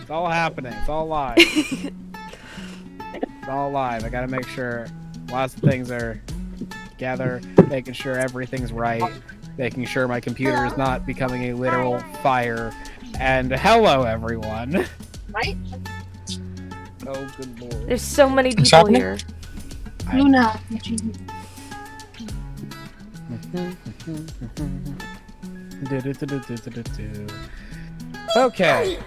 It's all happening. It's all live. It's all live. I gotta make sure lots of things are together, making sure everything's right, making sure my computer is not becoming a literal fire. And hello, everyone. Right? Oh, good lord. There's so many people here. Luna. Okay.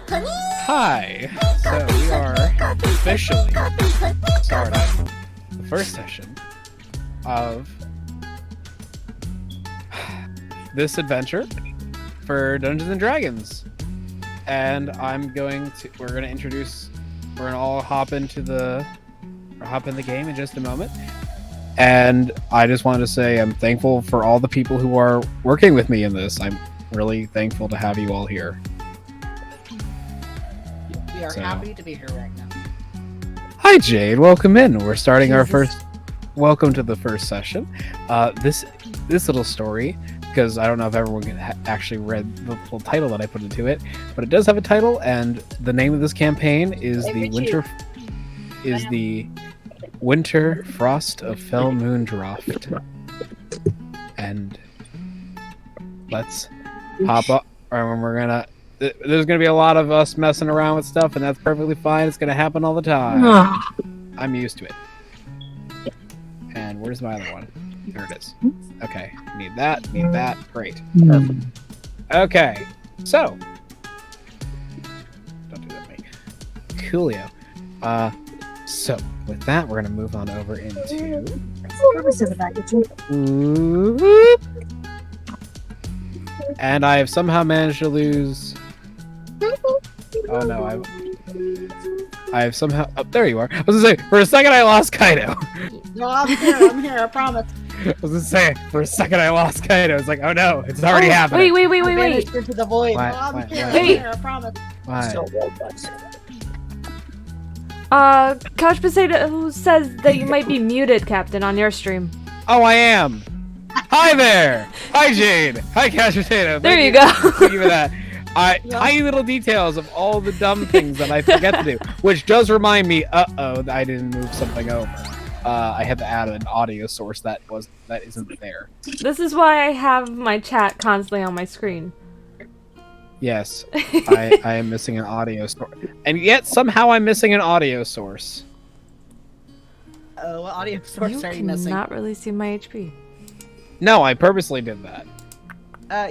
Hi. So we are officially starting the first session of this adventure for Dungeons and Dragons. And we're gonna all hop in the game in just a moment. And I just wanted to say I'm thankful for all the people who are working with me in this. I'm really thankful to have you all here. We are happy to be here right now. Hi Jade, welcome in. We're starting our first. Welcome to the first session. This little story, because I don't know if everyone actually read the full title that I put into it, but it does have a title, and the name of this campaign is the Winter Frost of Fell Moon Draft. And let's hop up. There's gonna be a lot of us messing around with stuff, and that's perfectly fine. It's gonna happen all the time. I'm used to it. And where's my other one? There it is. Okay, need that. Great. Perfect. Okay, so don't do that to me. Coolio. So with that, we're gonna move on over into. And I have somehow managed to lose. Oh no, I have somehow. Oh, there you are. I was gonna say, for a second I lost Kaido. No, I'm here, I promise. I was gonna say, for a second I lost Kaido. It's like, oh no, it's already happening. Wait. Vanished into the void. Why? No, I'm here, Wait. I promise. Why? Couch Potato says that you might be muted, Captain, on your stream. Oh, I am. Hi there. Hi Jade. Hi Couch Potato. There you go. Thank you for that. Tiny little details of all the dumb things that I forget to do, which does remind me. I didn't move something over. I had to add an audio source that isn't there. This is why I have my chat constantly on my screen. Yes, I am missing an audio source, and yet somehow I'm missing an audio source. What audio source are you missing? You cannot really see my HP. No, I purposely did that.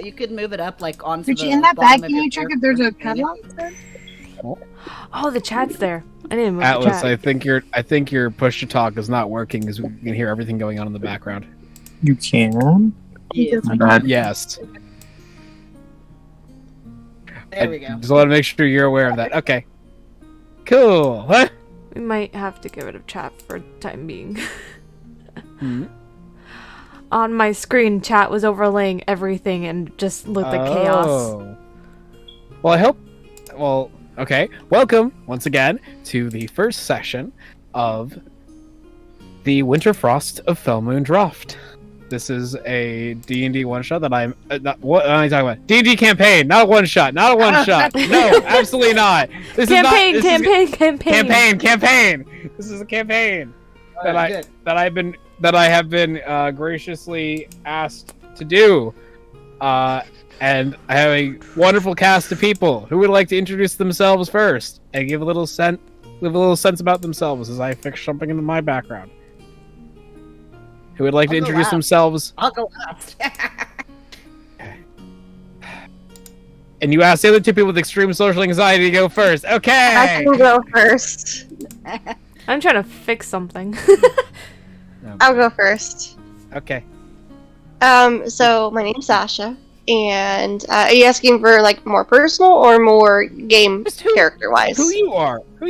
You could move it up like onto Did the you in that bottom bag? of Can your you check character. if there's a padlock there? Oh, the chat's there. I didn't move Atlas, the chat. I think your push to talk is not working because we can hear everything going on in the background. You can? Yes. My bad. Yes. There we go. Just want to make sure you're aware of that. Okay. Cool. What? We might have to get rid of chat for the time being. Hmm? On my screen, chat was overlaying everything and just looked like chaos. Well, okay. Welcome, once again, to the first session of the Winter Frost of Fell Moon Draft. This is a D&D one-shot that I'm... what am I talking about? D&D campaign, not a one-shot. Not a one-shot. No, absolutely not. This Campaign. Campaign. This is a campaign that I have been graciously asked to do. And I have a wonderful cast of people who would like to introduce themselves first and give a little sense about themselves as I fix something into my background. Who would like to introduce themselves? I'll go last. And you asked the other two people with extreme social anxiety to go first. Okay. I can go first. I'm trying to fix something. I'll go first. Okay. So my name's Sasha, and are you asking for like more personal or more game character-wise? Who you are? Who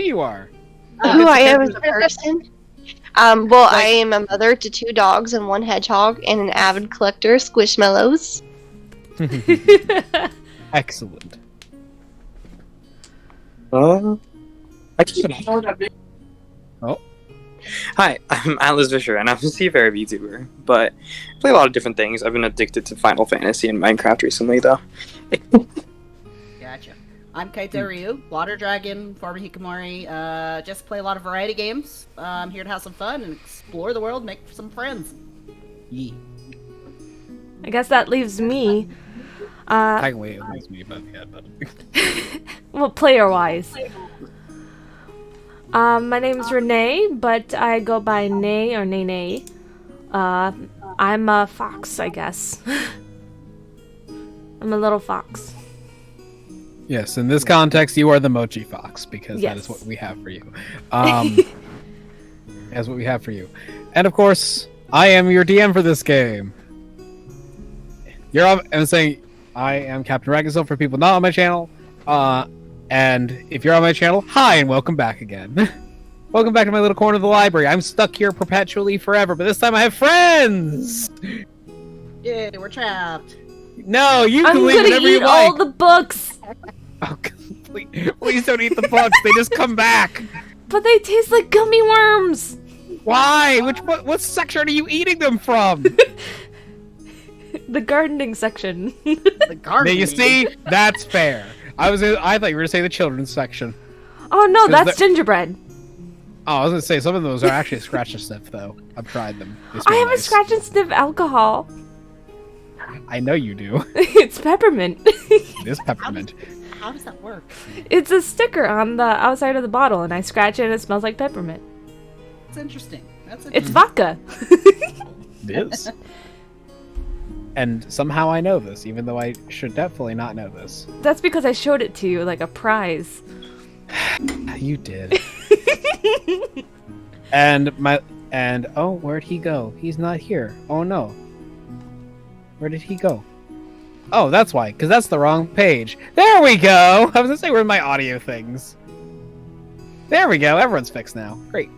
I am as a person? Well, I am a mother to 2 dogs and 1 hedgehog, and an avid collector of Squishmallows. Excellent. I can. Oh. Hi, I'm Atlas Fisher, and I'm a Seafarer VTuber, but I play a lot of different things. I've been addicted to Final Fantasy and Minecraft recently, though. Gotcha. I'm Kaito Ryu, Water Dragon, former Hikikomori. Just play a lot of variety games. I'm here to have some fun and explore the world, make some friends. Yee. I guess that leaves me. Technically, it was me, but yeah, but... Well, player-wise. My name's Renee, but I go by Nay or Naynay. I'm a fox, I guess. I'm a little fox. Yes, in this context, you are the Mochi Fox, because that is Yes. what we have for you. That's what we have for you. And of course, I am your DM for this game. I'm saying I am Captain Ragazel for people not on my channel. And if you're on my channel, hi and welcome back again. Welcome back to my little corner of the library. I'm stuck here perpetually forever, but this time I have friends! Yay, we're trapped. No, you I'm can leave gonna whatever you eat all like! the books! Oh, please don't eat the books, they just come back! But they taste like gummy worms! Why? What section are you eating them from? The gardening section. The garden. Now, you see, that's fair. I thought you were gonna say the children's section. Oh no, 'Cause that's gingerbread. Oh, I was gonna say some of those are actually scratch and sniff though. I've tried them. They I smell have a nice. scratch and sniff alcohol. I know you do. It's peppermint. It is peppermint. How does that work? It's a sticker on the outside of the bottle, and I scratch it and it smells like peppermint. It's interesting. That's It's interesting. vodka. It is. And somehow I know this, even though I should definitely not know this. That's because I showed it to you like a prize. You did. and oh, where'd he go? He's not here. Oh no. Where did he go? Oh, that's why, because that's the wrong page. There we go! I was gonna say, where are my audio things? There we go, everyone's fixed now. Great.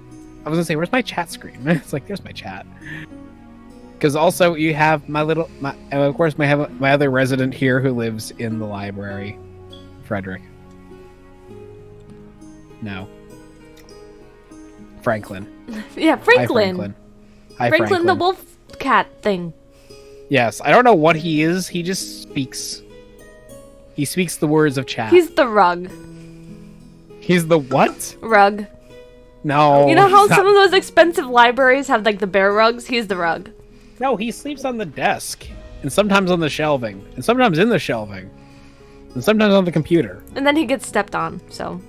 I was gonna say, where's my chat screen? It's like, there's my chat. Because also, you have and of course, my other resident here who lives in the library. Frederick. No. Franklin. Yeah, Hi, Franklin. Franklin. Hi, Franklin the wolf cat thing. Yes, I don't know what he is. He just speaks. He speaks the words of chat. He's the rug. He's the what? Rug. No. You know how he's not- some of those expensive libraries have like the bear rugs? He's the rug. No, he sleeps on the desk. And sometimes on the shelving. And sometimes in the shelving. And sometimes on the computer. And then he gets stepped on, so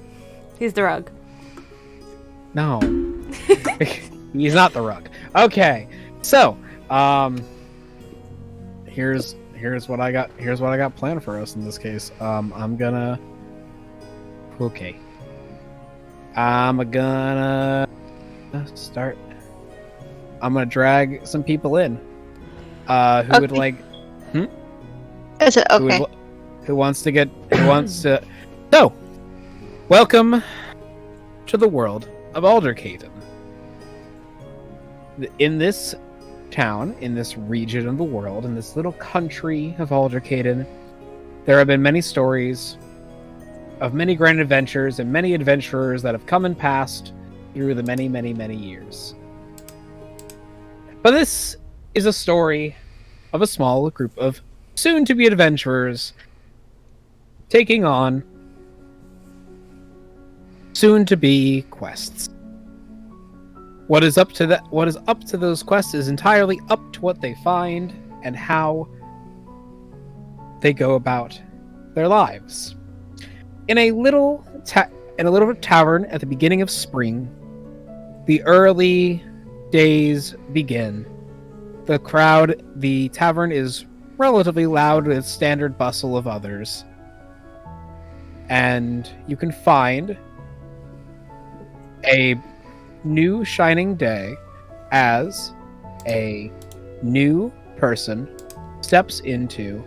he's the rug. No. He's not the rug. Okay. So, here's what I got planned for us in this case. I'm gonna start. I'm gonna drag some people in. Who would like? Is it Who, okay? would, who wants to? So, welcome to the world of Aldercaden. In this town, in this region of the world, in this little country of Aldercaden, there have been many stories of many grand adventures and many adventurers that have come and passed through the many, many, many years. But this is a story of a small group of soon-to-be adventurers taking on soon-to-be quests. What is up to those quests is entirely up to what they find and how they go about their lives. In a little tavern at the beginning of spring, the early days begin. The tavern is relatively loud with standard bustle of others. And you can find a new shining day as a new person steps into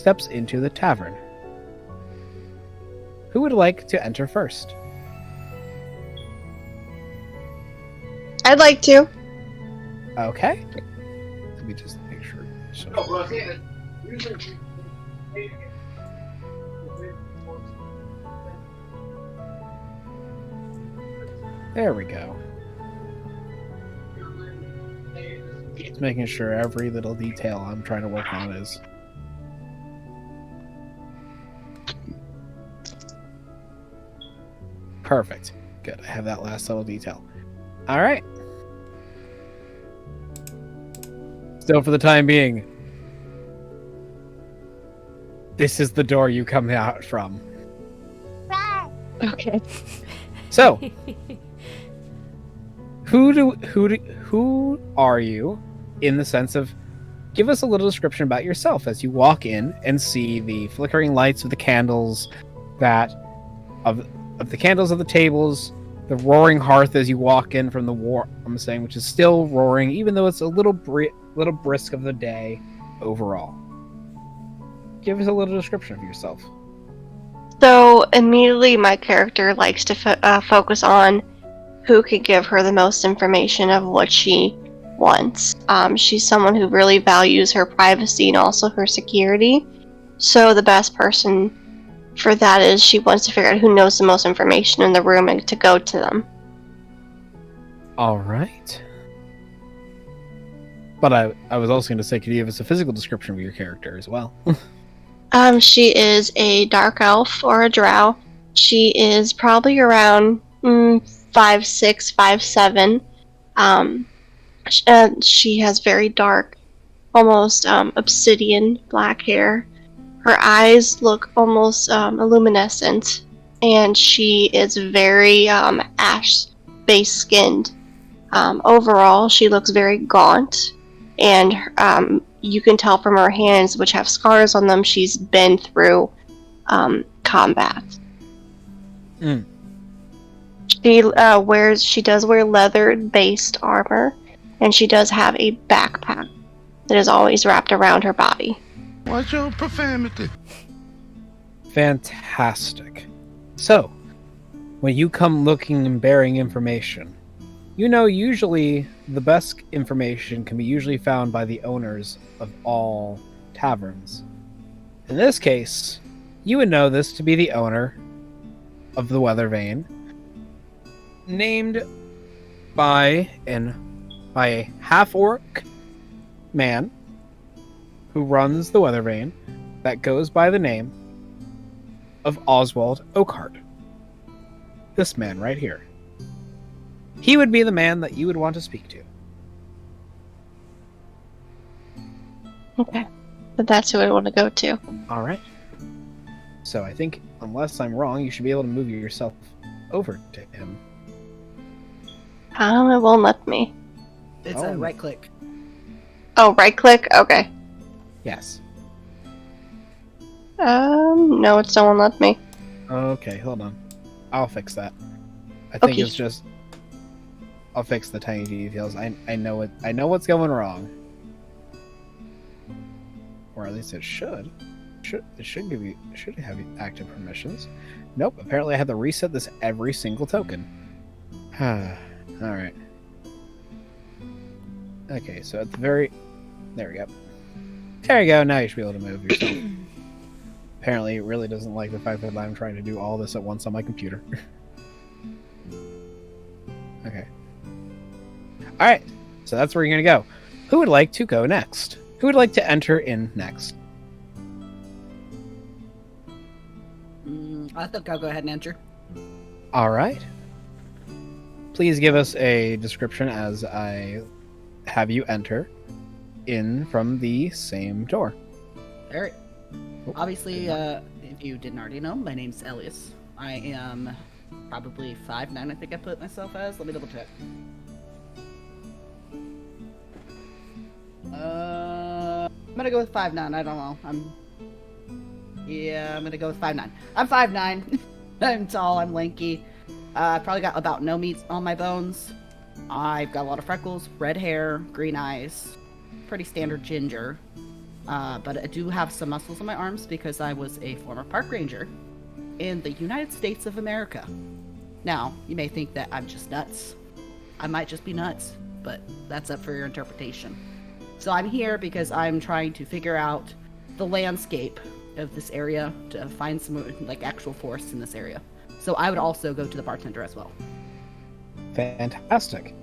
the tavern. Who would like to enter first? I'd like to. Okay. Let me just make sure. There we go. Just making sure every little detail I'm trying to work on is Perfect. Good. I have that last little detail. All right. Still, for the time being, this is the door you come out from. Okay. So, who are you, in the sense of, give us a little description about yourself as you walk in and see the flickering lights of the candles, of the candles of the tables, the roaring hearth as you walk in from the which is still roaring, even though it's a little brisk of the day overall. Give us a little description of yourself. So immediately my character likes to focus on who could give her the most information of what she wants. She's someone who really values her privacy and also her security. So the best person for that is she wants to figure out who knows the most information in the room and to go to them. All right. But I was also going to say, could you give us a physical description of your character as well? She is a dark elf or a drow. She is probably around 5'6", 5'7". She has very dark, almost obsidian black hair. Her eyes look almost luminescent, and she is very ash-based skinned. Overall, she looks very gaunt, and you can tell from her hands, which have scars on them, she's been through combat. Mm. She does wear leather-based armor, and she does have a backpack that is always wrapped around her body. Watch your profanity. Fantastic. So, when you come looking and bearing information, you know usually the best information can be usually found by the owners of all taverns. In this case, you would know this to be the owner of the Weather Vane, named by a half-orc man who runs the Weather Vane that goes by the name of Oswald Oakhart. This man right here. He would be the man that you would want to speak to. Okay. But that's who I want to go to. All right. So I think, unless I'm wrong, you should be able to move yourself over to him. It won't let me. It's a right click. Oh, right click? Okay. Yes. No, it still won't let me. Okay, hold on. I'll fix that. I think Okay. it's just... I'll fix the tiny details. I know it. I know what's going wrong. Or at least it should. It should have active permissions. Nope. Apparently, I have to reset this every single token. All right. Okay, so at the very... There we go. There you go. Now you should be able to move yourself. Apparently, it really doesn't like the fact that I'm trying to do all this at once on my computer. Okay. Alright, so that's where you're going to go. Who would like to go next? Who would like to enter in next? I think I'll go ahead and enter. Alright. Please give us a description as I have you enter in from the same door. Alright. Obviously, if you didn't already know, my name's Elias. I am probably 5'9", I think I put myself as. Let me double check. I'm gonna go with 5'9". I don't know. I'm gonna go with 5'9". I'm 5'9". I'm tall. I'm lanky. I probably got about no meat on my bones. I've got a lot of freckles, red hair, green eyes. Pretty standard ginger. But I do have some muscles on my arms because I was a former park ranger in the United States of America. Now, you may think that I'm just nuts. I might just be nuts, but that's up for your interpretation. So I'm here because I'm trying to figure out the landscape of this area to find some actual forests in this area. So I would also go to the bartender as well. Fantastic.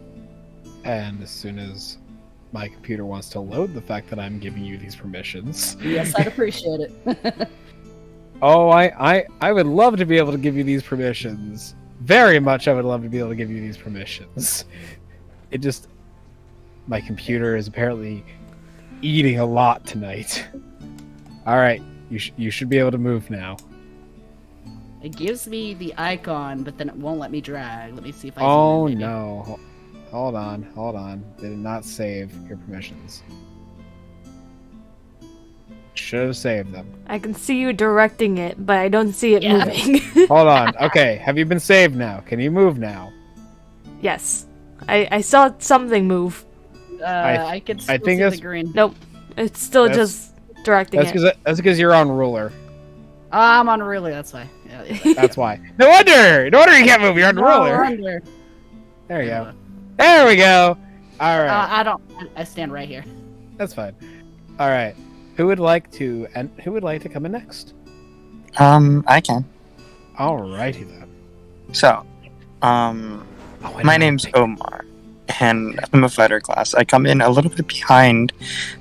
And as soon as my computer wants to load the fact that I'm giving you these permissions. Yes, I'd appreciate it. Oh, I would love to be able to give you these permissions. very much I would love to be able to give you these permissions. It just... My computer is apparently eating a lot tonight. Alright, you should be able to move now. It gives me the icon, but then it won't let me drag. Let me see if I Oh zoom in, maybe. no. Hold on. They did not save your permissions. Should have saved them. I can see you directing it, but I don't see it Yeah. moving. Hold on. Okay, have you been saved now? Can you move now? Yes. I saw something move. I can still think see that's- the green. Nope. It's still That's- just directing it. That's because you're on ruler. I'm on ruler, that's why. Yeah. That's why. No wonder you can't move. You're on No ruler. wonder. There you go. There we go. All right. I stand right here. That's fine. All right. Who would like to come in next? I can. Alrighty then. So, I my don't name's think- Omar, and I'm a fighter class. I come in a little bit behind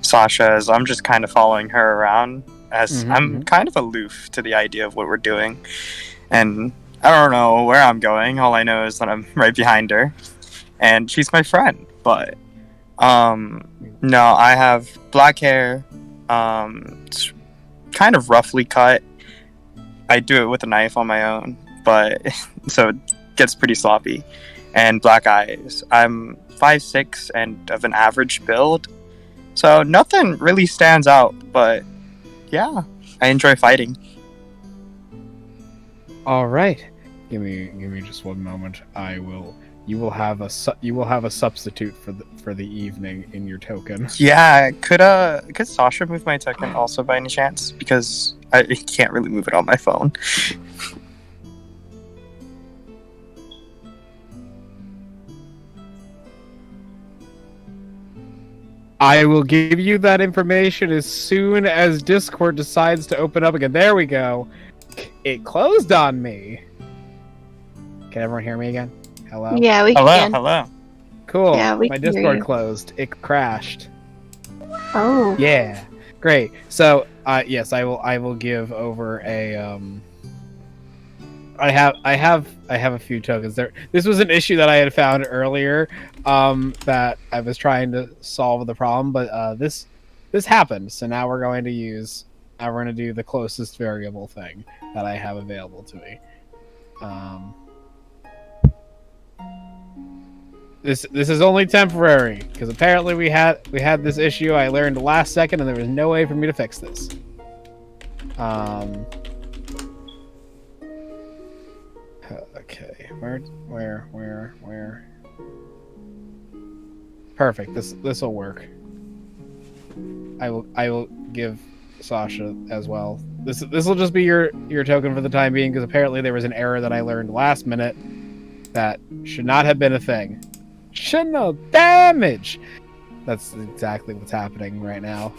Sasha, as I'm just kind of following her around, as I'm kind of aloof to the idea of what we're doing, and I don't know where I'm going. All I know is that I'm right behind her, and she's my friend. But no, I have black hair. It's kind of roughly cut. I do it with a knife on my own, but so it gets pretty sloppy. And black eyes. I'm 5'6" and of an average build, so nothing really stands out. But yeah, I enjoy fighting. All right. Give me just one moment. You will have a substitute for the evening in your token. Yeah, could Sasha move my token also by any chance? Because I can't really move it on my phone. I will give you that information as soon as Discord decides to open up again. There we go. It closed on me. Can everyone hear me again? Hello? Yeah, we can. Hello. Cool. Yeah, we My can hear Discord you. closed. It crashed. Oh. Yeah. Great. So, yes, I will give over a I have a few tokens there. This was an issue that I had found earlier that I was trying to solve the problem, but this happened. So now we're going to do the closest variable thing that I have available to me. This is only temporary because apparently we had this issue I learned last second and there was no way for me to fix this. Okay, where? Perfect. This will work. I will give Sasha as well. This will just be your token for the time being because apparently there was an error that I learned last minute that should not have been a thing. Should no damage. That's exactly what's happening right now.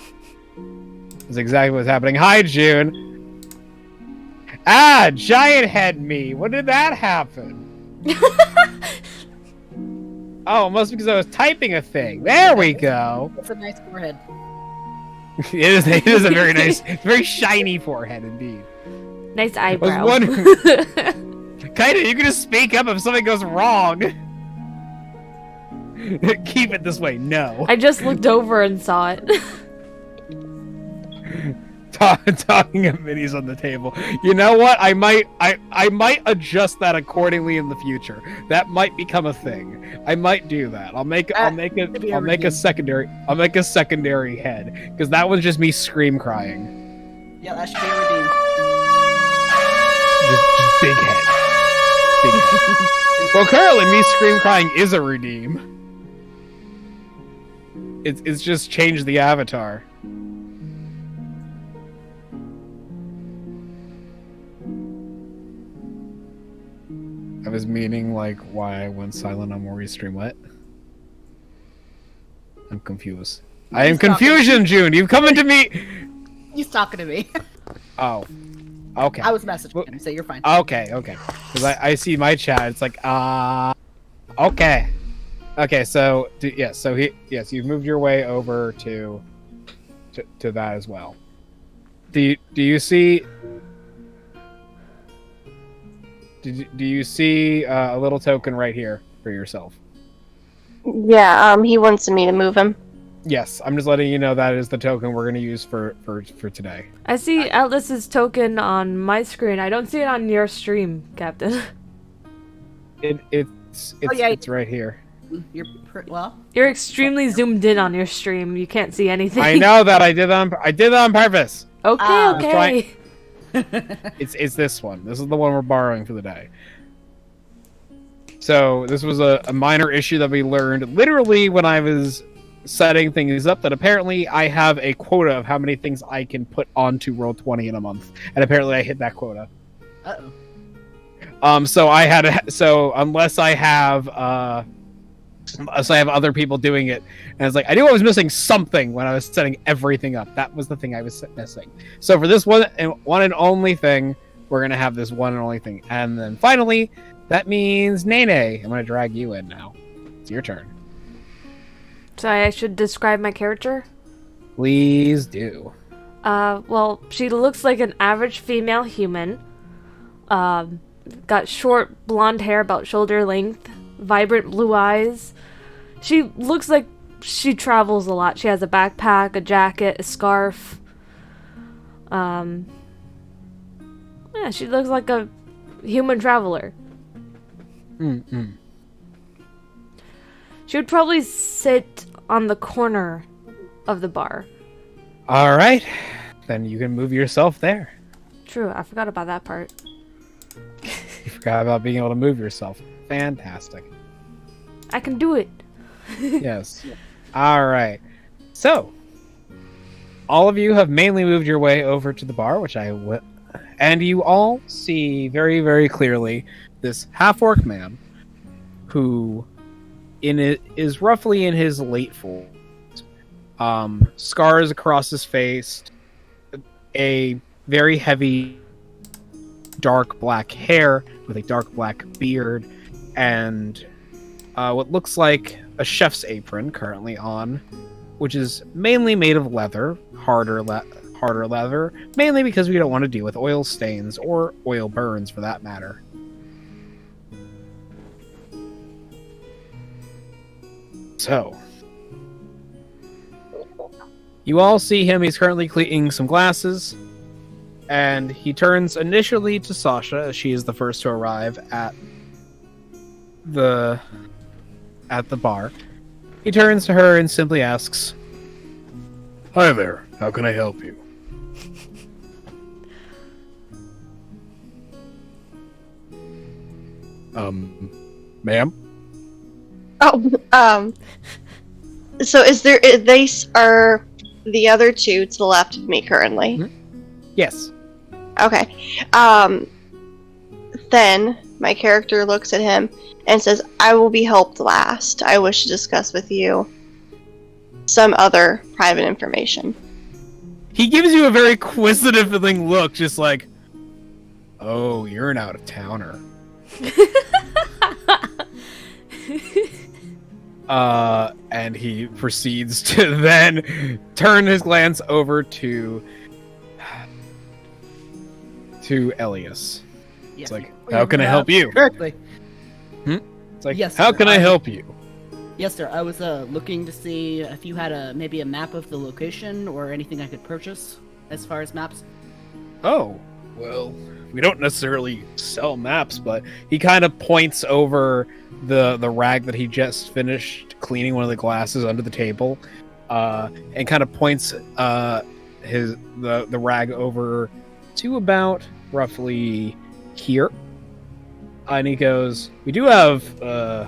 That's exactly what's happening. Hi, June. Ah, giant head me. When did that happen? Oh, it must be because I was typing a thing. There we go. It's a nice forehead. It is a very nice, very shiny forehead indeed. Nice eyebrow. wondering- Kinda, you can just speak up if something goes wrong. Keep it this way. No. I just looked over and saw it. Talking of minis on the table. You know what? I might adjust that accordingly in the future. That might become a thing. I might do that. I'll make a secondary head because that was just me scream crying. Yeah, that should be a redeem. Just big head. Big head. Well, currently me scream crying is a redeem. It's just changed the avatar. I was meaning, like, why I went silent on Maury's stream. What? I'm confused. I am confusion, June! You've come into me! He's talking to me. Oh. Okay. I was messaging him, so you're fine. Okay. Because I see my chat, it's like, okay. Okay, so, you've moved your way over to that as well. Do you see... do you see a little token right here for yourself? Yeah, he wants me to move him. Yes, I'm just letting you know that is the token we're going to use for today. I see Atlas's token on my screen. I don't see it on your stream, Captain. It's right here. You're extremely zoomed in on your stream. You can't see anything. I know that I did that on purpose. Okay. It's this one. This is the one we're borrowing for the day. So this was a minor issue that we learned literally when I was setting things up, that apparently I have a quota of how many things I can put onto Roll20 in a month, and apparently I hit that quota. So unless I have other people doing it, and it's like I knew I was missing something when I was setting everything up. That was the thing I was missing. So for this one and only thing, we're gonna have this one and only thing, and then finally, that means Naynay. I'm gonna drag you in now. It's your turn. So I should describe my character? Please do. Well, she looks like an average female human. Got short blonde hair about shoulder length, vibrant blue eyes. She looks like she travels a lot. She has a backpack, a jacket, a scarf. Yeah, she looks like a human traveler. She would probably sit on the corner of the bar. All right, then you can move yourself there. True, I forgot about that part. You forgot about being able to move yourself. Fantastic. I can do it. Yes. All right. So, all of you have mainly moved your way over to the bar, which I will, and you all see very, very clearly this half-orc man who is roughly in his late 40s. Scars across his face, a very heavy dark black hair with a dark black beard, and what looks like a chef's apron currently on, which is mainly made of leather, harder leather, mainly because we don't want to deal with oil stains or oil burns for that matter. So, you all see him. He's currently cleaning some glasses, and he turns initially to Sasha, as she is the first to arrive at the bar. He turns to her and simply asks, "Hi there, how can I help you?" Ma'am? So they are the other two to the left of me currently? Yes. Okay. Then my character looks at him and says, "I will be helped last. I wish to discuss with you some other private information." He gives you a very quizzitive feeling look, just like, "Oh, you're an out-of-towner." And he proceeds to then turn his glance over to Elias. Yeah. It's like, "How can I help you?" Correctly. It's like, Yes, "How sir. can I help you?" Yes, sir. I was looking to see if you had maybe a map of the location or anything I could purchase as far as maps. Oh, well, we don't necessarily sell maps, but he kind of points over the rag that he just finished cleaning one of the glasses under the table, and kind of points the rag over to about roughly here. And he goes, "We do have a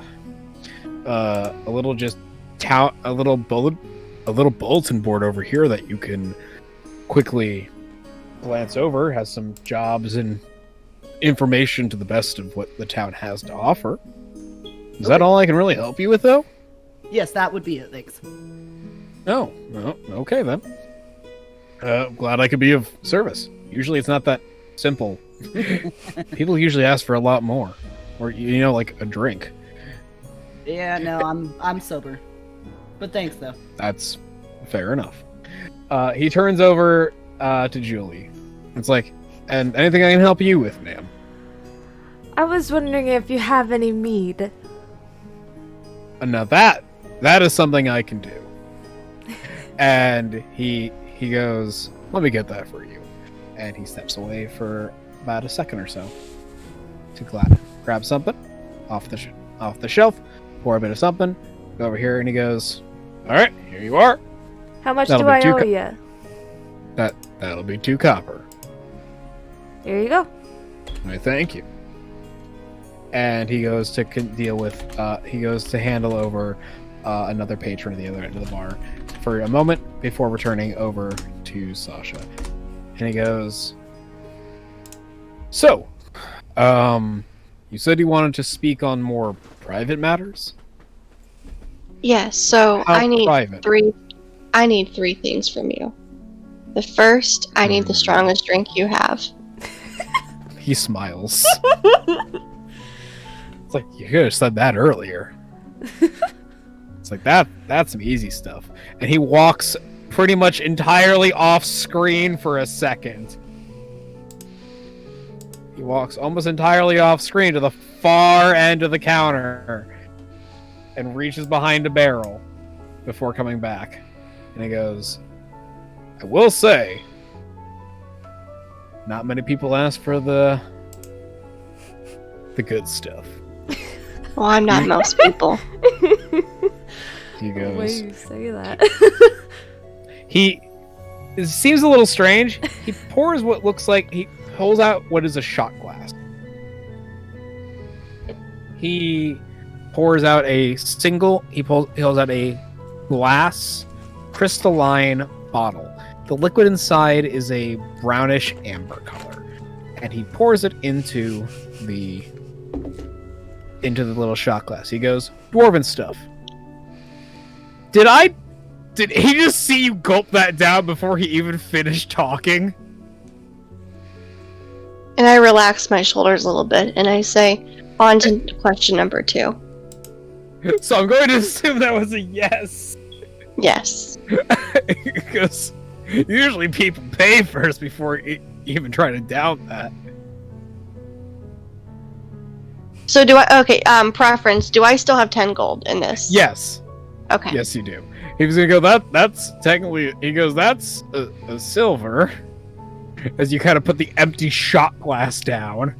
little bulletin board over here that you can quickly glance over. It has some jobs and information to the best of what the town has to offer." Is that all I can really help you with, though? Yes, that would be it. Thanks. Oh, well, okay then. Glad I could be of service. Usually it's not that simple. People usually ask for a lot more, or like a drink. Yeah, no, I'm sober. But thanks though. That's fair enough. He turns over to Julie. It's like, "And anything I can help you with, ma'am?" I was wondering if you have any mead. Now that is something I can do. And he goes, let me get that for you. And he steps away for about a second or so to grab something off the shelf, pour a bit of something, go over here, and he goes, all right, here you are. How much do I owe you? That'll be 2 copper. Here you go. I thank you. And he goes to handle over another patron at the other end of the bar for a moment before returning over to Sasha. And he goes, so, you said you wanted to speak on more private matters? Yes, so How I need private? 3 things from you. The first, I need the strongest drink you have. He smiles. It's like, you could have said that earlier. It's like, that's some easy stuff. And he walks pretty much entirely off screen for a second. He walks almost entirely off screen to the far end of the counter and reaches behind a barrel before coming back. And he goes, I will say, not many people ask for the good stuff. Well, I'm not most people. He goes, The way you say that. It seems a little strange. He pours what looks like, he pulls out what is a shot glass. He pulls out a glass crystalline bottle. The liquid inside is a brownish amber color, and he pours it into the little shot glass. He goes, dwarven stuff. Did he just see you gulp that down before he even finished talking? And I relax my shoulders a little bit, and I say, on to question number 2. So I'm going to assume that was a yes. Yes. Because usually people pay first before even trying to doubt that. So preference, do I still have 10 gold in this? Yes. Okay. Yes, you do. He was gonna go, that's technically, he goes, that's a silver. As you kind of put the empty shot glass down.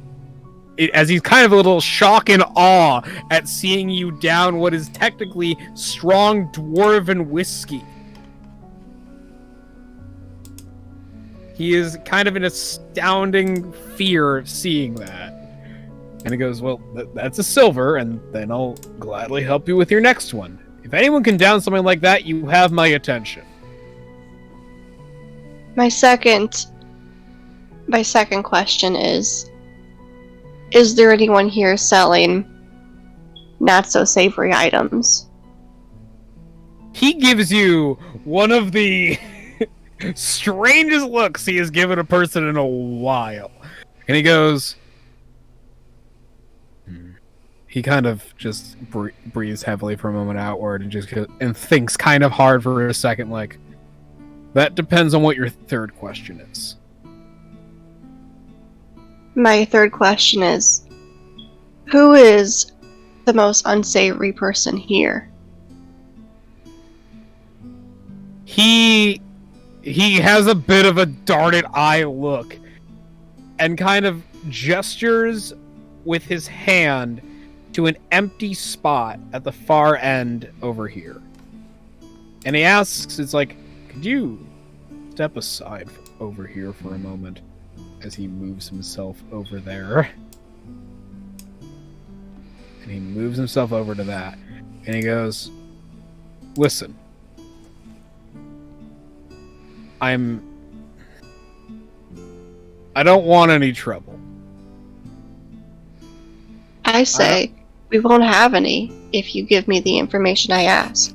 As he's kind of a little shock and awe at seeing you down what is technically strong dwarven whiskey. He is kind of in astounding fear of seeing that. And he goes, well, that's a silver, and then I'll gladly help you with your next one. If anyone can down something like that, you have my attention. My second question is there anyone here selling not so savory items? He gives you one of the strangest looks he has given a person in a while. And he goes... He kind of just breathes heavily for a moment outward and just and thinks kind of hard for a second, like, that depends on what your third question is. My third question is, who is the most unsavory person here? He has a bit of a darted eye look and kind of gestures with his hand to an empty spot at the far end over here. And he asks, it's like, could you step aside over here for a moment as he moves himself over there? And he moves himself over to that. And he goes, listen, I don't want any trouble. I say, we won't have any if you give me the information I ask.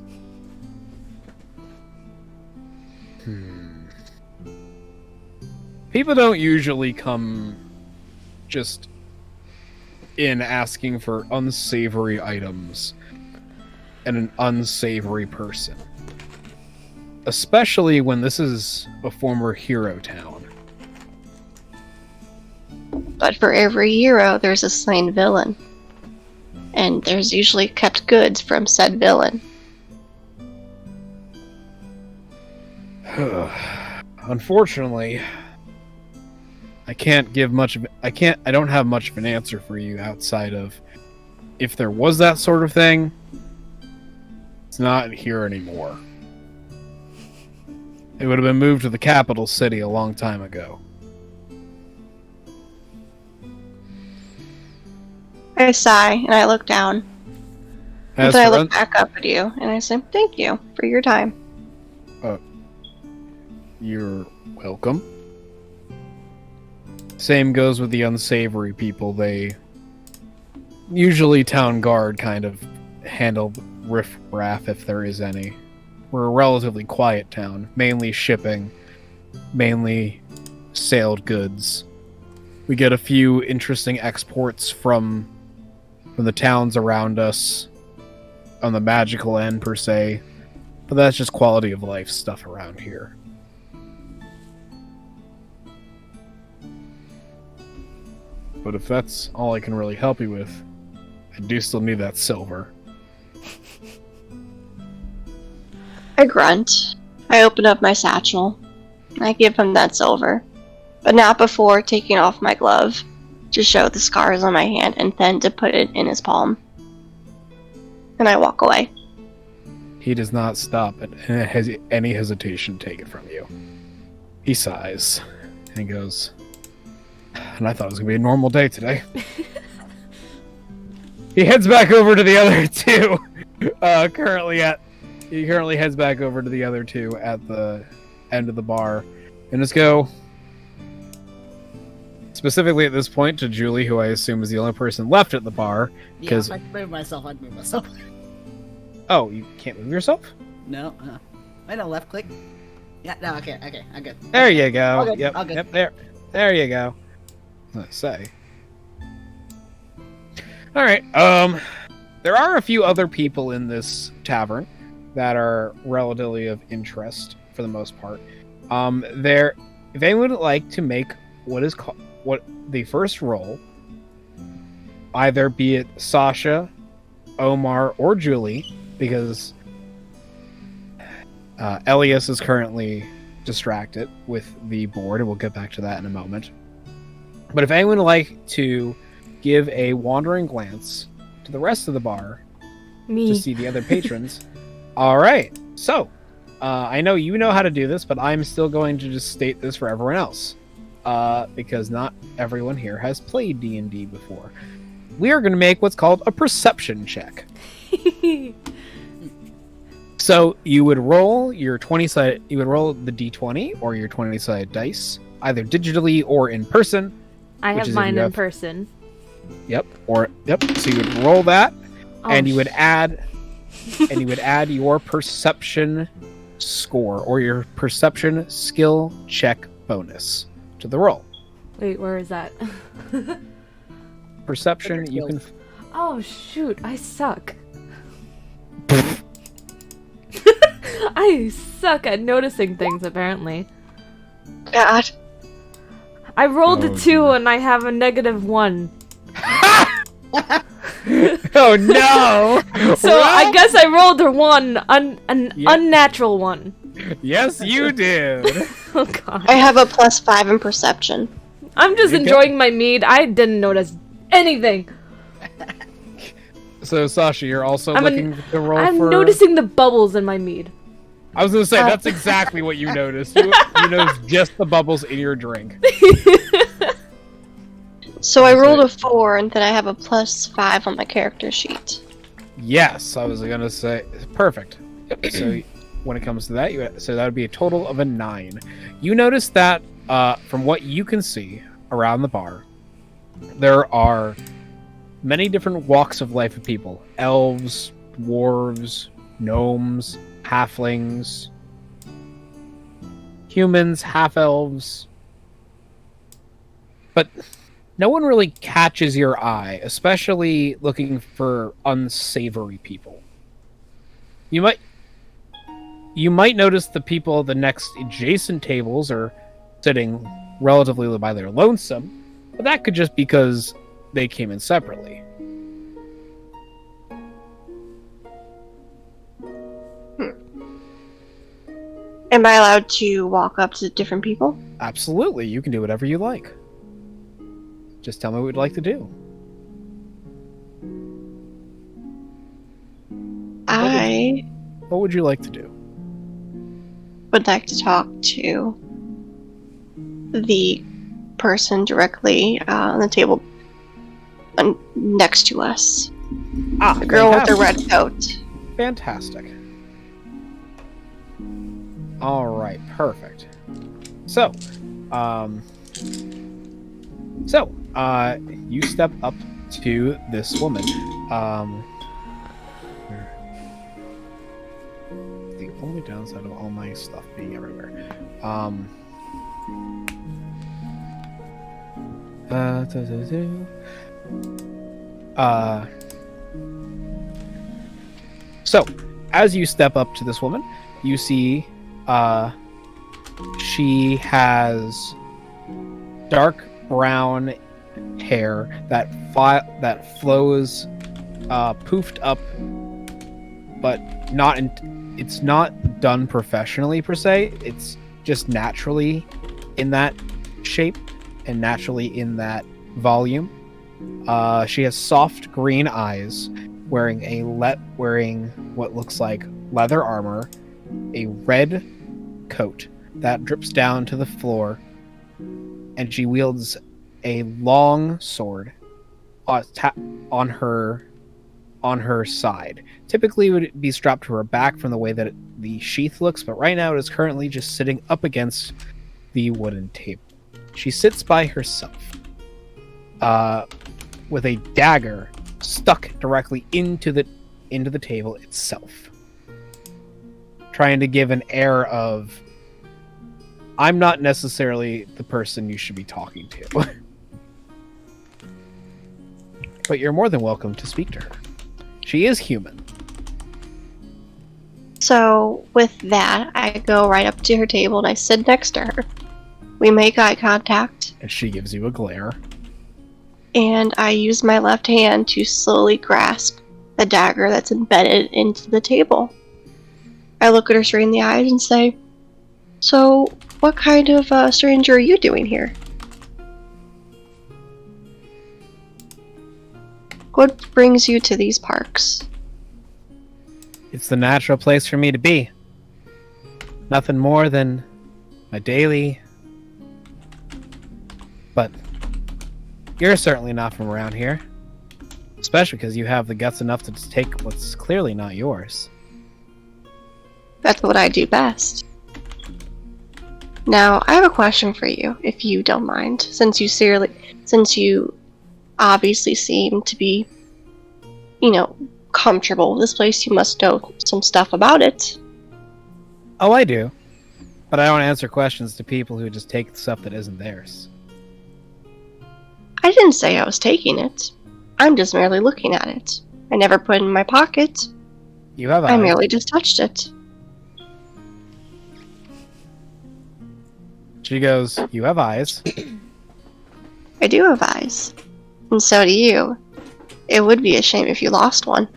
People don't usually come just in asking for unsavory items and an unsavory person. Especially when this is a former hero town. But for every hero, there's a slain villain. And there's usually kept goods from said villain. Unfortunately, I don't have much of an answer for you outside of if there was that sort of thing, it's not here anymore. It would have been moved to the capital city a long time ago. I sigh and I look down. And then I look back up at you and I say, thank you for your time. You're welcome. Same goes with the unsavory people. They usually town guard kind of handle riff-raff if there is any. We're a relatively quiet town, mainly shipping, mainly sailed goods. We get a few interesting exports from the towns around us on the magical end per se, but that's just quality of life stuff around here. But if that's all I can really help you with, I do still need that silver. I grunt. I open up my satchel. I give him that silver, but not before taking off my glove to show the scars on my hand and then to put it in his palm. And I walk away. He does not stop at any hesitation to take it from you. He sighs and he goes, and I thought it was going to be a normal day today. He heads back over to the other two. He currently heads back over to the other two at the end of the bar. And just go, specifically at this point, to Julie, who I assume is the only person left at the bar. Yeah, if I could move myself, I'd move myself. Oh, you can't move yourself? No. I know, left click. Yeah, no, okay, I'm good. There you go. All good, Yep, all good. yep, there you go. Let's say. Alright, there are a few other people in this tavern that are relatively of interest for the most part. If anyone would like to make what the first roll, either be it Sasha, Omar, or Julie, because Elias is currently distracted with the board, and we'll get back to that in a moment. But if anyone would like to give a wandering glance to the rest of the bar to see the other patrons. All right. So, I know you know how to do this, but I'm still going to just state this for everyone else. Because not everyone here has played D&D before. We are going to make what's called a perception check. So, you would roll your 20-sided... You would roll the D20 or your 20-sided dice, either digitally or in person. I have mine in person. Yep. So you would roll that, and you would add, your perception score or your perception skill check bonus to the roll. Wait, where is that? Perception. You can. Oh shoot! I suck. I suck at noticing things. Apparently. God. I rolled a 2 and I have a -1. Oh no! So I guess I rolled a 1, unnatural 1. Yes, you did. Oh god. I have a +5 in perception. I'm just enjoying my mead. I didn't notice anything. So Sasha, you're also looking to roll I'm for... noticing the bubbles in my mead. I was gonna say that's exactly what you noticed. You noticed just the bubbles in your drink. So I rolled a 4, and then I have a +5 on my character sheet. Yes, I was gonna say perfect. So when it comes to that, that would be a total of a 9. You notice that from what you can see around the bar, there are many different walks of life of people: elves, dwarves, gnomes, halflings, humans, half-elves. But no one really catches your eye, especially looking for unsavory people. You might notice the people at the next adjacent tables are sitting relatively by their lonesome, But that could just because they came in separately. Am I allowed to walk up to different people? Absolutely, you can do whatever you like. Just tell me what you'd like to do. What would you like to do? Would like to talk to the person directly on the table next to us. Ah, the girl fantastic. with the red coat. Fantastic. All right, perfect. So, you step up to this woman. The only downside of all my stuff being everywhere. So, as you step up to this woman, you see she has dark brown hair that flows poofed up, but it's not done professionally per se. It's just naturally in that shape and naturally in that volume. She has soft green eyes, wearing what looks like leather armor, a red coat that drips down to the floor, and she wields a long sword on her side. Typically, it would be strapped to her back from the way that the sheath looks, but right now it is currently just sitting up against the wooden table. She sits by herself, with a dagger stuck directly into the table itself, trying to give an air of, I'm not necessarily the person you should be talking to. But you're more than welcome to speak to her. She is human. So, with that, I go right up to her table and I sit next to her. We make eye contact. And she gives you a glare. And I use my left hand to slowly grasp the dagger that's embedded into the table. I look at her straight in the eyes and say, "So, what kind of stranger are you doing here? What brings you to these parks?" It's the natural place for me to be. Nothing more than my daily... But you're certainly not from around here. Especially because you have the guts enough to take what's clearly not yours. That's what I do best. Now, I have a question for you, if you don't mind, since you obviously seem to be, comfortable with this place. You must know some stuff about it. Oh, I do. But I don't answer questions to people who just take stuff that isn't theirs. I didn't say I was taking it. I'm just merely looking at it. I never put it in my pocket. You have eyes. I merely just touched it. She goes, you have eyes. I do have eyes. And so do you. It would be a shame if you lost one.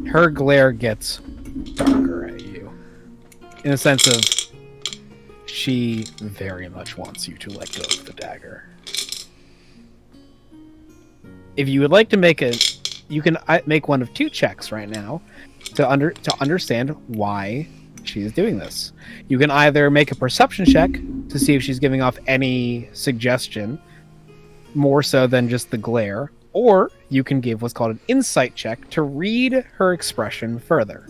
Her glare gets darker at you. In the sense of, she very much wants you to let go of the dagger. If you would like to you can make one of two checks right now to understand why she is doing this. You can either make a perception check to see if she's giving off any suggestion, more so than just the glare, or you can give what's called an insight check to read her expression further.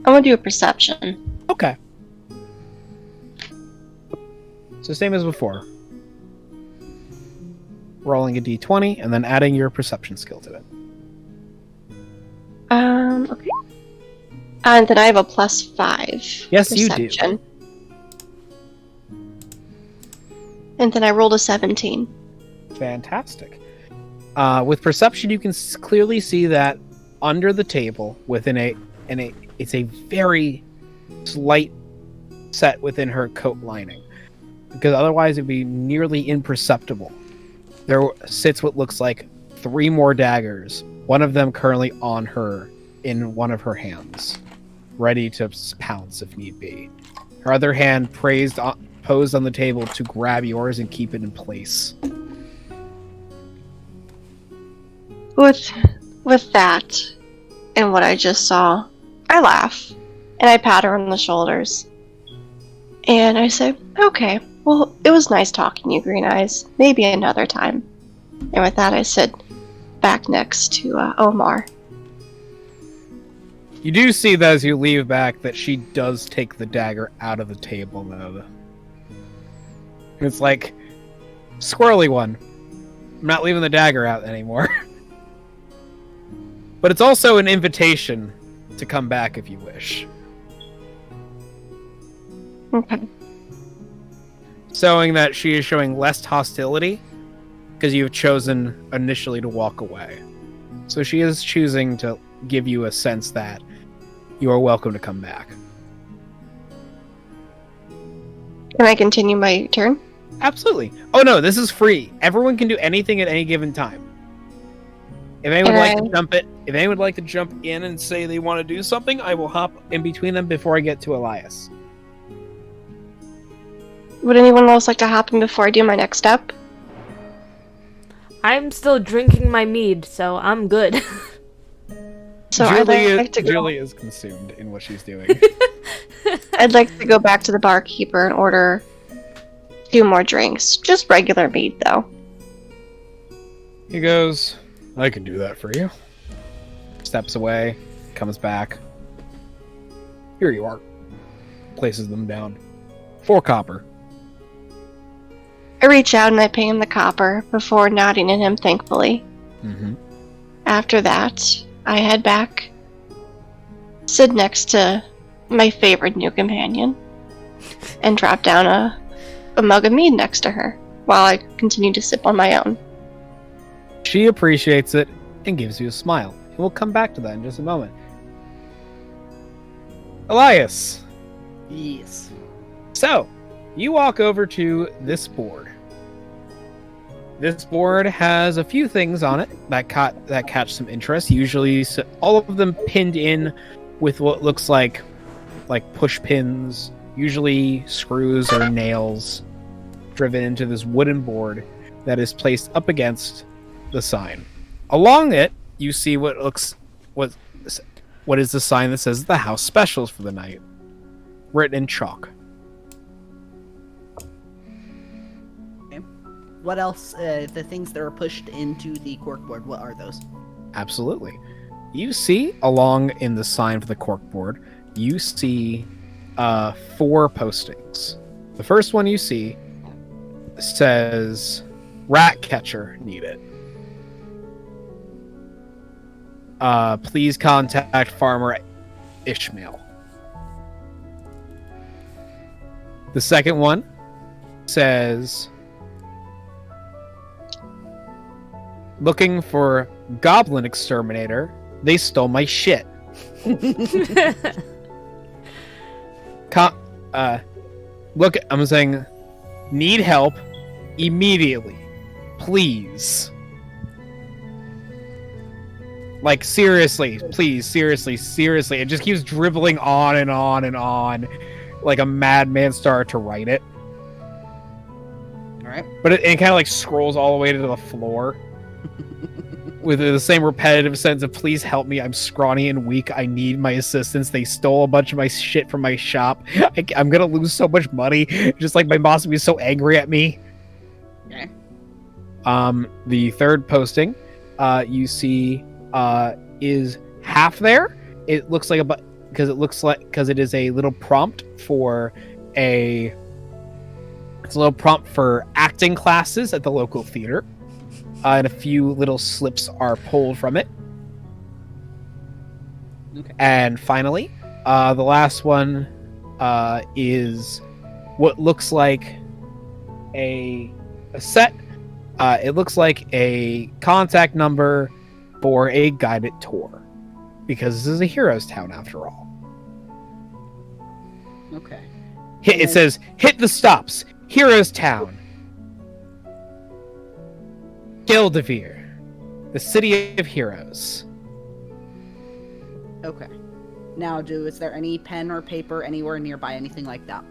I'm gonna do a perception. Okay. So same as before. Rolling a d20 and then adding your perception skill to it. Okay. And then I have a +5. Yes, perception. you do. And then I rolled a 17. Fantastic. With perception, you can clearly see that under the table, it's a very, slight set within her coat lining, because otherwise it'd be nearly imperceptible. There sits what looks like 3 more daggers, one of them currently on her in one of her hands, ready to pounce if need be. Her other hand posed on the table to grab yours and keep it in place. With that and what I just saw, I laugh and I pat her on the shoulders. And I say, okay, well, it was nice talking to you, Green Eyes. Maybe another time. And with that, I sit back next to Omar. You do see that as you leave back that she does take the dagger out of the table, though. It's like, squirrely one. I'm not leaving the dagger out anymore. But it's also an invitation to come back if you wish. Okay. Showing that she is showing less hostility, because you've chosen initially to walk away. So she is choosing to give you a sense that you are welcome to come back. Can I continue my turn? Absolutely. Oh no, this is free. Everyone can do anything at any given time. If anyone would like to jump in and say they want to do something, I will hop in between them before I get to Elias. Would anyone else like to hop in before I do my next step? I'm still drinking my mead, so I'm good. So Julie is consumed in what she's doing. I'd like to go back to the barkeeper and order 2 more drinks. Just regular mead, though. He goes, I can do that for you. Steps away, comes back. Here you are. Places them down. 4 copper. I reach out and I pay him the copper before nodding at him thankfully. Mm-hmm. After that, I head back, sit next to my favorite new companion, and drop down a mug of mead next to her while I continue to sip on my own. She appreciates it and gives you a smile. And we'll come back to that in just a moment. Elias. Yes. So, you walk over to this board. This board has a few things on it that catch some interest. Usually, all of them pinned in with what looks like push pins. Usually, screws or nails driven into this wooden board that is placed up against the sign. Along it, you see what is the sign that says the house specials for the night, written in chalk. What else? The things that are pushed into the corkboard, what are those? Absolutely. You see, along in the sign for the corkboard, you see 4 postings. The first one you see says, rat catcher needed. Please contact Farmer Ishmael. The second one says, looking for goblin exterminator. They stole my shit. Look, I'm saying, need help immediately, please. Like, seriously, please, seriously. It just keeps dribbling on and on and on, like a madman started to write it. All right. But it kind of like scrolls all the way to the floor. With the same repetitive sense of, please help me, I'm scrawny and weak, I need my assistance, they stole a bunch of my shit from my shop, I'm gonna lose so much money, just like my boss would be so angry at me. Okay. The third posting, you see, is half there. It looks like because it is a little prompt for acting classes at the local theater. And a few little slips are pulled from it. Okay. And finally, the last one is what looks like a set. It looks like a contact number for a guided tour. Because this is a hero's town, after all. Okay. It says, hit the stops. Heroes Town. Gildavir. The City of Heroes. Okay. Now, is there any pen or paper anywhere nearby, anything like that?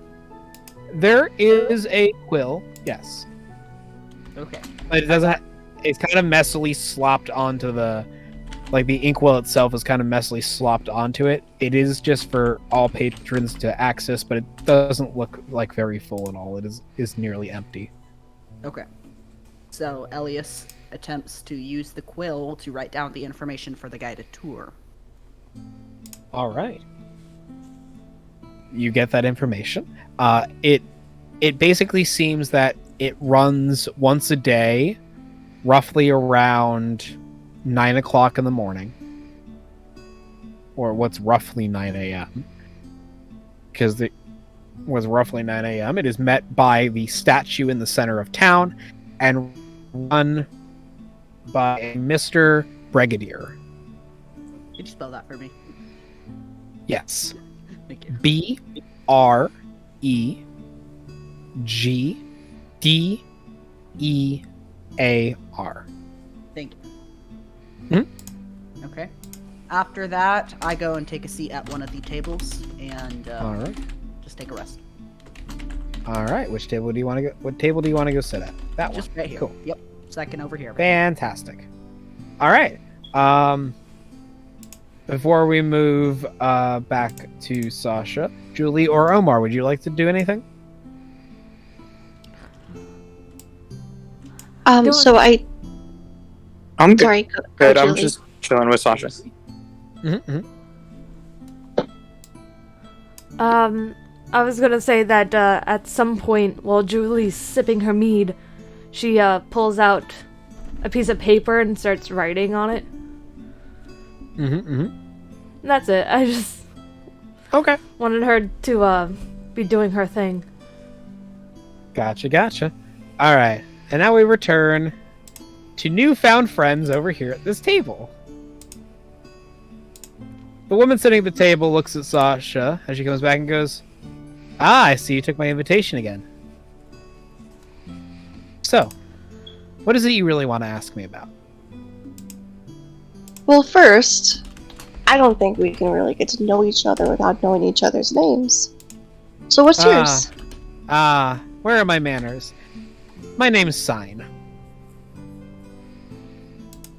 There is a quill, yes. Okay. But it doesn't. It's kind of messily slopped onto the. Like, the inkwell itself is kind of messily slopped onto it. It is just for all patrons to access, but it doesn't look like very full at all. It is nearly empty. Okay. So, Elias attempts to use the quill to write down the information for the guided tour. All right. You get that information. It basically seems that it runs once a day, roughly around 9 o'clock in the morning, or what's roughly 9 a.m. Because it was roughly 9 a.m. It is met by the statue in the center of town and run by a Mr. Brigadier. Could you spell that for me? Yes. Thank you. BREGDEAR. Thank you. Hmm? Okay. After that, I go and take a seat at one of the tables and All right. just take a rest. All right. Which table do you want to go? What table do you want to go sit at? That Just one. right here. Cool. Yep. Second over here. Fantastic. All right. Before we move back to Sasha, Julie or Omar, would you like to do anything? So I'm good. sorry. Good. I'm Julie. just chilling with Sasha. Mm-hmm. I was gonna say that at some point while Julie's sipping her mead, she pulls out a piece of paper and starts writing on it. And That's it. I just okay. wanted her to be doing her thing. Gotcha. All right. And now we return to newfound friends over here at this table. The woman sitting at the table looks at Sasha as she comes back and goes, "Ah, I see you took my invitation again. So, what is it you really want to ask me about?" Well, first, I don't think we can really get to know each other without knowing each other's names. So what's yours? Where are my manners? My name's Sign.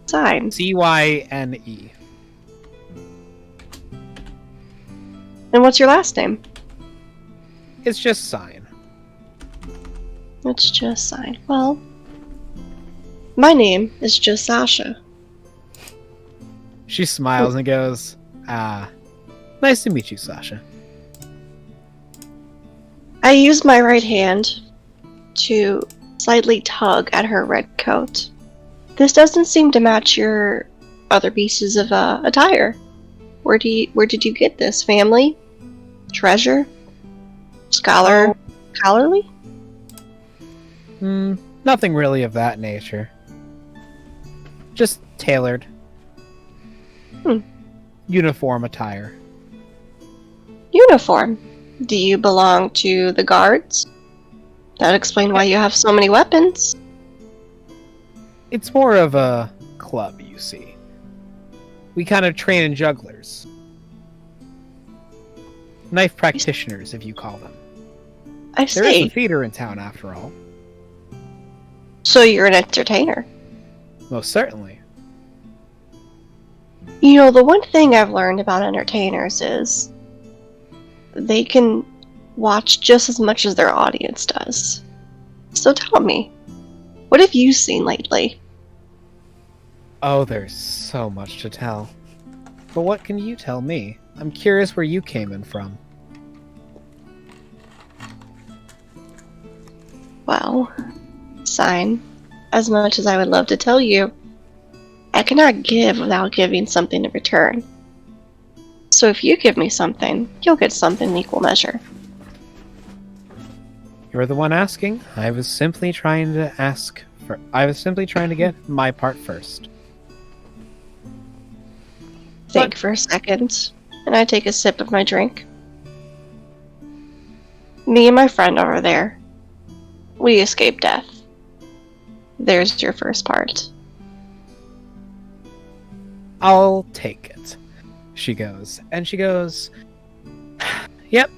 Sign. Cyne. And what's your last name? It's just Sign. It's just Sign. Well, my name is just Sasha. She smiles and goes, nice to meet you, Sasha. I use my right hand to slightly tug at her red coat. This doesn't seem to match your other pieces of attire. Where did you get this? Family? Treasure? Scholarly? Nothing really of that nature. Just tailored. Uniform attire. Uniform? Do you belong to the guards? That'd explain why you have so many weapons. It's more of a club, you see. We kind of train in jugglers. Knife practitioners, if you call them. I There is a see. theater in town, after all. So you're an entertainer. Most certainly. You know, the one thing I've learned about entertainers is they can watch just as much as their audience does. So tell me, what have you seen lately? Oh, there's so much to tell. But what can you tell me? I'm curious where you came in from. Well, Sign, as much as I would love to tell you, I cannot give without giving something in return. So if you give me something, you'll get something in equal measure. You're the one asking. I was simply trying to get my part first. Think for a second, and I take a sip of my drink. Me and my friend over there, we escaped death. There's your first part. I'll take it. She goes. And she goes, yep,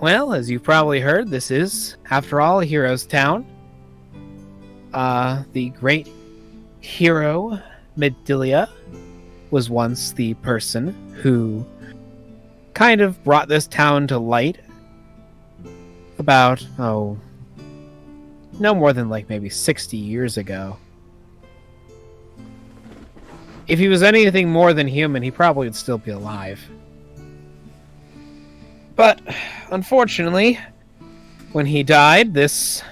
well, as you've probably heard, this is, after all, a hero's town. The great hero, Medilia, was once the person who kind of brought this town to light about, no more than like maybe 60 years ago. If he was anything more than human, he probably would still be alive. But, unfortunately, when he died, this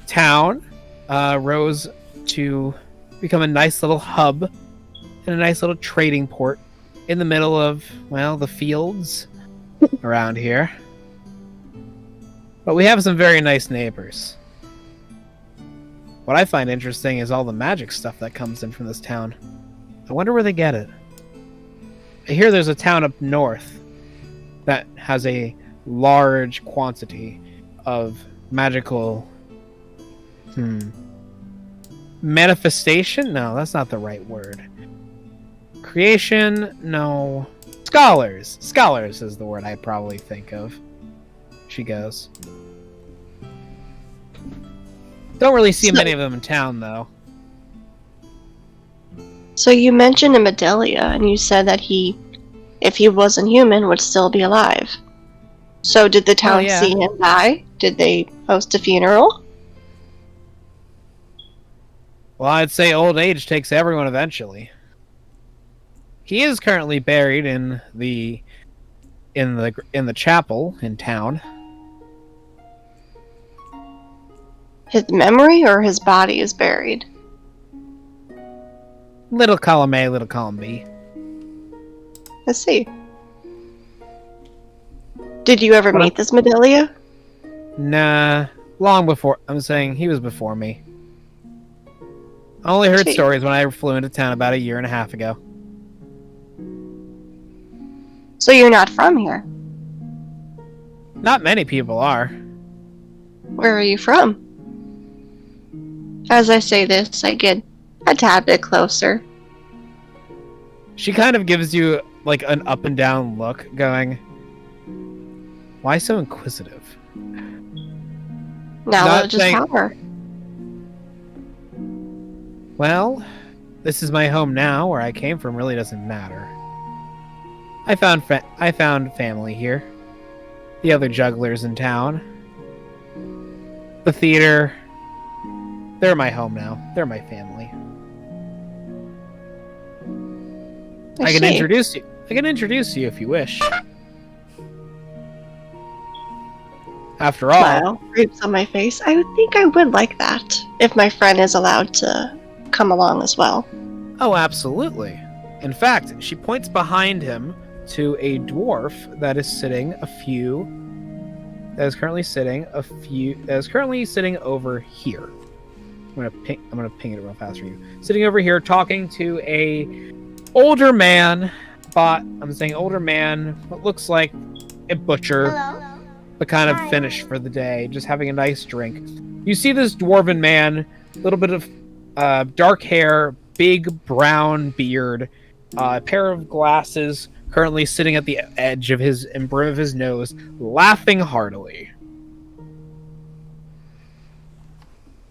town rose to become a nice little hub and a nice little trading port in the middle of, well, the fields around here. But we have some very nice neighbors. What I find interesting is all the magic stuff that comes in from this town. I wonder where they get it. I hear there's a town up north that has a large quantity of magical... manifestation? No, that's not the right word. Creation? No. Scholars! Scholars is the word I probably think of. She goes. Don't really see many of them in town, though. So you mentioned a Medilia, and you said that he, if he wasn't human, would still be alive. So did the town see him die? Did they host a funeral? Well, I'd say old age takes everyone eventually. He is currently buried in the chapel in town. His memory or his body is buried? Little column A, little column B. Let's see. Did you ever meet this Medilia? Nah, long before. I'm saying he was before me. I only heard stories when I flew into town about 1.5 years ago. So you're not from here? Not many people are. Where are you from? As I say this, I get a tad bit closer. She kind of gives you like an up and down look, going, why so inquisitive? Knowledge is power. Well, this is my home now. Where I came from really doesn't matter. I found family here. The other jugglers in town. The theater. They're my home now. They're my family. I can introduce you. I can introduce you if you wish. After all, smile creeps on my face. I would think I would like that if my friend is allowed to come along as well. Oh, absolutely. In fact, she points behind him to a dwarf that is currently sitting over here. I'm gonna ping it real fast for you. Sitting over here talking to a older man, what looks like a butcher. Hello? But kind of finished for the day, just having a nice drink. You see this dwarven man, a little bit of dark hair, big brown beard, a pair of glasses, currently sitting at the edge of his brim of his nose, laughing heartily.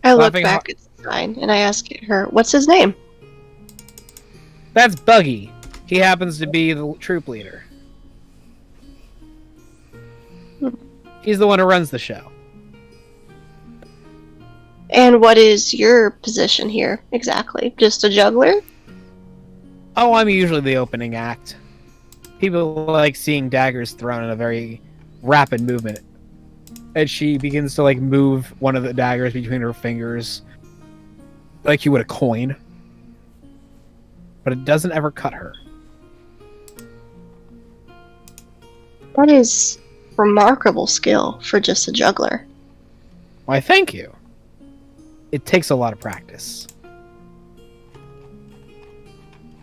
I look back at the sign and I ask her, "What's his name?" That's Buggy. He happens to be the troop leader. He's the one who runs the show. And what is your position here, exactly? Just a juggler? Oh, I'm usually the opening act. People like seeing daggers thrown in a very rapid movement. And she begins to like move one of the daggers between her fingers like you would a coin. But it doesn't ever cut her. That is remarkable skill for just a juggler. Why, thank you. It takes a lot of practice.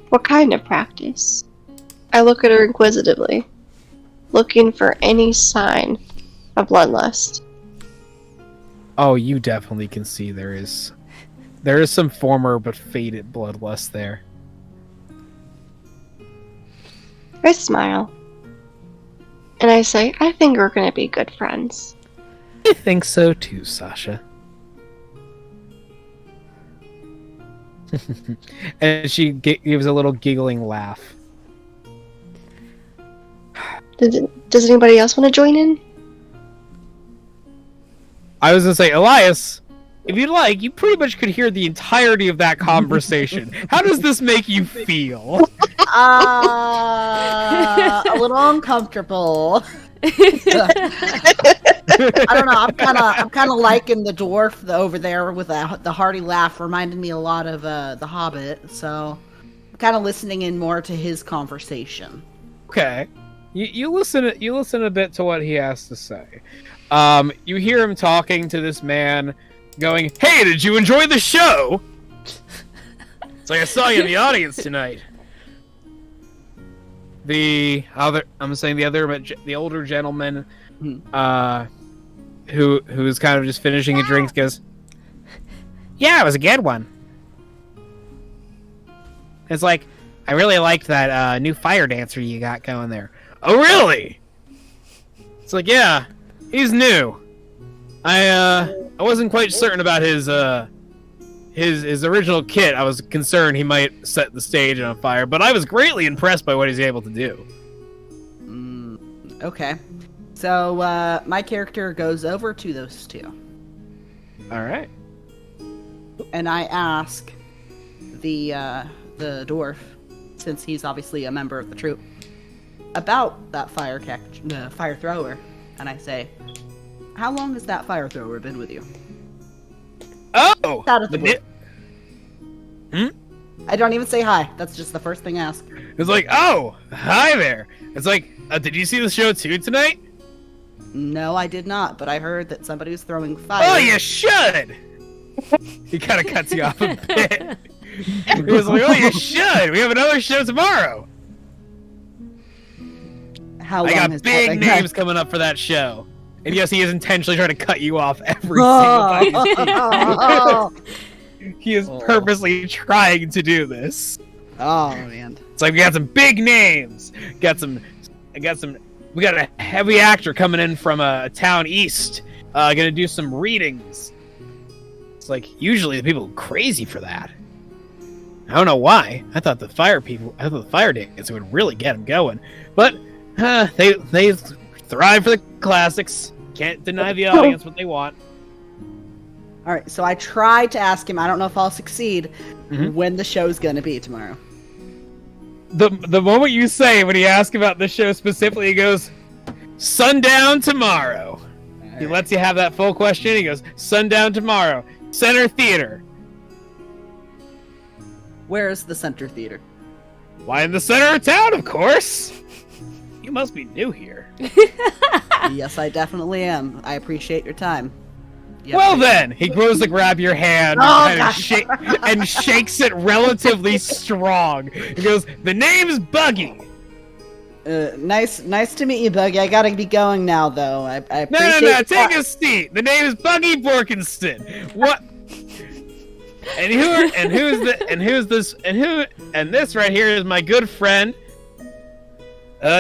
What kind of practice? I look at her inquisitively, looking for any sign a bloodlust. Oh, you definitely can see there is some former but faded bloodlust there. I smile. And I say, I think we're going to be good friends. I think so too, Sasha. And she gives a little giggling laugh. Does anybody else want to join in? I was gonna say, Elias, if you'd like, you pretty much could hear the entirety of that conversation. How does this make you feel? A little uncomfortable. I don't know. I'm kind of liking the dwarf over there with the hearty laugh, reminding me a lot of the Hobbit. So I'm kind of listening in more to his conversation. Okay, you listen a bit to what he has to say. You hear him talking to this man, going, "Hey, did you enjoy the show? It's like I saw you in the audience tonight." The older gentleman, who's kind of just finishing a drink, goes, "Yeah, it was a good one." It's like, I really liked that new fire dancer you got going there. Oh, really? It's like, yeah, he's new. I wasn't quite certain about his original kit. I was concerned he might set the stage on fire, but I was greatly impressed by what he's able to do. Okay. So, my character goes over to those two. Alright. And I ask the dwarf, since he's obviously a member of the troop, about that fire thrower. And I say, how long has that fire thrower been with you? Oh! I don't even say hi. That's just the first thing I ask. It's like, oh, hi there. It's like, did you see the show too tonight? No, I did not, but I heard that somebody was throwing fire. Oh, you should! He kind of cuts you off a bit. He was like, oh, you should! We have another show tomorrow! How long I got has big that been? names coming up for that show. And yes, he is intentionally trying to cut you off every single time. He is purposely trying to do this. Oh, man. It's like, we got some big names. We got a heavy actor coming in from a town east. Gonna do some readings. It's like, usually the people are crazy for that. I don't know why. I thought the fire dance would really get them going. But, they thrive for the classics. Can't deny the audience what they want. All right, so I try to ask him, I don't know if I'll succeed, when the show's going to be tomorrow. The moment you say, when he asks about the show specifically, he goes, sundown tomorrow. He lets you have that full question. He goes, sundown tomorrow. Center Theater. Where is the Center Theater? Why, in the center of town, of course. You must be new here. Yes, I definitely am. I appreciate your time. Yep. Well then, he goes to grab your hand and shakes it relatively strong. He goes, the name's Buggy. Nice to meet you, Buggy. I gotta be going now, though. I appreciate. No, take a seat. The name is Buggy Borkenston. What? And this right here is my good friend,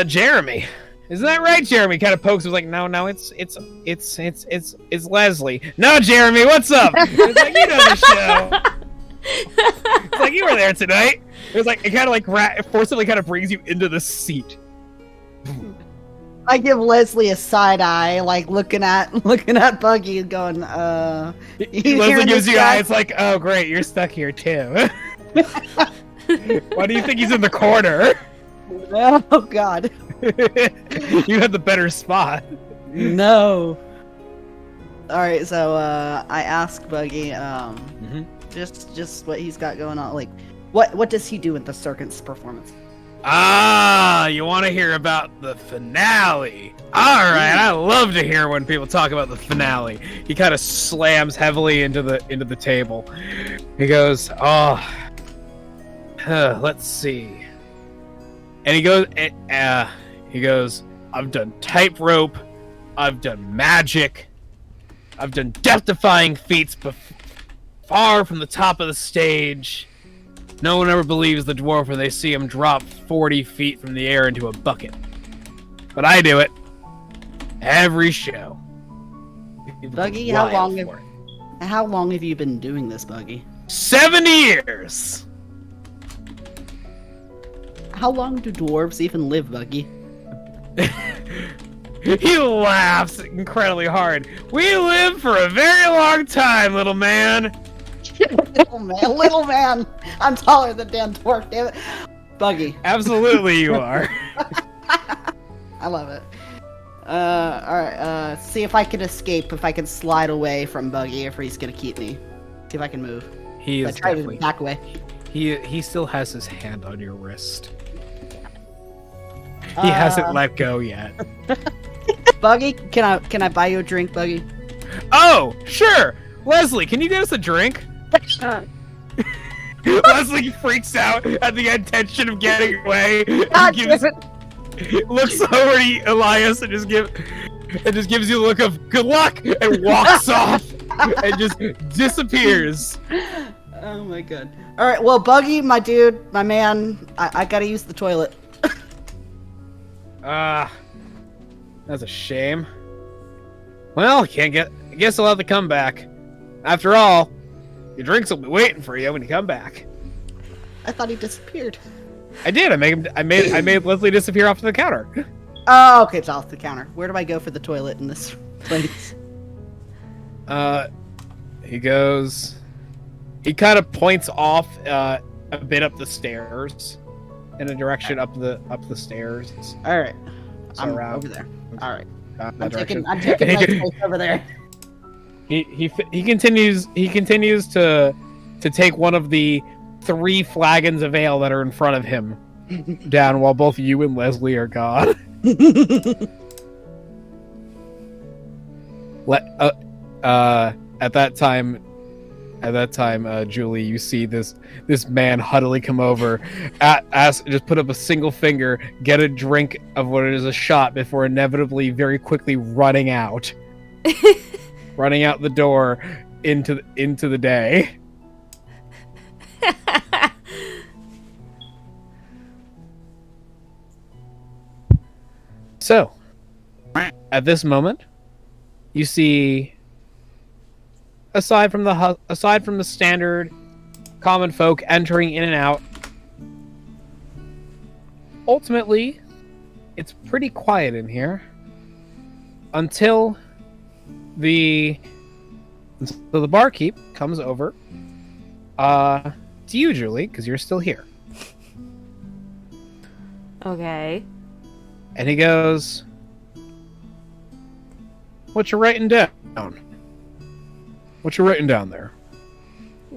Jeremy. Isn't that right, Jeremy? Kind of pokes. Was like, no, it's Leslie. No, Jeremy, what's up? It's like, you know the show. It's like, you were there tonight. It was like, it kind of like forcibly kind of brings you into the seat. I give Leslie a side eye, like looking at Buggy and going, Leslie gives you eyes like, oh great, you're stuck here too. Why do you think he's in the corner? Oh God. You had the better spot. No. Alright, so I ask Buggy, just what he's got going on. Like, what does he do with the circus performance? Ah, you want to hear about the finale? All right, I love to hear when people talk about the finale. He kind of slams heavily into the table. He goes, let's see. And he goes, I've done tightrope, I've done magic. I've done death-defying feats far from the top of the stage. No one ever believes the dwarf when they see him drop 40 feet from the air into a bucket. But I do it. Every show. Buggy, how long have you been doing this, Buggy? 70 years! How long do dwarves even live, Buggy? He laughs incredibly hard. We live for a very long time, little man. Little man. I'm taller than Dan Dwarf, damn it. Buggy. Absolutely you are. I love it. Alright, see if I can escape, if I can slide away from Buggy, if he's gonna keep me. See if I can move. He is I try to back away. He still has his hand on your wrist. He hasn't let go yet. Buggy, can I buy you a drink, Buggy? Oh, sure. Leslie, can you get us a drink? Leslie freaks out at the intention of getting away. Looks over at Elias and just gives you a look of good luck and walks off and just disappears. Oh my god. Alright, well, Buggy, my dude, my man, I gotta use the toilet. That's a shame. Well, I guess I'll have to come back. After all, your drinks will be waiting for you when you come back. I thought he disappeared. I did. I made Leslie disappear off to the counter. Oh, okay, it's off the counter. Where do I go for the toilet in this place? He kind of points off a bit up the stairs, in a direction up the stairs. All right, So I'm around. over there. All right, I'm direction. taking my place over there. He continues to take one of the 3 flagons of ale that are in front of him down while both you and Leslie are gone. At that time, Julie, you see this man huddily come over, just put up a single finger, get a drink of what is a shot before inevitably very quickly running out the door into the day. So, at this moment, you see, aside from the standard common folk entering in and out, ultimately, it's pretty quiet in here until the barkeep comes over to you, Julie, because you're still here. Okay. And he goes, "What you writing down? What you writing down there?"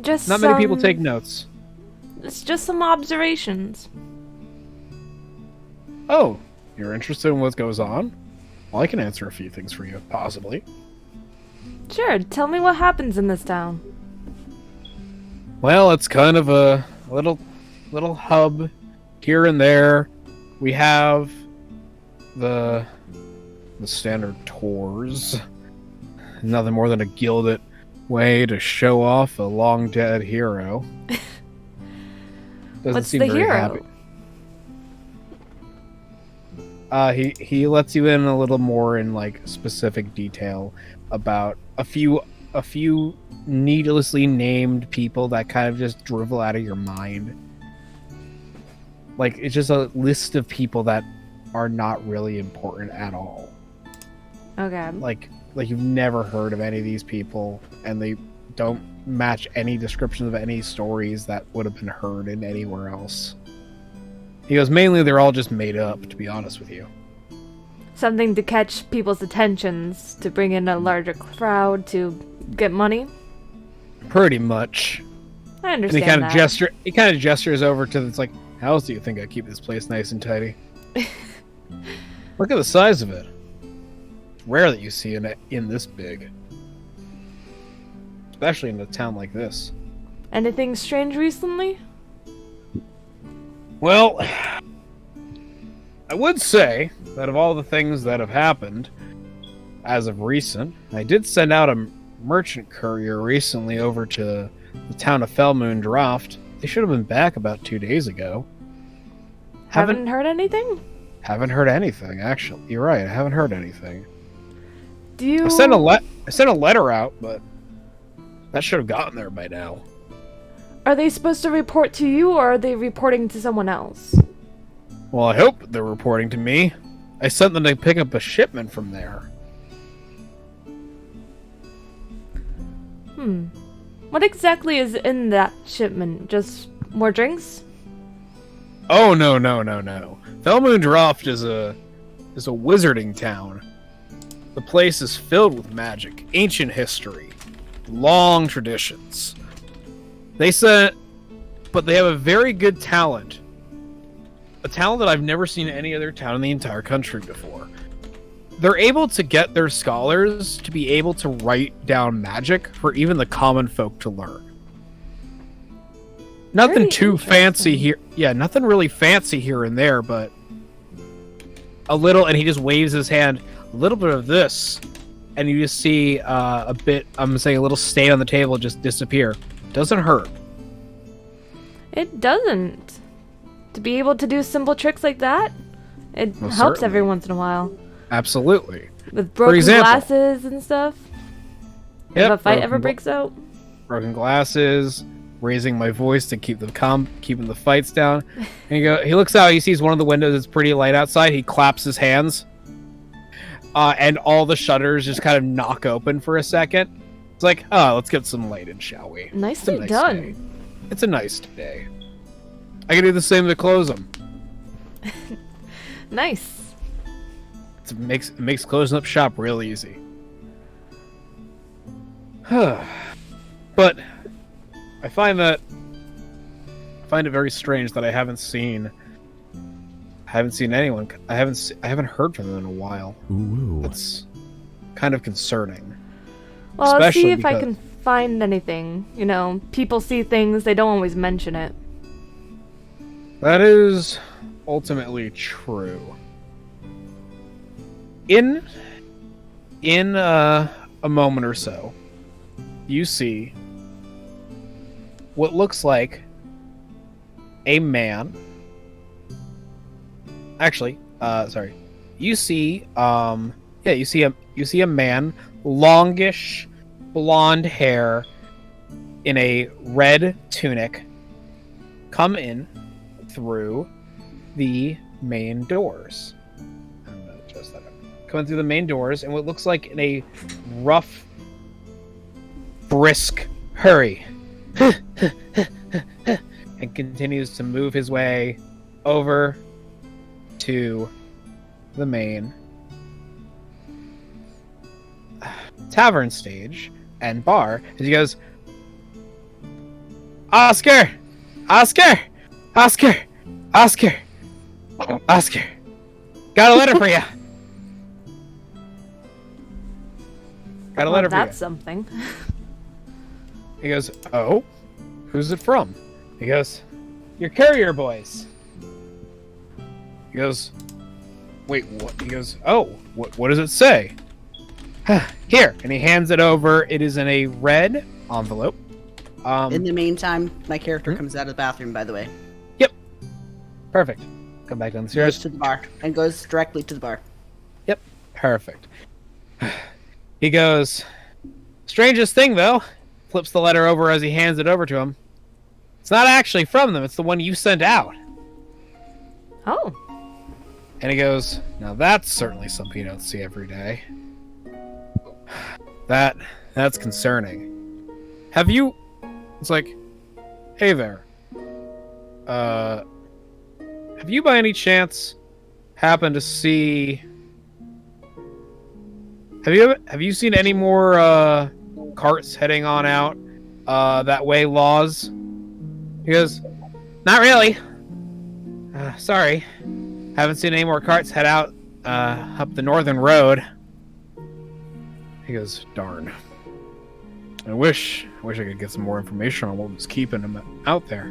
Just Not many people take notes. It's just some observations. Oh, you're interested in what goes on? Well, I can answer a few things for you, possibly. Sure, tell me what happens in this town. Well, it's kind of a little hub here and there. We have the standard tours. Nothing more than a gilded way to show off a long dead hero. Doesn't What's seem the very hero? happy. He lets you in a little more in like specific detail about a few needlessly named people that kind of just drivel out of your mind. Like, it's just a list of people that are not really important at all. Okay. Like you've never heard of any of these people, and they don't match any descriptions of any stories that would have been heard in anywhere else. He goes, mainly they're all just made up, to be honest with you. Something to catch people's attentions, to bring in a larger crowd, to get money? Pretty much. I And understand he kind of gestures over to it's like, how else do you think I keep this place nice and tidy? Look at the size of it. It's rare that you see it in this big. Especially in a town like this. Anything strange recently? Well, I would say that of all the things that have happened, as of recent. I did send out a merchant courier recently over to the town of Fellmoon Draft. They should have been back about 2 days ago. Haven't heard anything? Haven't heard anything, actually. You're right, I haven't heard anything. Do you... I sent a letter out, but that should have gotten there by now. Are they supposed to report to you, or are they reporting to someone else? Well, I hope they're reporting to me. I sent them to pick up a shipment from there. What exactly is in that shipment? Just more drinks? Oh, no. Fellmoon Draft is a wizarding town. The place is filled with magic, ancient history, long traditions. But they have a very good talent. A talent that I've never seen in any other town in the entire country before. They're able to get their scholars to be able to write down magic for even the common folk to learn. Nothing Very too fancy here. Yeah, nothing really fancy here and there, but a little, and he just waves his hand, a little bit of this, and you just see a little stain on the table just disappear. Doesn't hurt. It doesn't. To be able to do simple tricks like that, it Well, helps certainly. every once in a while. Absolutely. With broken example. glasses and stuff. Yep, If a fight broken ever gla- breaks out. Broken glasses, raising my voice to keep keeping the fights down. And he looks out, he sees one of the windows, it's pretty light outside, he claps his hands. And all the shutters just kind of knock open for a second. It's like, oh, let's get some light in, shall we? Nicely nice done. day. It's a nice day. I can do the same to close them. Nice. It makes closing up shop real easy. But I find it very strange that I haven't seen anyone. I haven't heard from them in a while. Ooh. It's kind of concerning. Well, I'll see Especially if I because- can find anything. You know, people see things, they don't always mention it. That is ultimately true. In a moment or so, you see what looks like a man. Actually, sorry. You see you see a man, longish blonde hair in a red tunic, come in through the main doors. I'm gonna adjust that up. Coming through the main doors, and what looks like in a rough, brisk hurry, and continues to move his way over to the main tavern stage and bar. As he goes, Oscar, got a letter for you. Got a letter for you. That's something. He goes, oh, who's it from? He goes, your courier boys. He goes, wait, what? He goes, oh, what does it say? Here, and he hands it over. It is in a red envelope. In the meantime, my character comes out of the bathroom, by the way. Perfect. Come back down the stairs. Goes to the bar. And goes directly to the bar. Yep, perfect. He goes, strangest thing, though. Flips the letter over as he hands it over to him. It's not actually from them. It's the one you sent out. Oh. And he goes, now that's certainly something you don't see every day. That's concerning. Have you... It's like, hey there. Have you by any chance happened to see... Have you seen any more carts heading on out that way, Laws? He goes, not really. Sorry. Haven't seen any more carts head out up the northern road. He goes, darn. I wish I could get some more information on what was keeping him out there.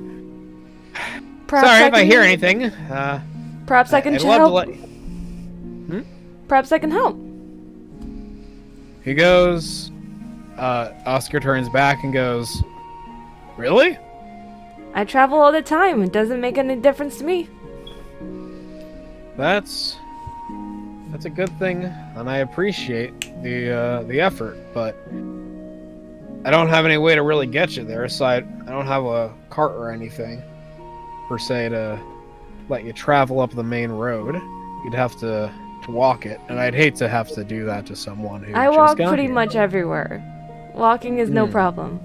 Perhaps Sorry if I hear anything. Perhaps I can I'd love to help. let... Perhaps I can help. He goes. Oscar turns back and goes, "Really?" I travel all the time. It doesn't make any difference to me. That's a good thing, and I appreciate the effort, but I don't have any way to really get you there, so I don't have a cart or anything, per se, to let you travel up the main road. You'd have to walk it, and I'd hate to have to do that to someone who I just walk got pretty here. much everywhere. Walking is no problem.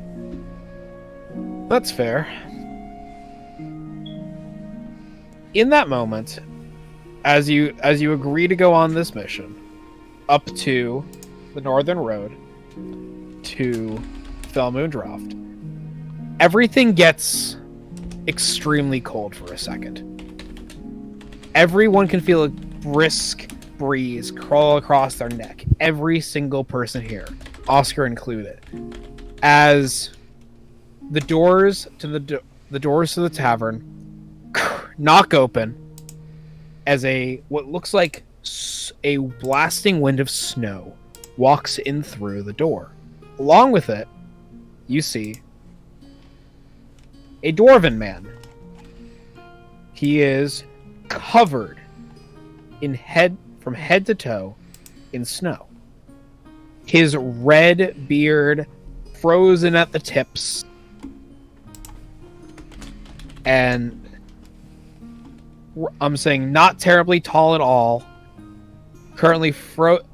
That's fair. In that moment, as you agree to go on this mission, up to the northern road to Fell Moondroft, everything gets extremely cold for a second. Everyone can feel a brisk breeze crawl across their neck. Every single person here, Oscar included, as the doors to the tavern knock open as what looks like a blasting wind of snow walks in through the door. Along with it, you see a dwarven man. He is covered from head to toe in snow. His red beard frozen at the tips, and I'm saying not terribly tall at all. Currently,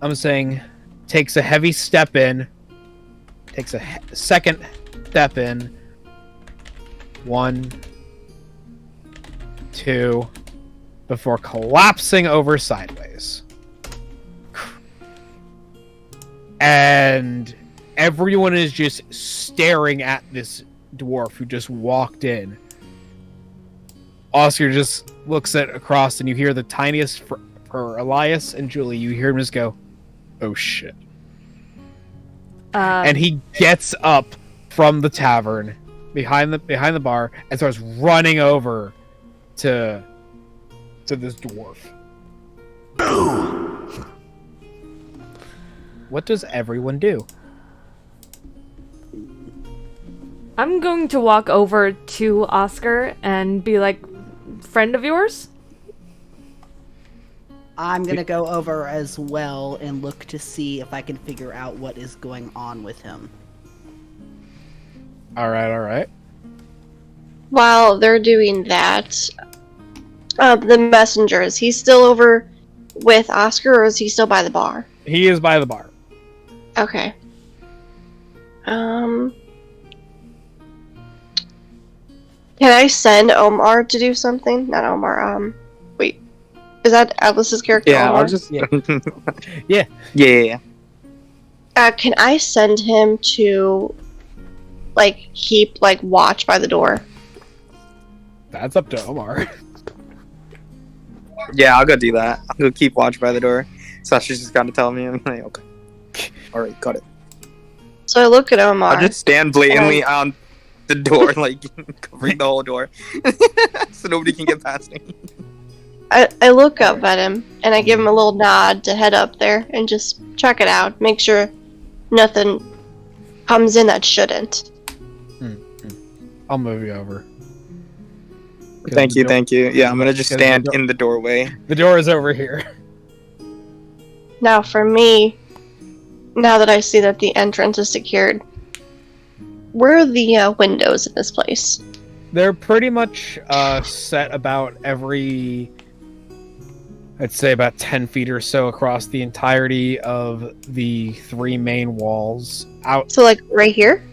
I'm saying takes a heavy step in, takes a second step in. 1, 2, before collapsing over sideways. And everyone is just staring at this dwarf who just walked in. Oscar just looks across, and you hear the tiniest for Elias and Julie. You hear him just go, "Oh shit!" And he gets up from the tavern behind the bar and starts running over to this dwarf. What does everyone do? I'm going to walk over to Oscar and be like, "Friend of yours?" I'm gonna go over as well and look to see if I can figure out what is going on with him. All right. While they're doing that, the messenger, is he still over with Oscar, or is he still by the bar? He is by the bar. Okay. Can I send Omar to do something? Not Omar, wait. Is that Atlas's character, Yeah, Omar? I'll just... Yeah. Yeah. Can I send him to, keep, watch by the door? That's up to Omar. Yeah, I'll go do that. I'll go keep watch by the door. Sasha's just got to tell me. I'm like, okay. Alright, got it. So I look at Omar. I'll just stand blatantly on the door, covering the whole door. So nobody can get past me. I look up at him, and I give him a little nod to head up there and just check it out. Make sure nothing comes in that shouldn't. I'll move you over. Thank you. Yeah, I'm gonna just stand in the doorway. The door is over here. Now for me, now that I see that the entrance is secured, where are the windows in this place? They're pretty much set about every, I'd say about 10 feet or so across the entirety of the 3 main walls. So right here?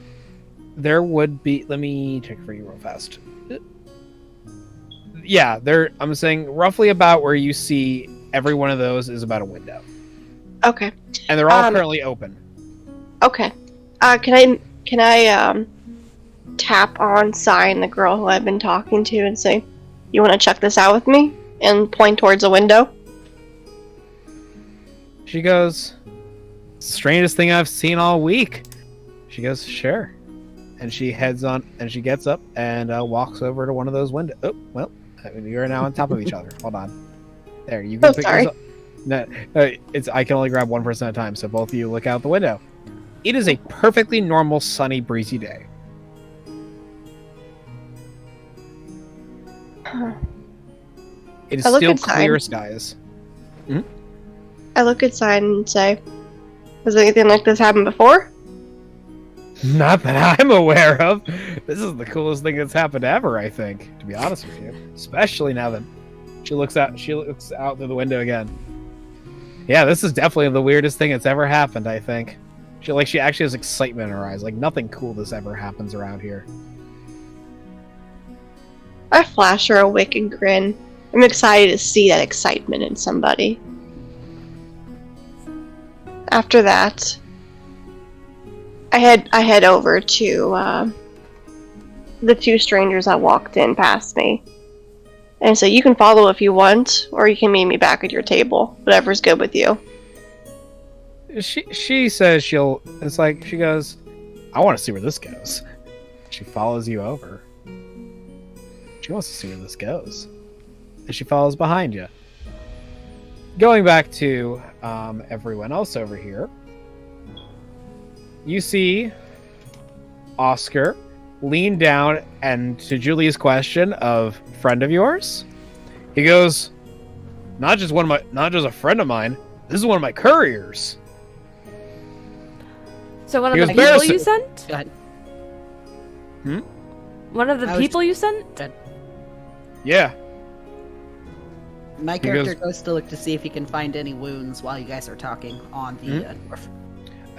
There would be, let me check for you real fast. Yeah, I'm saying roughly about where you see every one of those is about a window. Okay. And they're all currently open. Okay. Can I tap on Sign, the girl who I've been talking to, and say, "You want to check this out with me?" And point towards a window? She goes, "Strangest thing I've seen all week." She goes, "Sure." And she heads on, and she gets up and walks over to one of those windows. Oh, well, you're now on top of each other. Hold on. There, you can I can only grab one person at a time, so both of you look out the window. It is a perfectly normal, sunny, breezy day. It is still clear skies. I look inside and say, has anything like this happened before? Not that I'm aware of. This is the coolest thing that's happened ever, I think, to be honest with you. Especially now that she looks out through the window again. Yeah, this is definitely the weirdest thing that's ever happened, I think. She actually has excitement in her eyes. Like, nothing cool this ever happens around here. I flash her a wicked grin. I'm excited to see that excitement in somebody. After that, I head over to the two strangers that walked in past me. And so you can follow if you want, or you can meet me back at your table. Whatever's good with you. She says she'll... It's like, she goes, I want to see where this goes. She follows you over. She wants to see where this goes. And she follows behind you. Going back to everyone else over here, you see Oscar lean down, and to Julie's question of friend of yours, he goes, not just a friend of mine, this is one of my couriers. So one of the people you sent? Go ahead. One of the people you sent? Yeah. My character goes to look to see if he can find any wounds while you guys are talking on the dwarf.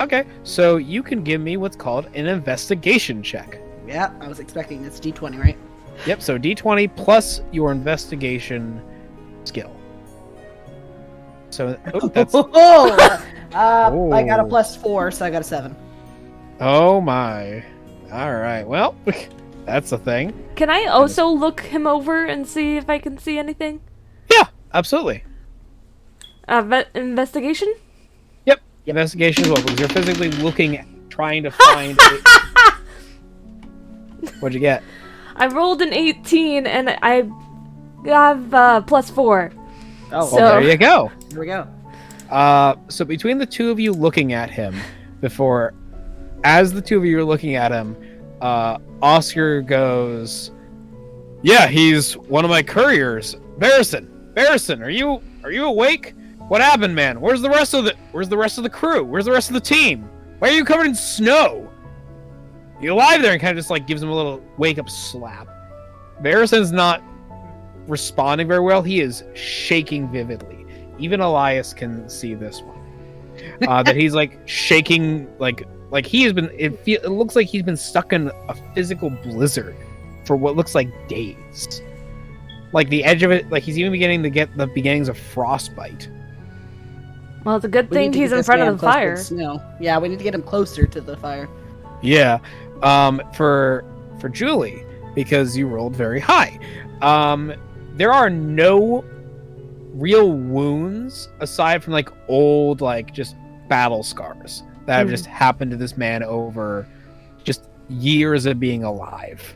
Okay, so you can give me what's called an investigation check. Yeah, I was expecting it's D20, right? Yep, so D20 plus your investigation skill. So that's... I got a +4, so I got a 7. Oh my. Alright, well, that's a thing. Can I also look him over and see if I can see anything? Yeah, absolutely. Investigation? Yep, investigation as well, because you're physically looking, trying to find... What'd you get? I rolled an 18, and I have +4. Oh, so... Well, there you go. Here we go. So between the two of you looking at him, as the two of you are looking at him, Oscar goes, yeah, he's one of my couriers. Barrison, are you awake? What happened, man? Where's the rest of the crew? Where's the rest of the team? Why are you covered in snow? You alive there? And kind of just like gives him a little wake up slap. Barrison's not responding very well. He is shaking vividly. Even Elias can see this one. That he's like shaking, like he has been. It looks like he's been stuck in a physical blizzard for what looks like days. Like the edge of it, like he's even beginning to get the beginnings of frostbite. Well, it's a good thing he's in front of the fire. Snow. Yeah, we need to get him closer to the fire. Yeah, for Julie, because you rolled very high. There are no real wounds aside from like old, like just battle scars that have just happened to this man over just years of being alive.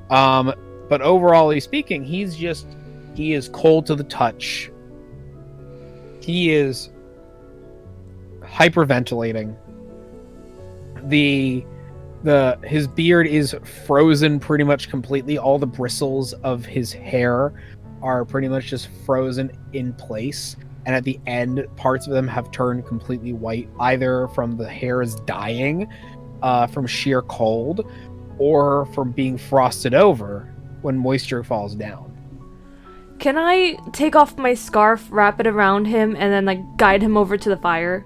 But overall speaking, he is cold to the touch. He is hyperventilating. His beard is frozen pretty much completely. All the bristles of his hair are pretty much just frozen in place. And at the end, parts of them have turned completely white, either from the hairs dying from sheer cold or from being frosted over when moisture falls down. Can I take off my scarf, wrap it around him, and then like guide him over to the fire?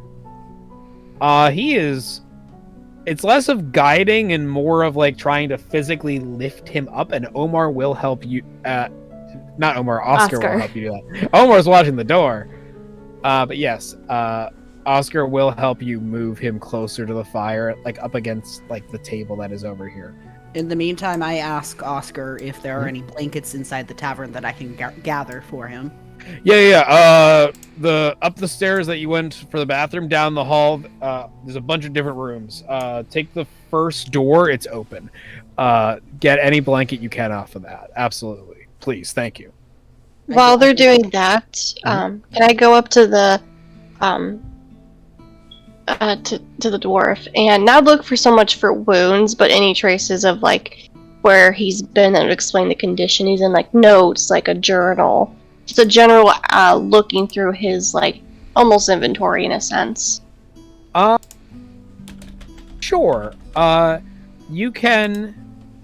It's less of guiding and more of like trying to physically lift him up, and Omar will help you. Not Omar, Oscar will help you do that. Omar's watching the door. But yes, Oscar will help you move him closer to the fire, like up against like the table that is over here. In the meantime, I ask Oscar if there are any blankets inside the tavern that I can gather for him. Yeah. Up the stairs that you went for the bathroom, down the hall, there's a bunch of different rooms. Take the first door, it's open. Get any blanket you can off of that. Absolutely. Please, thank you. While they're doing that, can I go up to the to the dwarf and not look for so much for wounds, but any traces of like where he's been that would explain the condition he's in, like notes, like a journal, just a general looking through his like almost inventory in a sense. Sure. You can.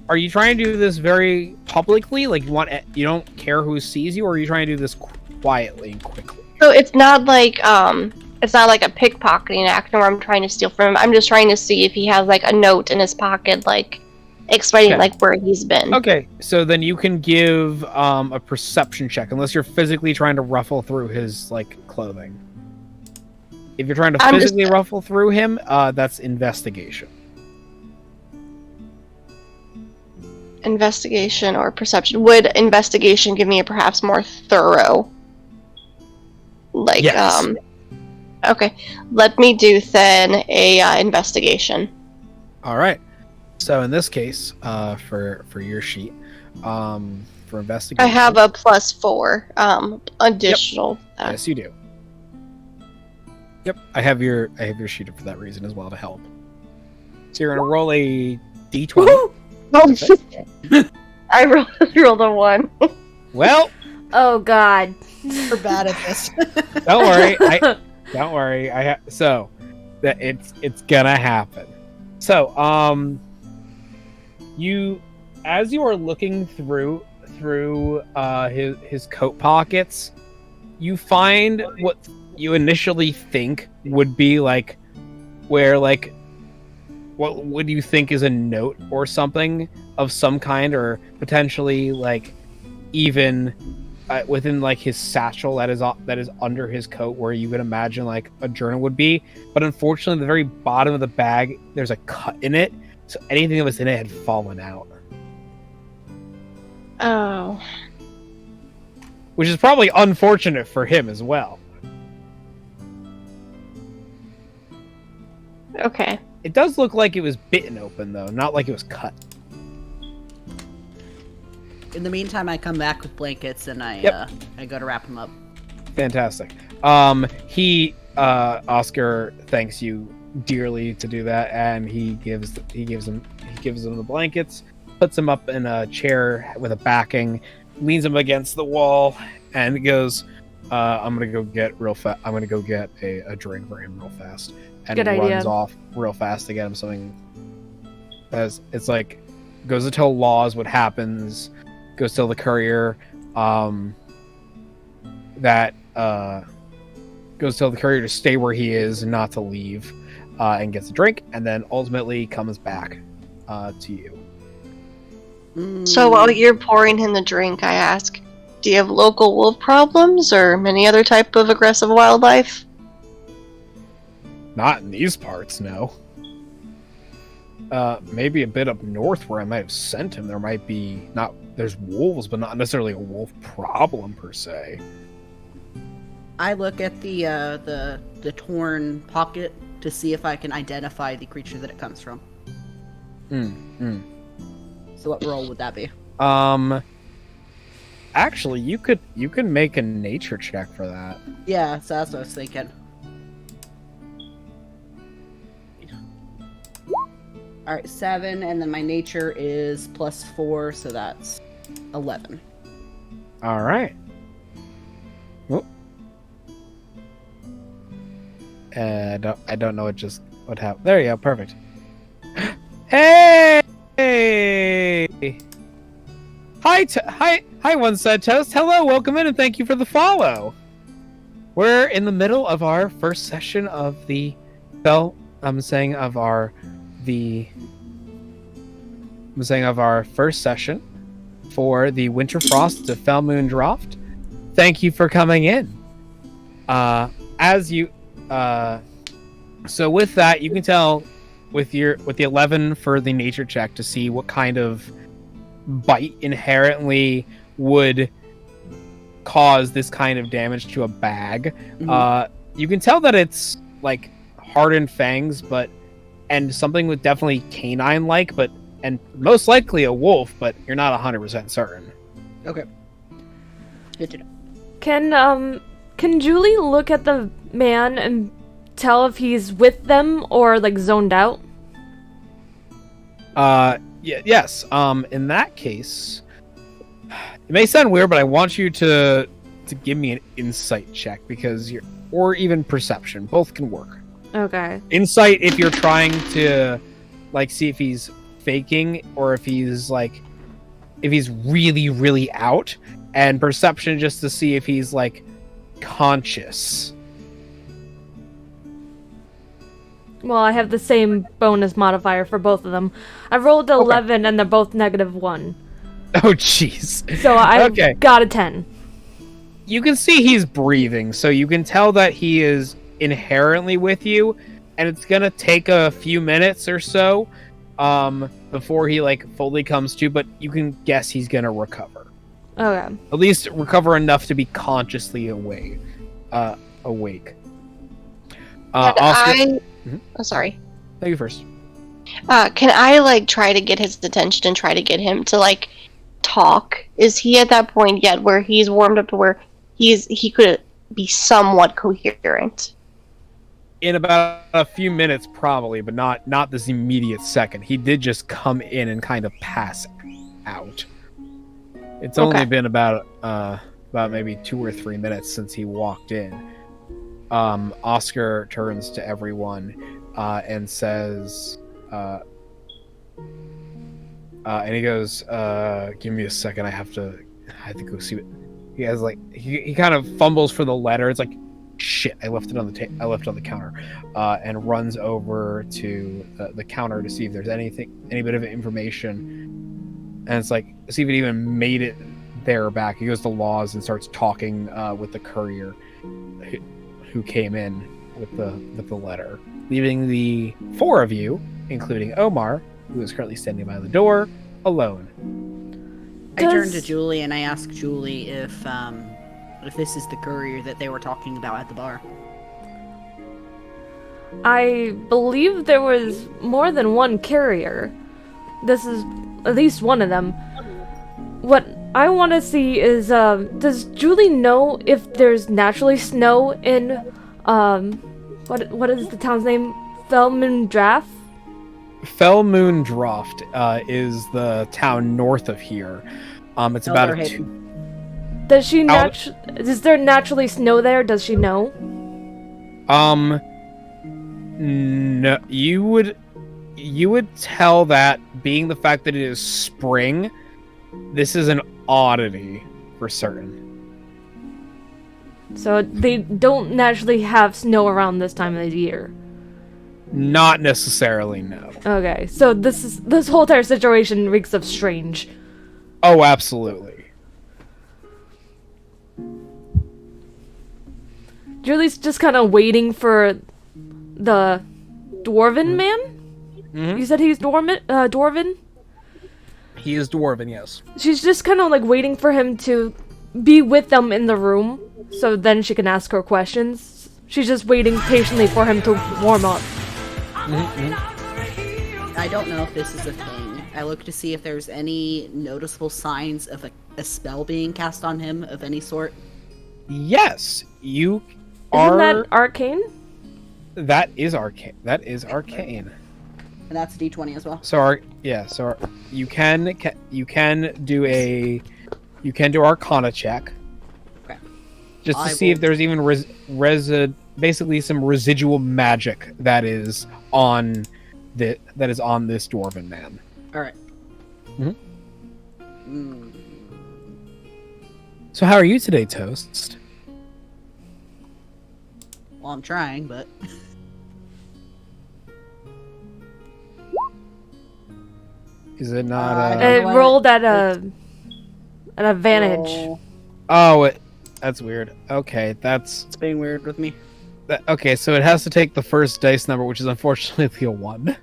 Are you trying to do this very publicly? Like you don't care who sees you, or are you trying to do this quietly and quickly? So it's not like a pickpocketing act where I'm trying to steal from him. I'm just trying to see if he has like a note in his pocket, like explaining like where he's been. Okay, so then you can give a perception check, unless you're physically trying to ruffle through his like clothing. If you're trying to physically ruffle through him, that's investigation. Investigation or perception? Would investigation give me a perhaps more thorough? Like, yes. Okay, let me do then a investigation. All right. So in this case, for your sheet, for investigation, I have a +4 additional. Yep. Yes, you do. Yep, I have your sheet for that reason as well to help. So you're gonna roll a d20. Oh, I rolled a 1. Well. Oh God. We're bad at this. Don't worry. Don't worry. So that it's gonna happen. So you as you are looking through his coat pockets, you find what you initially think would be like where like what would you think is a note or something of some kind, or potentially like even within like his satchel that is under his coat, where you would imagine like a journal would be. But unfortunately, the very bottom of the bag, there's a cut in it, so anything that was in it had fallen out. Oh. Which is probably unfortunate for him as well. Okay. It does look like it was bitten open, though, not like it was cut. In the meantime, I come back with blankets and I go to wrap him up. Fantastic. Oscar thanks you dearly to do that, and he gives him the blankets, puts him up in a chair with a backing, leans him against the wall, and goes, I'm gonna go get a drink for him real fast. And Good runs idea. off real fast to get him something. As it's like, goes to tell Laws what happens, goes to tell the courier, goes to tell the courier to stay where he is and not to leave, and gets a drink, and then ultimately comes back to you. So while you're pouring him the drink, I ask, do you have local wolf problems or any other type of aggressive wildlife? Not in these parts, no. Maybe a bit up north where I might have sent him. There might be there's wolves, but not necessarily a wolf problem per se. I look at the torn pocket to see if I can identify the creature that it comes from. So what roll would that be? Actually, you can make a nature check for that. Yeah, so that's what I was thinking. Alright, 7, and then my nature is +4, so that's 11. All right. I don't know what happened. There you go. Perfect. Hey! Hi, One Said Toast. Hello, welcome in, and thank you for the follow. We're in the middle of our first session of the first session for the Winter Frost to Fell Moon Draft. Thank you for coming in. So with that, you can tell with the 11 for the nature check to see what kind of bite inherently would cause this kind of damage to a bag. Mm-hmm. You can tell that it's like hardened fangs, and something with definitely canine-like, and most likely a wolf, but you're not 100% certain. Okay. Good to know. Can Julie look at the man and tell if he's with them or like zoned out? Yes. In that case, it may sound weird, but I want you to give me an insight check because or even perception. Both can work. Okay. Insight if you're trying to like see if he's faking or if he's really, really out, and perception just to see if he's like conscious. Well, I have the same bonus modifier for both of them. I rolled 11 and they're both -1. Oh, jeez. So I got a 10. You can see he's breathing, so you can tell that he is inherently with you, and it's gonna take a few minutes or so before he like fully comes to, but you can guess he's gonna recover. Okay. At least recover enough to be consciously awake. Oscar... Oh, sorry. Thank you first. Can I like try to get his attention and try to get him to like talk? Is he at that point yet where he's warmed up to where he could be somewhat coherent? In about a few minutes, probably, but not this immediate second. He did just come in and kind of pass out. It's only been about maybe 2 or 3 minutes since he walked in. Oscar turns to everyone and says, and he goes, "Give me a second. I have to go see what." He has like he kind of fumbles for the letter. It's like, shit, I left it on the I left it on the counter, and runs over to the counter to see if there's any bit of information, and it's like see if it even made it there or back. He goes to Laws and starts talking with the courier who came in with the letter, leaving the 4 of you, including Omar, who is currently standing by the door, alone. I turn to Julie and I ask Julie if this is the courier that they were talking about at the bar. I believe there was more than one carrier. This is at least one of them. What I want to see is, does Julie know if there's naturally snow in, what is the town's name? Felmoondraft? Felmoondraft is the town north of here. It's about a 2... Does she is there naturally snow there? Does she know? No, you would tell that, being the fact that it is spring, this is an oddity for certain. So they don't naturally have snow around this time of the year. Not necessarily, no. Okay, so this whole entire situation reeks of strange. Oh, absolutely. Julie's just kind of waiting for the dwarven man? Mm-hmm. You said he's dwarven? He is dwarven, yes. She's just kind of like waiting for him to be with them in the room, so then she can ask her questions. She's just waiting patiently for him to warm up. Mm-hmm. I don't know if this is a thing. I look to see if there's any noticeable signs of a spell being cast on him of any sort. Yes, you Isn't that arcane? That is arcane. That is arcane. And that's a D20 as well. So you can do Arcana check. Okay. Just to see if there's even basically some residual magic that is on this dwarven man. All right. Mm-hmm. So how are you today, Toast? Well, I'm trying, but is it not? It rolled at an advantage. Oh, that's weird. Okay, it's being weird with me. Okay, so it has to take the first dice number, which is unfortunately a 1.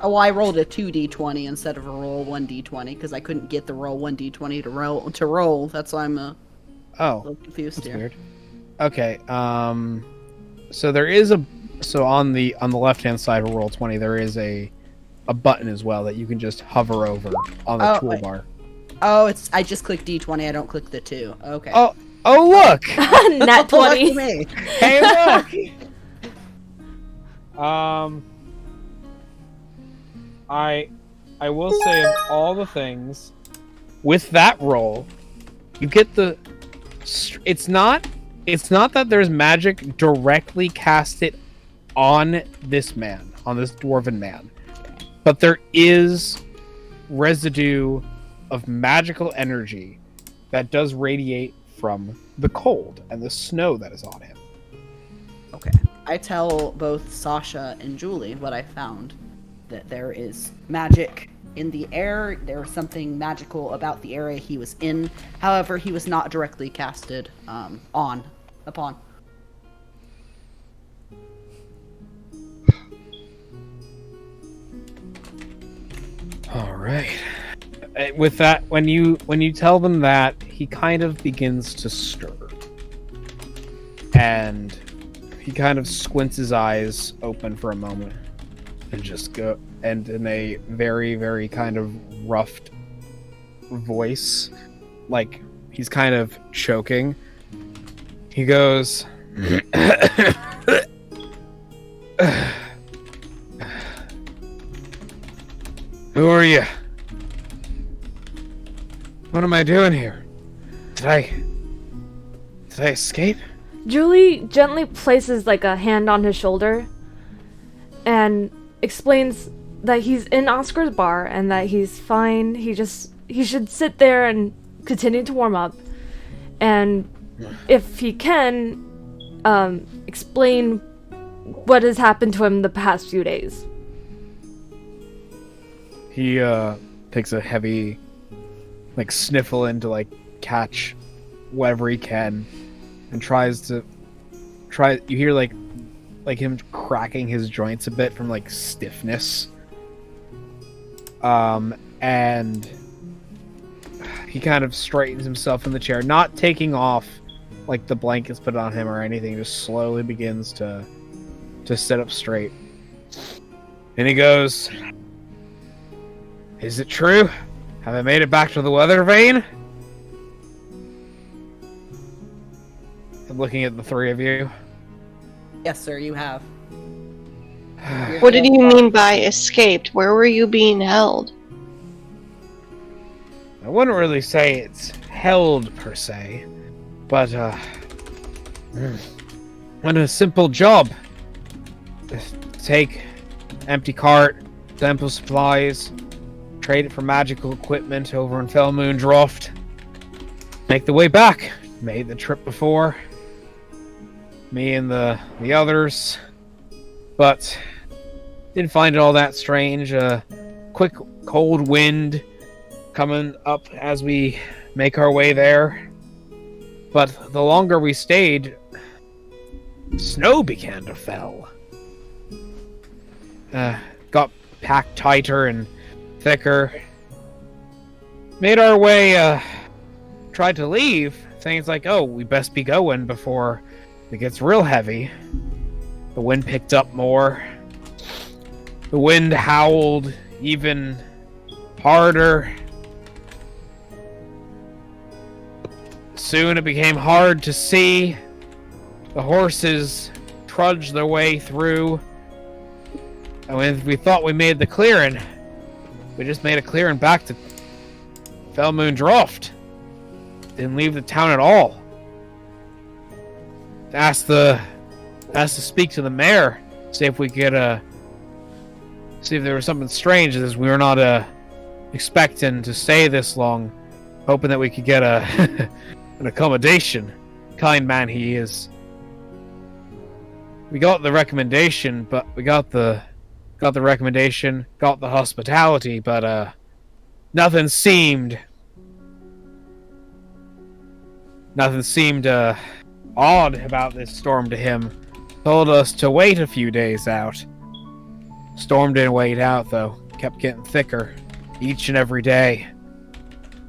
Oh, well, I rolled a 2d20 instead of a roll 1d20 because I couldn't get the roll 1d20 to roll. That's why I'm a little confused here. Weird. Okay, so there is on the left-hand side of roll 20 there is a button as well that you can just hover over on the toolbar. Oh, I just click D20. I don't click the 2. Okay. Oh, look! Nat Lucky 20. me. Hey, look! I will say of all the things, with that roll, you get the... It's not that there's magic directly casted on this man, on this dwarven man. But there is residue of magical energy that does radiate from the cold and the snow that is on him. Okay. I tell both Sasha and Julie what I found. That there is magic in the air. There was something magical about the area he was in. However, he was not directly casted upon. All right. With that, when you tell them that, he kind of begins to stir, and he kind of squints his eyes open for a moment, and and in a very, very kind of rough voice, like he's kind of choking, he goes, "Who are you? What am I doing here? Did I escape?" Julie gently places like a hand on his shoulder and explains that he's in Oscar's bar and that he's fine. He should sit there and continue to warm up. And if he can, explain what has happened to him the past few days. He takes a heavy sniffle in to catch whatever he can, and you hear like him cracking his joints a bit from stiffness, and he kind of straightens himself in the chair, not taking off the blankets put on him or anything, just slowly begins to sit up straight, and he goes, "Is it true? Have I made it back to the weather vane?" I'm looking at the three of you. Yes, sir, you have. What did you mean by escaped? Where were you being held? I wouldn't really say it's held per se, but on a simple job. Take empty cart, sample supplies, trade it for magical equipment over in Fellmoon Droft. Make the way back. Made the trip before. Me and the others. But didn't find it all that strange. Quick cold wind coming up as we make our way there. But the longer we stayed, snow began to fall. Got packed tighter and thicker. Made our way, tried to leave. Things like, oh, we best be going before it gets real heavy. The wind picked up more. The wind howled even harder. Soon it became hard to see. The horses trudged their way through. And when we thought we made the clearing, we just made a clearing back to Fellmoon Droft. Didn't leave the town at all. Asked to speak to the mayor, see if we could see if there was something strange, as we were not expecting to stay this long, hoping that we could get an accommodation. Kind man he is. We got the recommendation, but we got the recommendation, got the hospitality, but nothing seemed odd about this storm to him. Told us to wait a few days out. Storm didn't wait out, though. Kept getting thicker each and every day.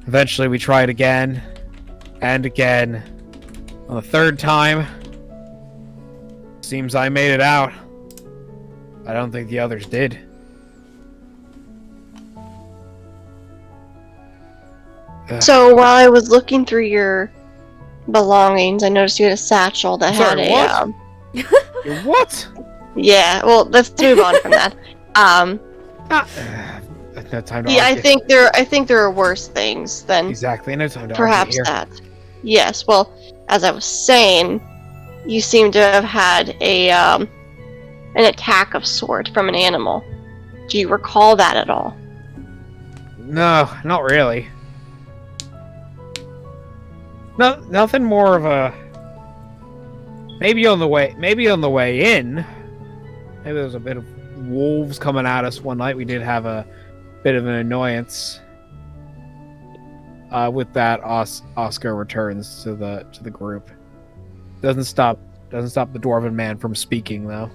Eventually we tried again and again. On the third time, seems I made it out. I don't think the others did. So while I was looking through your belongings. I noticed you had a satchel that had Sorry, a. what? What? Yeah. Well, let's move on from that. No time to Yeah, I argue. think there are worse things than Exactly. No time to perhaps argue here. that. Yes. Well, as I was saying, you seem to have had an attack of sort from an animal. Do you recall that at all? No, not really. No, nothing more of a. Maybe on the way in. Maybe there was a bit of wolves coming at us one night. We did have a bit of an annoyance. With that, Oscar returns to the group. Doesn't stop the dwarven man from speaking though.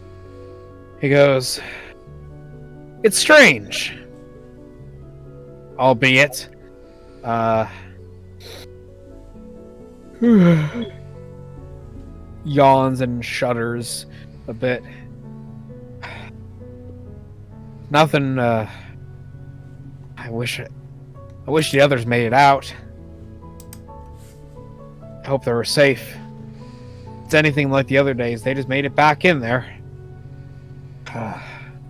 He goes, "It's strange, albeit, yawns and shudders a bit. Nothing. I wish the others made it out. I hope they were safe. If it's anything like the other days, they just made it back in there.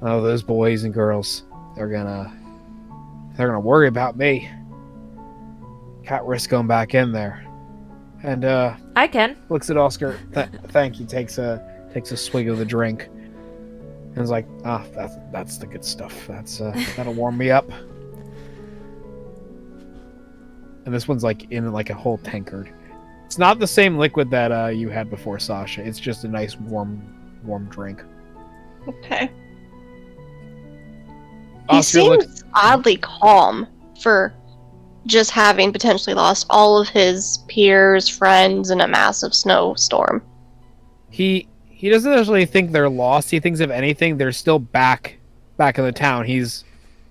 Oh, those boys and girls, they're gonna worry about me. Can't risk going back in there." And I can. looks at Oscar. Thank you. Takes a swig of the drink, and is like, that's the good stuff. That'll warm me up." And this one's like in like a whole tankard. It's not the same liquid that you had before, Sasha. It's just a nice warm drink. Okay. He Oscar seems oddly calm for just having potentially lost all of his peers, friends in a massive snowstorm. He doesn't actually think they're lost. He thinks if anything, they're still back in the town. He's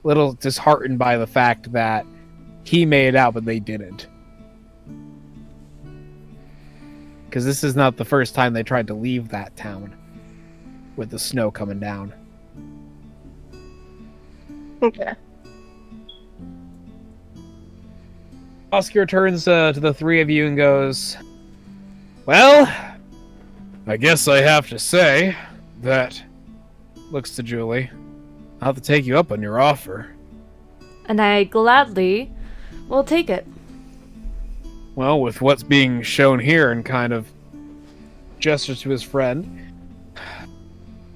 a little disheartened by the fact that he made it out, but they didn't. Because this is not the first time they tried to leave that town with the snow coming down. Okay. Oscar turns to the three of you and goes, "Well, I guess I have to say that," looks to Julie, "I'll have to take you up on your offer." And I gladly will take it. Well, with what's being shown here and kind of gestures to his friend,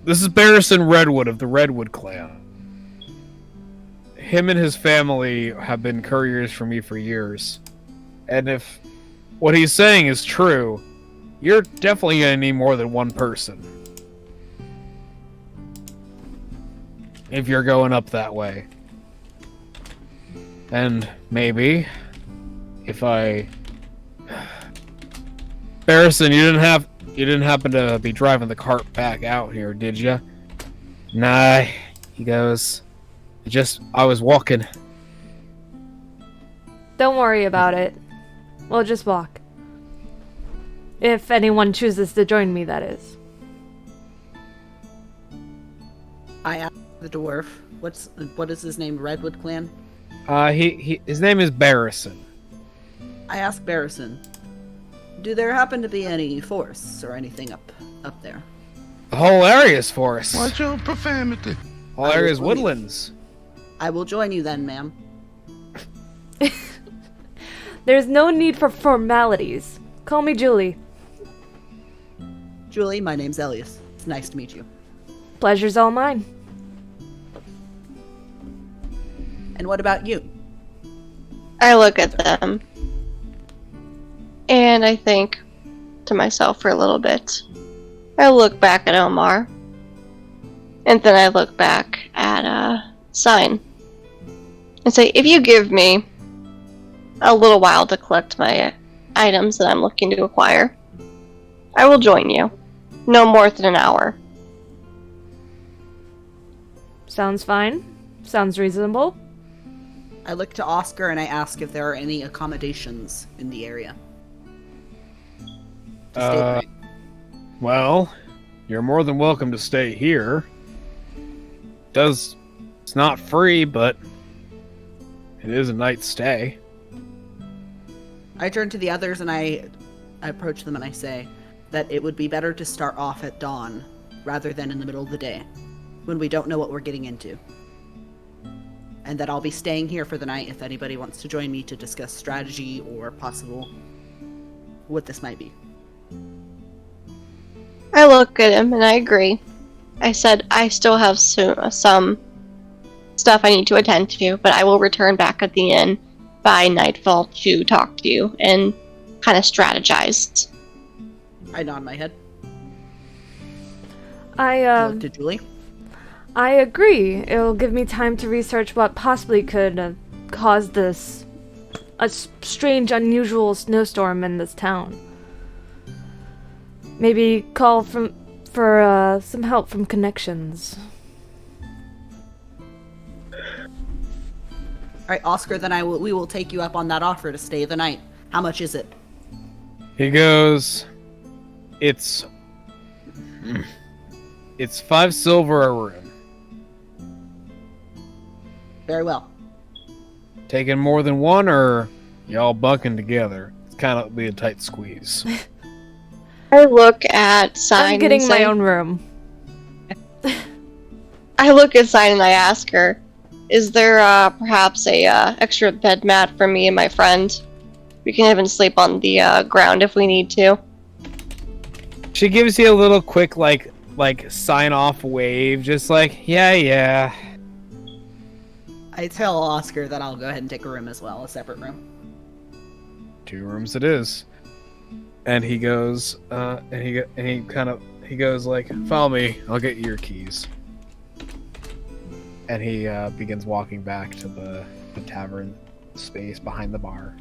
this is Barrison Redwood of the Redwood clan. Him and his family have been couriers for me for years. And if what he's saying is true, you're definitely going to need more than one person. If you're going up that way. And maybe, if I... Barrison, you didn't happen to be driving the cart back out here, did you? Nah, he goes, I was walking. Don't worry about it. We'll just walk. If anyone chooses to join me, that is. I asked the dwarf, what is his name, Redwood clan? His name is Barrison. I asked Barrison, do there happen to be any forests or anything up there? The whole area's forest. Watch your profanity. Whole area's woodlands. I will join you then, ma'am. There's no need for formalities. Call me Julie. Julie, my name's Elias. It's nice to meet you. Pleasure's all mine. And what about you? I look at them, and I think to myself for a little bit. I look back at Omar, and then I look back at Sign, and say, if you give me a little while to collect my items that I'm looking to acquire, I will join you. No more than an hour. Sounds fine. Sounds reasonable. I look to Oscar and I ask if there are any accommodations in the area. To stay the night. Well, you're more than welcome to stay here. It's not free, but it is a night's stay. I turn to the others and I I approach them and I say that it would be better to start off at dawn rather than in the middle of the day when we don't know what we're getting into. And that I'll be staying here for the night if anybody wants to join me to discuss strategy or possible what this might be. I look at him and I agree. I said I still have some stuff I need to attend to, but I will return back at the inn by nightfall to talk to you and kind of strategize. I nod my head. I Look to Julie. I agree. It'll give me time to research what possibly could cause this strange, unusual snowstorm in this town. Maybe call for some help from connections. Alright, Oscar, then we will take you up on that offer to stay the night. How much is it? He goes, it's 5 silver a room. Very well. Taking more than one, or y'all bunking together? It's kind of be a tight squeeze. I look at Sign. I'm getting and my say, own room. I look at Sign and I ask her, "Is there perhaps a extra bed mat for me and my friend? We can even sleep on the ground if we need to." She gives you a little quick like sign off wave, just like yeah. I tell Oscar that I'll go ahead and take a room as well, a separate room. 2 rooms it is. And he goes, he goes like, follow me, I'll get you your keys. And he begins walking back to the tavern space behind the bar.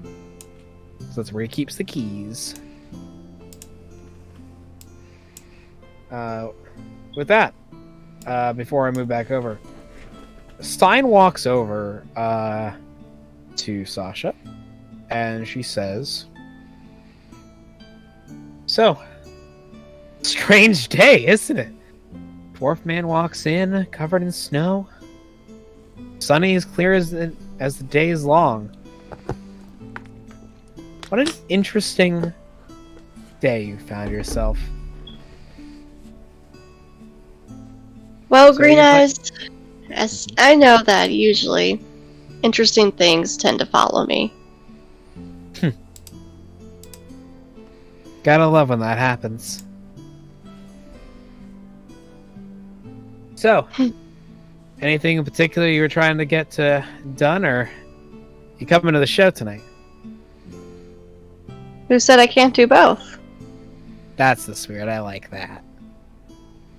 So that's where he keeps the keys. With that, before I move back over, Stein walks over to Sasha, and she says, "So, strange day, isn't it? Dwarf man walks in, covered in snow. Sunny as clear as the day is long. What an interesting day you found yourself." Well, So Green you're Eyes, yes, I know that usually interesting things tend to follow me. Gotta love when that happens. So, anything in particular you were trying to get done, or you coming to the show tonight? Who said I can't do both? That's the spirit. I like that.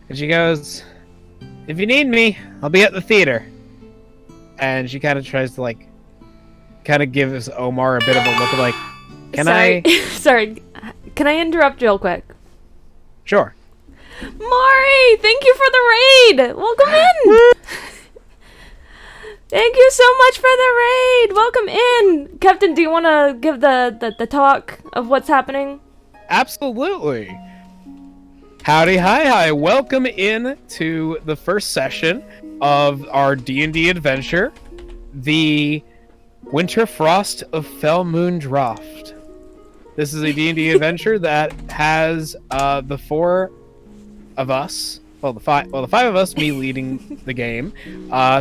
And she goes, "If you need me, I'll be at the theater." And she kind of tries to gives Omar a bit of a look of like, "Can I?" Sorry, can I interrupt real quick? Sure. Mari, thank you for the raid. Welcome in. Thank you so much for the raid. Welcome in, Captain. Do you want to give the talk of what's happening? Absolutely. Howdy, hi. Welcome in to the first session of our D&D adventure, the Winter Frost of Fell Moon Draft. This is a D&D adventure that has the 4 of us, the 5 of us, me leading the game,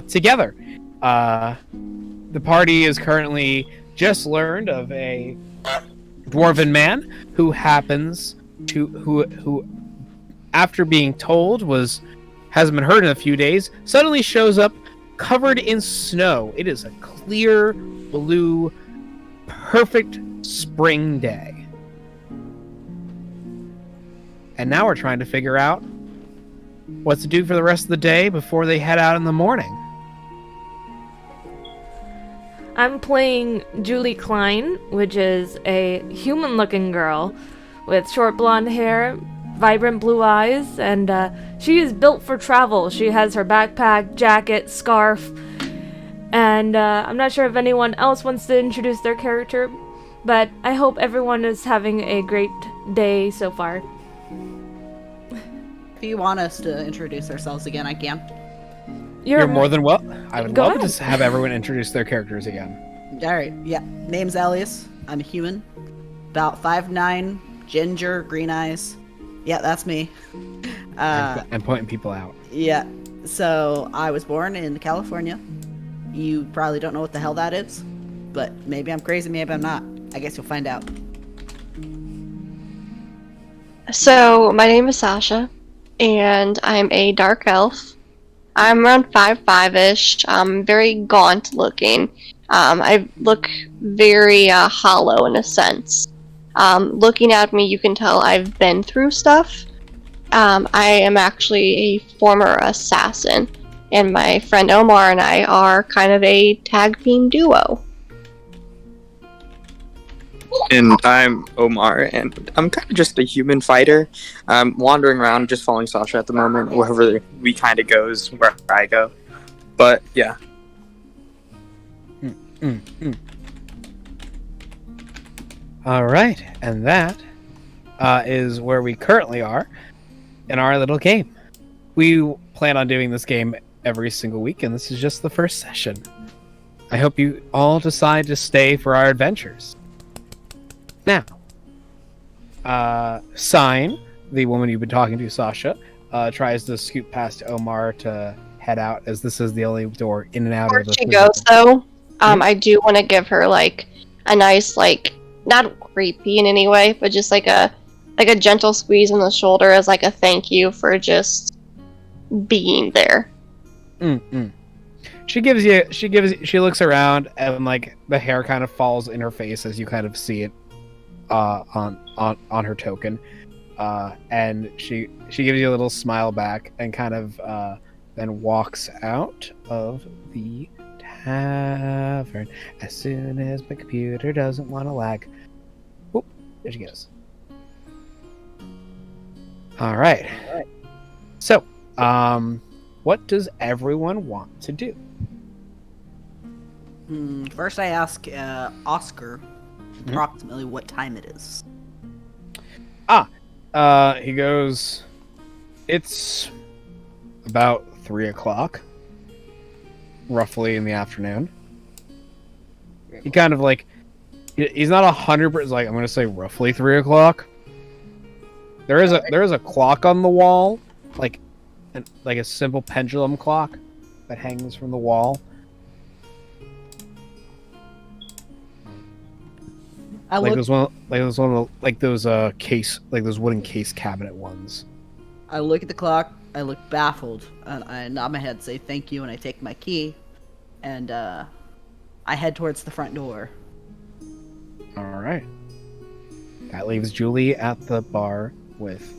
together. The party is currently just learned of a dwarven man who happens to who after being told hasn't been heard in a few days, suddenly shows up covered in snow. It is a clear blue, perfect spring day. And now we're trying to figure out what to do for the rest of the day before they head out in the morning. I'm playing Julie Kline, which is a human-looking girl with short blonde hair, vibrant blue eyes, and she is built for travel. She has her backpack, jacket, scarf, and I'm not sure if anyone else wants to introduce their character, but I hope everyone is having a great day so far. If you want us to introduce ourselves again, I can. You're more than well. I would Go love ahead. to have everyone introduce their characters again. Alright, yeah. Name's Elias. I'm a human. about 5'9", ginger, green eyes. Yeah, that's me. And pointing people out. Yeah. So I was born in California. You probably don't know what the hell that is, but maybe I'm crazy, maybe I'm not. I guess you'll find out. So, my name is Sasha, and I'm a dark elf. I'm around 5'5"-ish. I'm very gaunt looking. I look very hollow in a sense. Looking at me, you can tell I've been through stuff. I am actually a former assassin, and my friend Omar and I are kind of a tag team duo. And I'm Omar, and I'm kind of just a human fighter. I'm wandering around, just following Sasha at the moment, wherever we kind of goes, where I go. But yeah. All right, and that is where we currently are in our little game. We plan on doing this game every single week, and this is just the first session. I hope you all decide to stay for our adventures. Now, Sign, the woman you've been talking to, Sasha, tries to scoot past Omar to head out, as this is the only door in and out Before of the she goes, though, I do want to give her, like, a nice, like, not creepy in any way, but just like a gentle squeeze on the shoulder as like a thank you for just being there. She looks around, and like the hair kind of falls in her face as you kind of see it on her token, and she gives you a little smile back and kind of then walks out of the tavern as soon as my computer doesn't want to lag. Oop, there she goes. All right. So, what does everyone want to do? First, I ask Oscar approximately what time it is. He goes, it's about 3 o'clock, roughly in the afternoon. He kind of like, he's not 100%, like, I'm going to say roughly 3 o'clock. There is a clock on the wall, like a simple pendulum clock that hangs from the wall. Those wooden case cabinet ones. I look at the clock. I look baffled, and I nod my head, say thank you, and I take my key, and I head towards the front door. All right. That leaves Julie at the bar with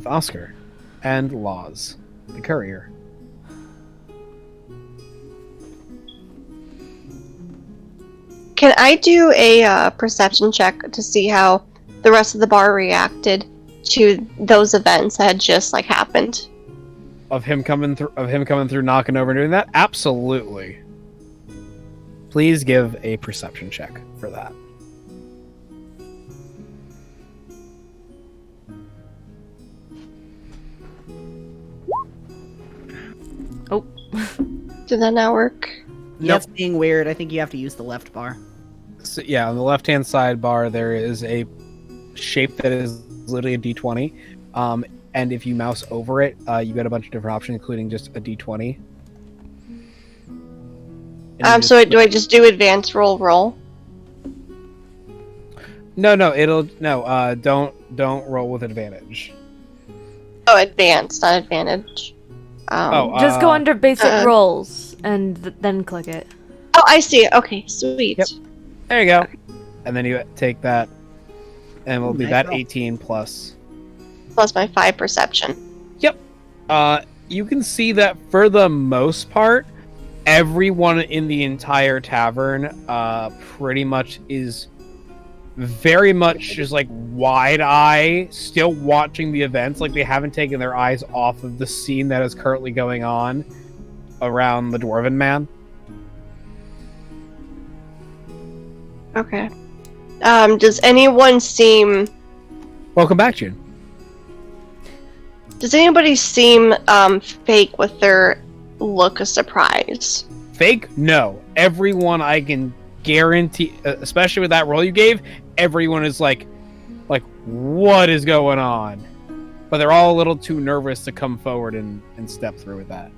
Oscar and Laws, the courier. Can I do a perception check to see how the rest of the bar reacted to those events that had just like happened? Of him coming through, knocking over, and doing that? Absolutely. Please give a perception check for that. Oh. Did that not work? Yeah, it's being weird. I think you have to use the left bar. So, yeah, on the left-hand side bar, there is a shape that is literally a D20. And if you mouse over it, you get a bunch of different options, including just a D20. So do I just do advanced roll? No, don't roll with advantage. Oh, advanced, not advantage. Just go under basic rolls and then click it. Oh, I see it. Okay, sweet. Yep. There you go. And then you take that, and we'll be nice that roll. 18 plus. Plus my 5 perception. Yep. You can see that for the most part, everyone in the entire tavern pretty much is very much just like wide eye, still watching the events, like they haven't taken their eyes off of the scene that is currently going on around the Dwarven Man. Okay. Does anyone seem... Welcome back, June. Does anybody seem fake with their look of surprise? Fake? No. Everyone, I can guarantee, especially with that roll you gave, everyone is like, what is going on? But they're all a little too nervous to come forward and step through with that.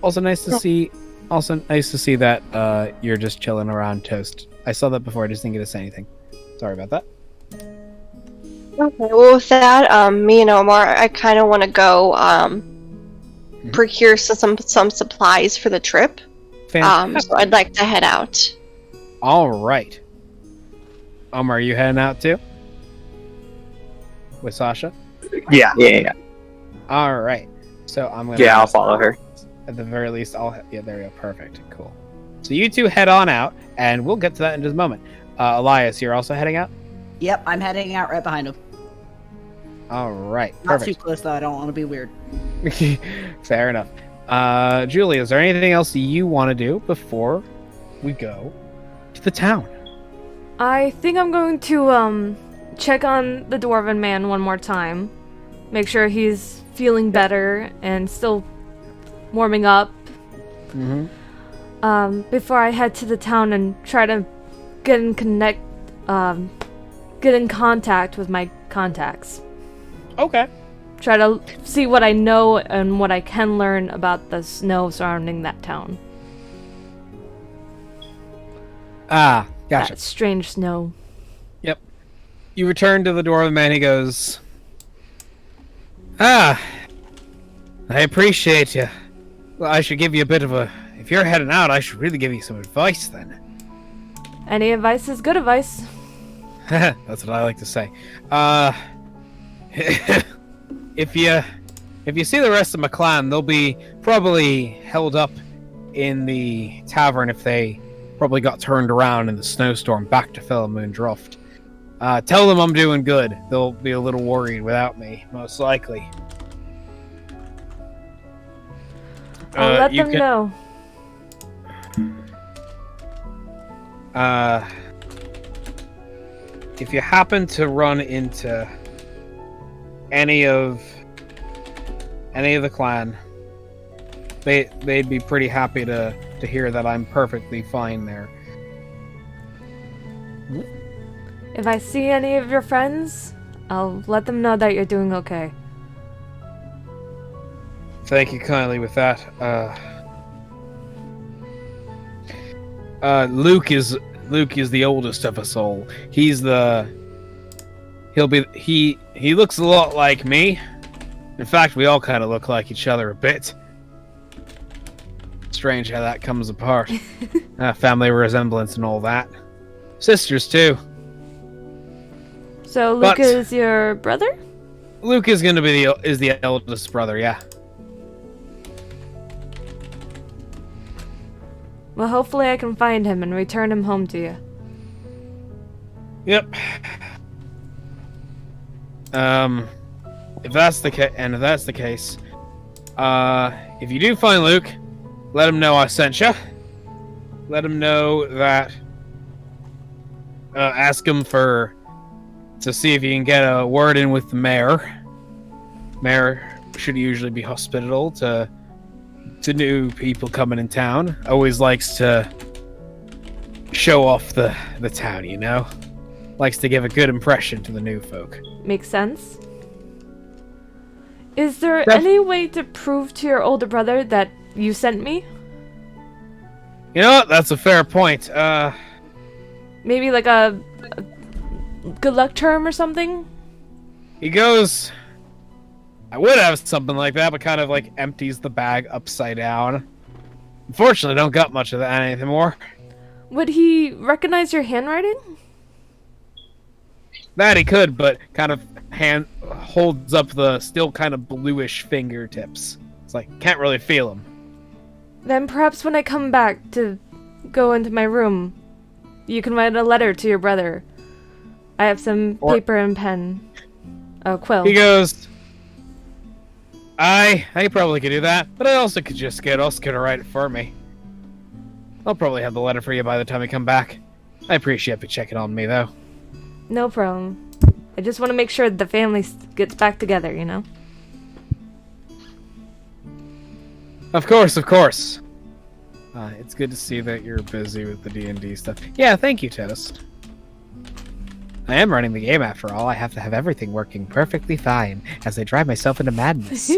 Also nice to see. Also nice to see that you're just chilling around, Toast. I saw that before. I just didn't get to say anything. Sorry about that. Okay. Well, with that, me and Omar, I kind of want to go procure some supplies for the trip. Fantastic. So I'd like to head out. All right. Omar, are you heading out too? With Sasha? Yeah. All right. So I'm gonna. Yeah, I'll follow her. At the very least, yeah, there we go. Perfect. Cool. So you two head on out, and we'll get to that in just a moment. Elias, you're also heading out? Yep, I'm heading out right behind him. All right. Not Perfect. too close, though. I don't want to be weird. Fair enough. Julie, is there anything else you want to do before we go to the town? I think I'm going to check on the dwarven man one more time. Make sure he's feeling better and still warming up. Before I head to the town and try to get in contact with my contacts. Okay. Try to see what I know and what I can learn about the snow surrounding that town. Ah, gotcha. That strange snow. Yep. You return to the door of the man. He goes, I appreciate you. Well, I should give you a bit of a... If you're heading out, I should really give you some advice then. Any advice is good advice. That's what I like to say. If you see the rest of my clan, they'll be probably held up in the tavern if they probably got turned around in the snowstorm back to Fellamoon Droft. Tell them I'm doing good. They'll be a little worried without me, most likely. I'll let them know. If you happen to run into any of the clan, they'd be pretty happy to hear that I'm perfectly fine there. If I see any of your friends, I'll let them know that you're doing okay. Thank you kindly with that. Luke is the oldest of us all. He looks a lot like me. In fact, we all kind of look like each other a bit. Strange how that comes apart. Family resemblance and all that. Sisters too. So Luke is your brother? Luke is going to be the eldest brother, yeah. Well, hopefully I can find him and return him home to you. Yep. If that's the case, if you do find Luke, let him know I sent you. Let him know that. Ask him to see if you can get a word in with the mayor. Mayor should usually be hospitable to new people coming in town. Always likes to show off the town, you know? Likes to give a good impression to the new folk. Makes sense. Is there any way to prove to your older brother that you sent me? You know what? That's a fair point. Maybe like a good luck charm or something? He goes... I would have something like that, but kind of like empties the bag upside down. Unfortunately, don't got much of that anymore. Would he recognize your handwriting? That he could, but kind of holds up the still kind of bluish fingertips. It's like, can't really feel them. Then perhaps when I come back to go into my room, you can write a letter to your brother. I have some paper and pen. A quill. He goes... I probably could do that, but I also could just get Oscar to write it for me. I'll probably have the letter for you by the time we come back. I appreciate you checking on me, though. No problem. I just want to make sure the family gets back together, you know? Of course, of course. It's good to see that you're busy with the D&D stuff. Yeah, thank you, Toast. I am running the game after all. I have to have everything working perfectly fine as I drive myself into madness.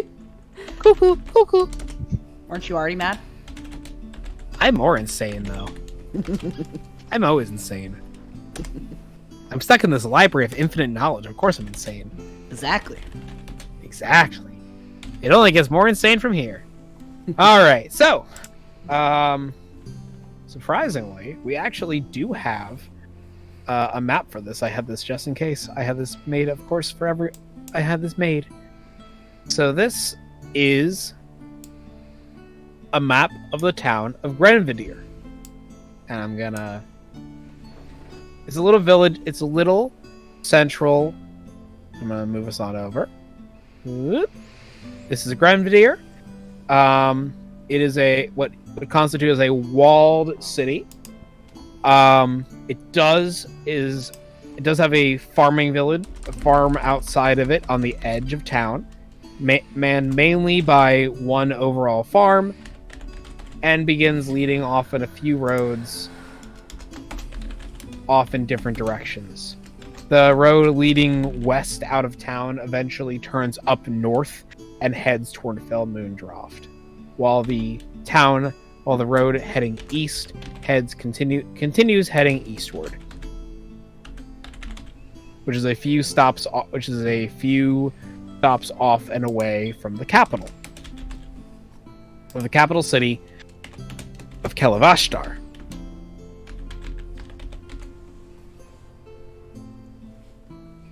Cuckoo, cuckoo. Weren't you already mad? I'm more insane, though. I'm always insane. I'm stuck in this library of infinite knowledge. Of course I'm insane. Exactly. Exactly. It only gets more insane from here. Alright, so... surprisingly, we actually do have a map for this. I have this just in case. I have this made, of course, I have this made. So this is a map of the town of Grenvedier. And I'm gonna... It's a little village. It's a little central. I'm gonna move us on over. Whoop. This is Grenvedier. It is what constitutes as a walled city. It does have a farming village, a farm outside of it on the edge of town, manned mainly by one overall farm, and begins leading off in a few roads off in different directions. The road leading west out of town eventually turns up north and heads toward Fell Moondroft, while the road heading east continues heading eastward, which is a few stops off and away from the capital, of the capital city of Kelevashtar.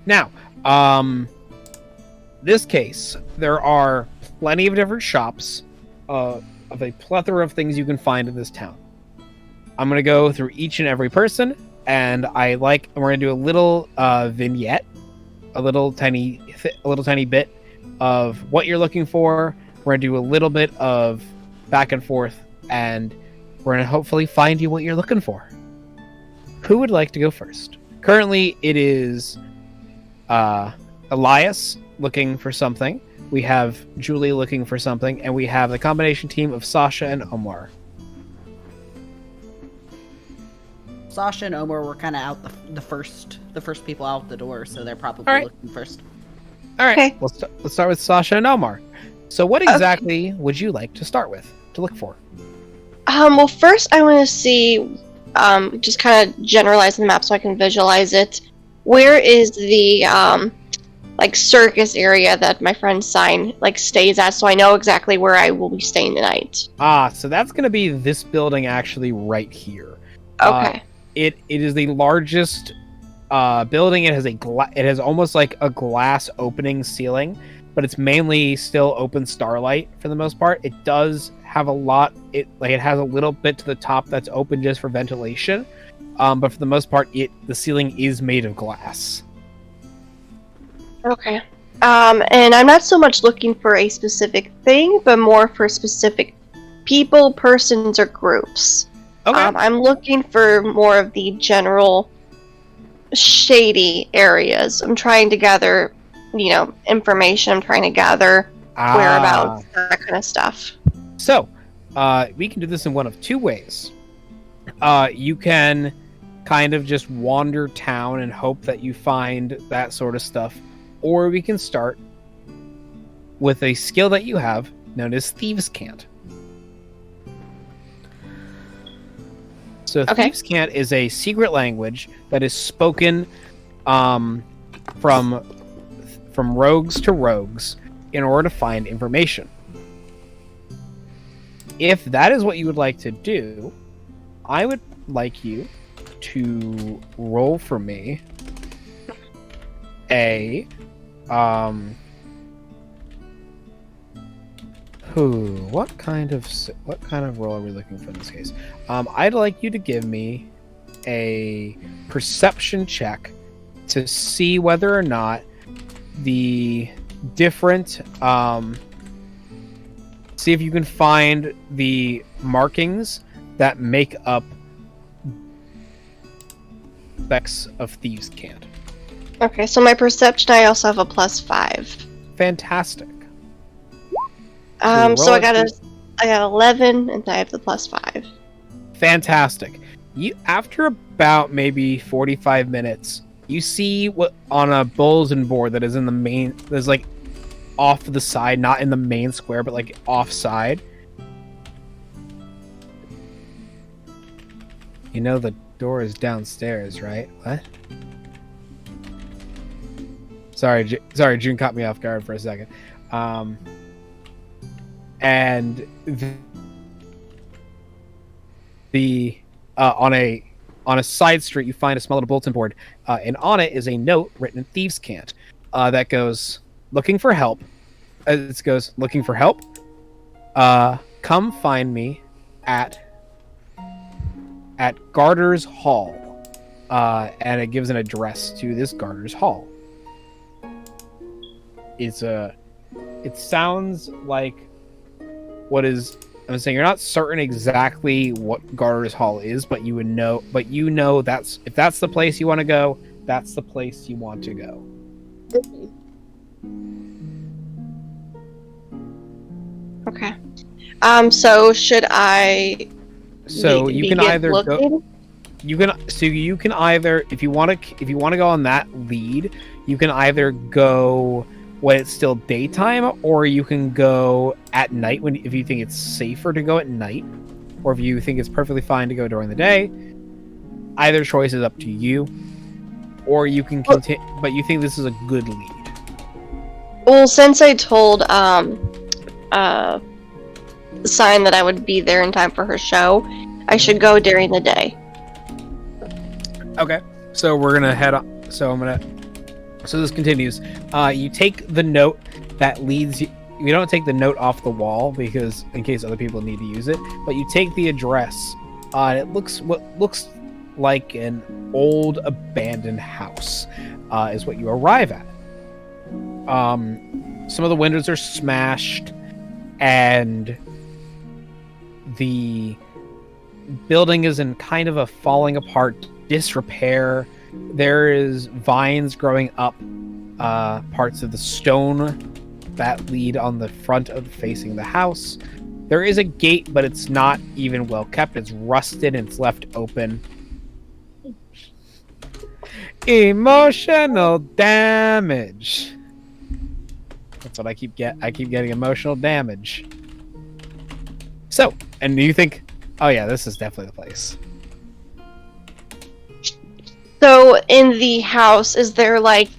Now, this case, there are plenty of different shops of a plethora of things you can find in this town. I'm going to go through each and every person, and we're going to do a little vignette, a little tiny bit of what you're looking for. We're going to do a little bit of back and forth, and we're going to hopefully find you what you're looking for. Who would like to go first? Currently, it is Elias looking for something. We have Julie looking for something, and we have the combination team of Sasha and Omar. Sasha and Omar were kind of out the first people out the door, so they're probably looking first. All right, okay. Let's start with Sasha and Omar. So, what exactly would you like to start with to look for? Well, first I want to see, just kind of generalize the map so I can visualize it. Where is the circus area that my friend Sign stays at, so I know exactly where I will be staying the night? So that's going to be this building actually right here. Okay. It is the largest building. It has almost like a glass opening ceiling, but it's mainly still open starlight for the most part. It does have it has a little bit to the top that's open just for ventilation. But for the most part, the ceiling is made of glass. Okay. And I'm not so much looking for a specific thing, but more for specific people, persons, or groups. Okay. I'm looking for more of the general shady areas. I'm trying to gather, information. I'm trying to gather whereabouts, that kind of stuff. So, we can do this in one of two ways. You can kind of just wander town and hope that you find that sort of stuff, or we can start with a skill that you have known as Thieves' Cant. So okay. Thieves' Cant is a secret language that is spoken from rogues to rogues in order to find information. If that is what you would like to do, I would like you to roll for me a what kind of role are we looking for in this case? I'd like you to give me a perception check to see whether or not the different see if you can find the markings that make up specs of Thieves' Cant. Okay, so my perception, I also have a +5. Fantastic. So I got 11, and I have the +5. Fantastic. After about maybe 45 minutes You see what on a bulletin board that is in the main. There's like off to the side, not in the main square, but like offside. You know the door is downstairs, right? What? Sorry, June caught me off guard for a second. And the on a side street, you find a small little bulletin board, and on it is a note written in thieves' cant that goes, "Looking for help." It goes, "Looking for help? Come find me at Garter's Hall," and it gives an address to this Garter's Hall. It sounds like what is. I'm saying you're not certain exactly what Garter's Hall is, but you would know. But you know that's if that's the place you want to go, that's the place you want to go. Okay. So should I? So you can either go. You can either if you want to go on that lead, you can either go when it's still daytime, or you can go at night if you think it's safer to go at night, or if you think it's perfectly fine to go during the day. Either choice is up to you, or you can continue. But you think this is a good lead. Well, since I told Sign that I would be there in time for her show, I should go during the day. Okay, so we're gonna head on. So this continues. You take the note that leads you. You don't take the note off the wall because in case other people need to use it, but you take the address. It looks like an old abandoned house. Is what you arrive at. Some of the windows are smashed, and the building is in kind of a falling apart disrepair. There is vines growing up parts of the stone that lead on the front of facing the house. There is a gate, but it's not even well kept. It's rusted and it's left open. Emotional damage. That's what I keep getting emotional damage. So, and you think, oh yeah, this is definitely the place. So in the house, is there like,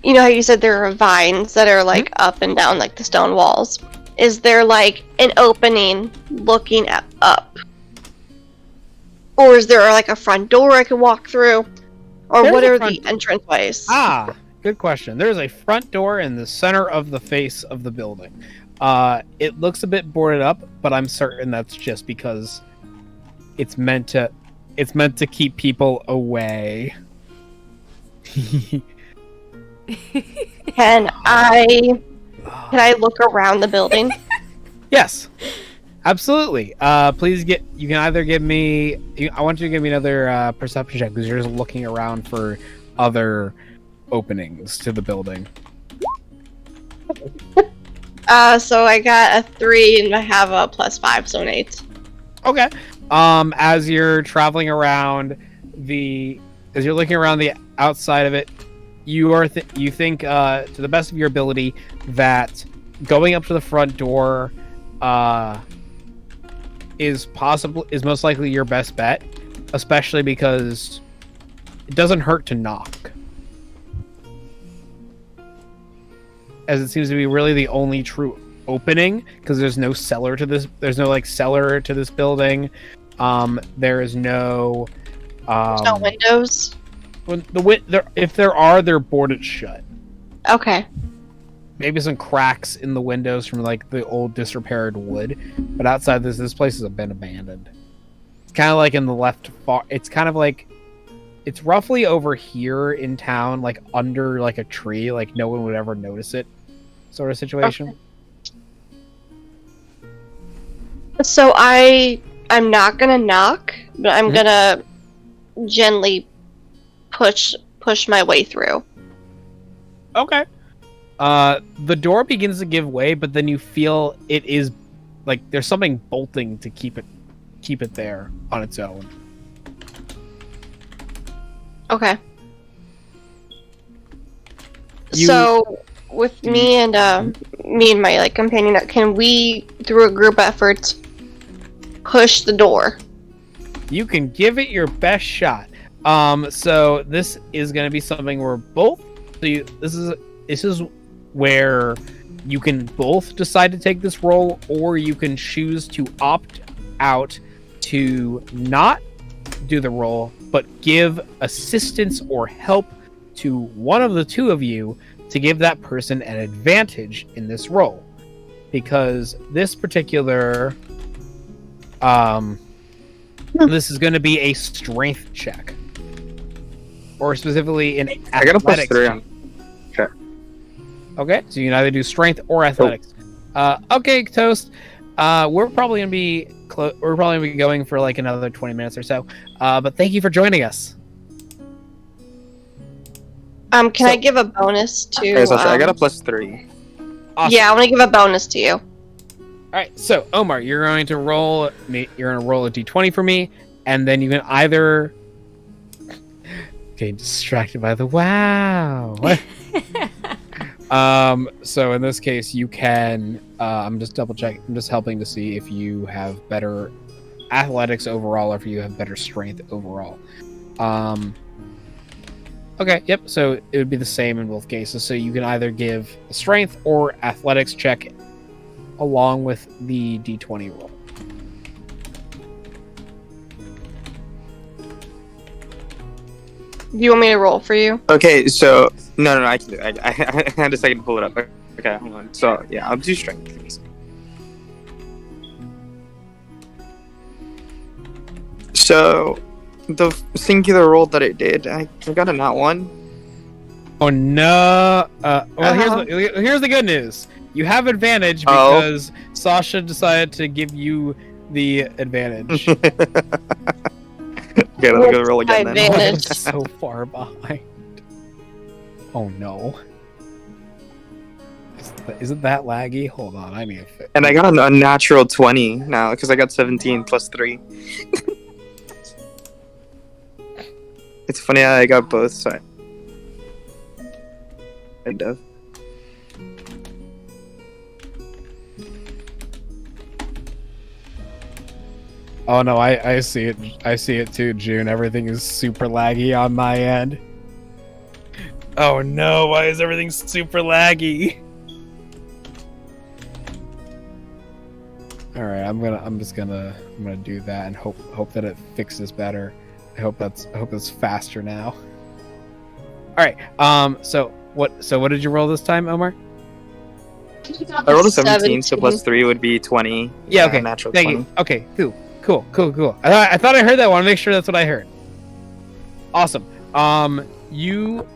you know how you said there are vines that are like up and down like the stone walls? Is there like an opening looking up? Or is there like a front door I can walk through? Or what are the entranceways? Good question. There's a front door in the center of the face of the building. It looks a bit boarded up, but I'm certain that's just because it's meant to keep people away. Can I look around the building? Yes. Absolutely. Please you can either give me I want you to give me another perception check because you're just looking around for other openings to the building. So I got a 3 and I have a +5, so an 8. Okay. As you're traveling around as you're looking around the outside of it, you think to the best of your ability that going up to the front door is most likely your best bet, especially because it doesn't hurt to knock. As it seems to be really the only true opening, because there's no cellar to this. There's no cellar to this building. There is no. There's no windows. If there are, they're boarded shut. Okay. Maybe some cracks in the windows from the old disrepaired wood, but outside this place has been abandoned. It's kind of like in the left far. It's kind of like. It's roughly over here in town, under a tree, no one would ever notice it, sort of situation. Okay. So I'm not gonna knock, but I'm gonna gently push my way through. Okay. The door begins to give way, but then you feel it is there's something bolting to keep it there on its own. Okay. So, with me and my like companion, can we, through a group effort, push the door? You can give it your best shot. So this is going to be something where both. This is where you can both decide to take this role, or you can choose to opt out to not do the role, but give assistance or help to one of the two of you to give that person an advantage in this role, because this particular this is going to be a strength check, or specifically an athletics. I got a +3 on. Sure. Okay, so you can either do strength or athletics. Okay, Toast. We're probably gonna be going for like another 20 minutes or so. But thank you for joining us. Can I give a bonus to? Okay, Sasha, I got a +3. Awesome. Yeah, I want to give a bonus to you. All right, so Omar, you're going to roll a d20 for me, and then you can either get distracted by the wow. So in this case, you can. I'm just double checking. I'm just helping to see if you have better athletics overall, or if you have better strength overall. Okay, yep. So it would be the same in both cases. So you can either give a strength or athletics check along with the d20 roll. Do you want me to roll for you? Okay, so no, I can do it. I had a second to pull it up. Okay, hold on. So yeah, I'll do strength. Please. So the singular roll that it did, I got a nat 1. Oh no! Well, here's the good news. You have advantage because Sasha decided to give you the advantage. Okay, let me go roll again then. Advantage. I'm so far behind. Oh no! Isn't that laggy? Hold on, I need to fix. And I got a natural 20 now because I got 17 +3. It's funny how I got both sides. Kind of. Oh no, I see it. I see it too, June. Everything is super laggy on my end. Oh no, why is everything super laggy? Alright, I'm gonna do that and hope that it fixes better. I hope that's faster now. Alright, so what did you roll this time, Omar? I rolled a 17, so +3 would be 20. Yeah, okay. Natural Thank 20. you. Okay, cool. I thought I heard that. I want to make sure that's what I heard. Awesome. You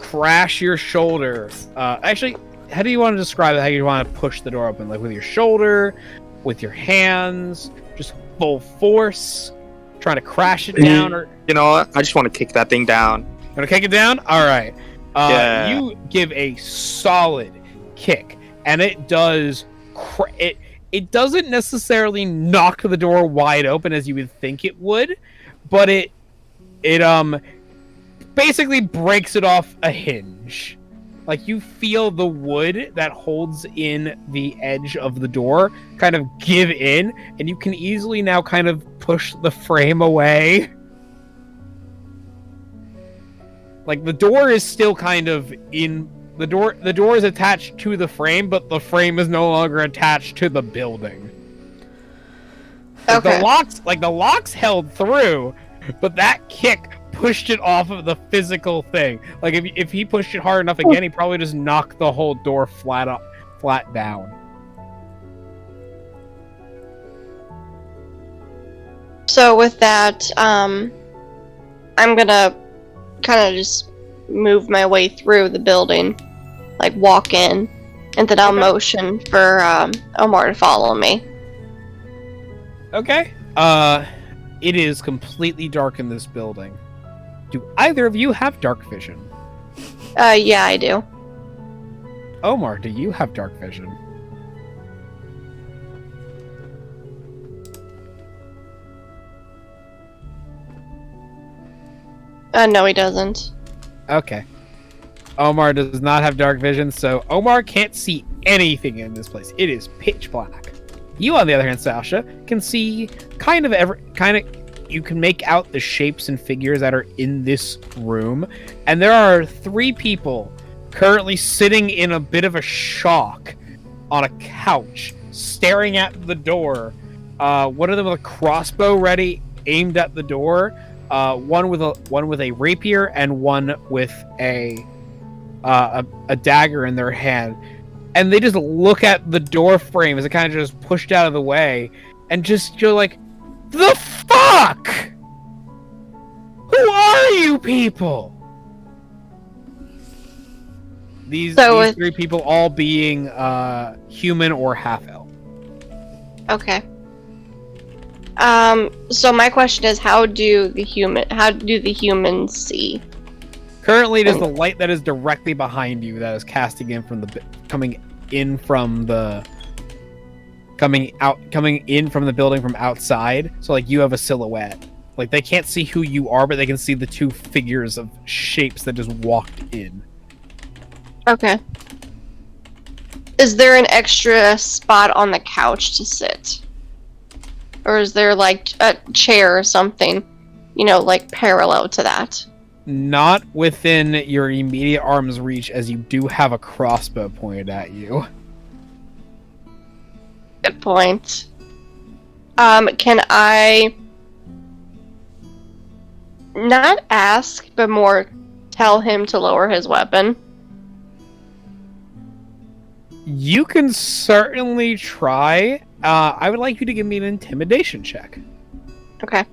crash your shoulder. Actually, how do you want to describe it? How you want to push the door open? Like with your shoulder, with your hands, just full force, trying to crash it down, or you know what? I just want to kick that thing down. You want to kick it down? All right. Yeah. You give a solid kick, and it does. It doesn't necessarily knock the door wide open as you would think it would, but it basically breaks it off a hinge. Like you feel the wood that holds in the edge of the door kind of give in, and you can easily now kind of push the frame away. Like the door is still kind of in the door is attached to the frame, but the frame is no longer attached to the building. Okay. The locks held through, but that kick pushed it off of the physical thing. Like if he pushed it hard enough again, he probably just knocked the whole door flat down. So with that, I'm gonna kind of just move my way through the building, like walk in, and then I'll motion for Omar to follow me. Okay. It is completely dark in this building. Do either of you have dark vision? Yeah, I do. Omar, do you have dark vision? No, he doesn't. Okay. Omar does not have dark vision, so Omar can't see anything in this place. It is pitch black. You, on the other hand, Sasha, can see you can make out the shapes and figures that are in this room, and there are 3 people currently sitting in a bit of a shock on a couch, staring at the door. One of them with a crossbow ready, aimed at the door. One with a rapier, and one with a dagger in their hand. And they just look at the door frame as it kind of just pushed out of the way, and you're like, the fuck? Who are you people? These 3 people all being human or half-elf. Okay. So my question is, how do the humans see? Currently, it is the light that is directly behind you that is coming in from the building from outside. So like you have a silhouette. Like they can't see who you are, but they can see the 2 figures of shapes that just walked in. Okay. Is there an extra spot on the couch to sit? Or is there like a chair or something, like parallel to that? Not within your immediate arm's reach, as you do have a crossbow pointed at you. Good point. Can I not ask, but more tell him to lower his weapon? You can certainly try. I would like you to give me an intimidation check. Okay.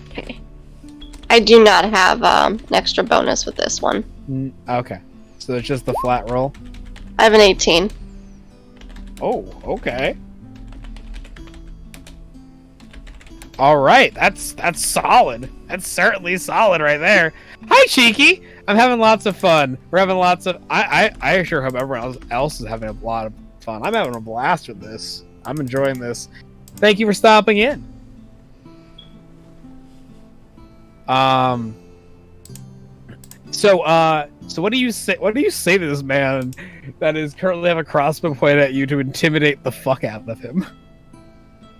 Okay. I do not have an extra bonus with this one. Okay. So it's just the flat roll? I have an 18. Oh, okay. Alright, that's solid. That's certainly solid right there. Hi, Cheeky! I'm having lots of fun. We're having lots of... I sure hope everyone else is having a lot of fun. I'm having a blast with this. I'm enjoying this. Thank you for stopping in. So what do you say? What do you say to this man that is currently have a crossbow pointed at you to intimidate the fuck out of him?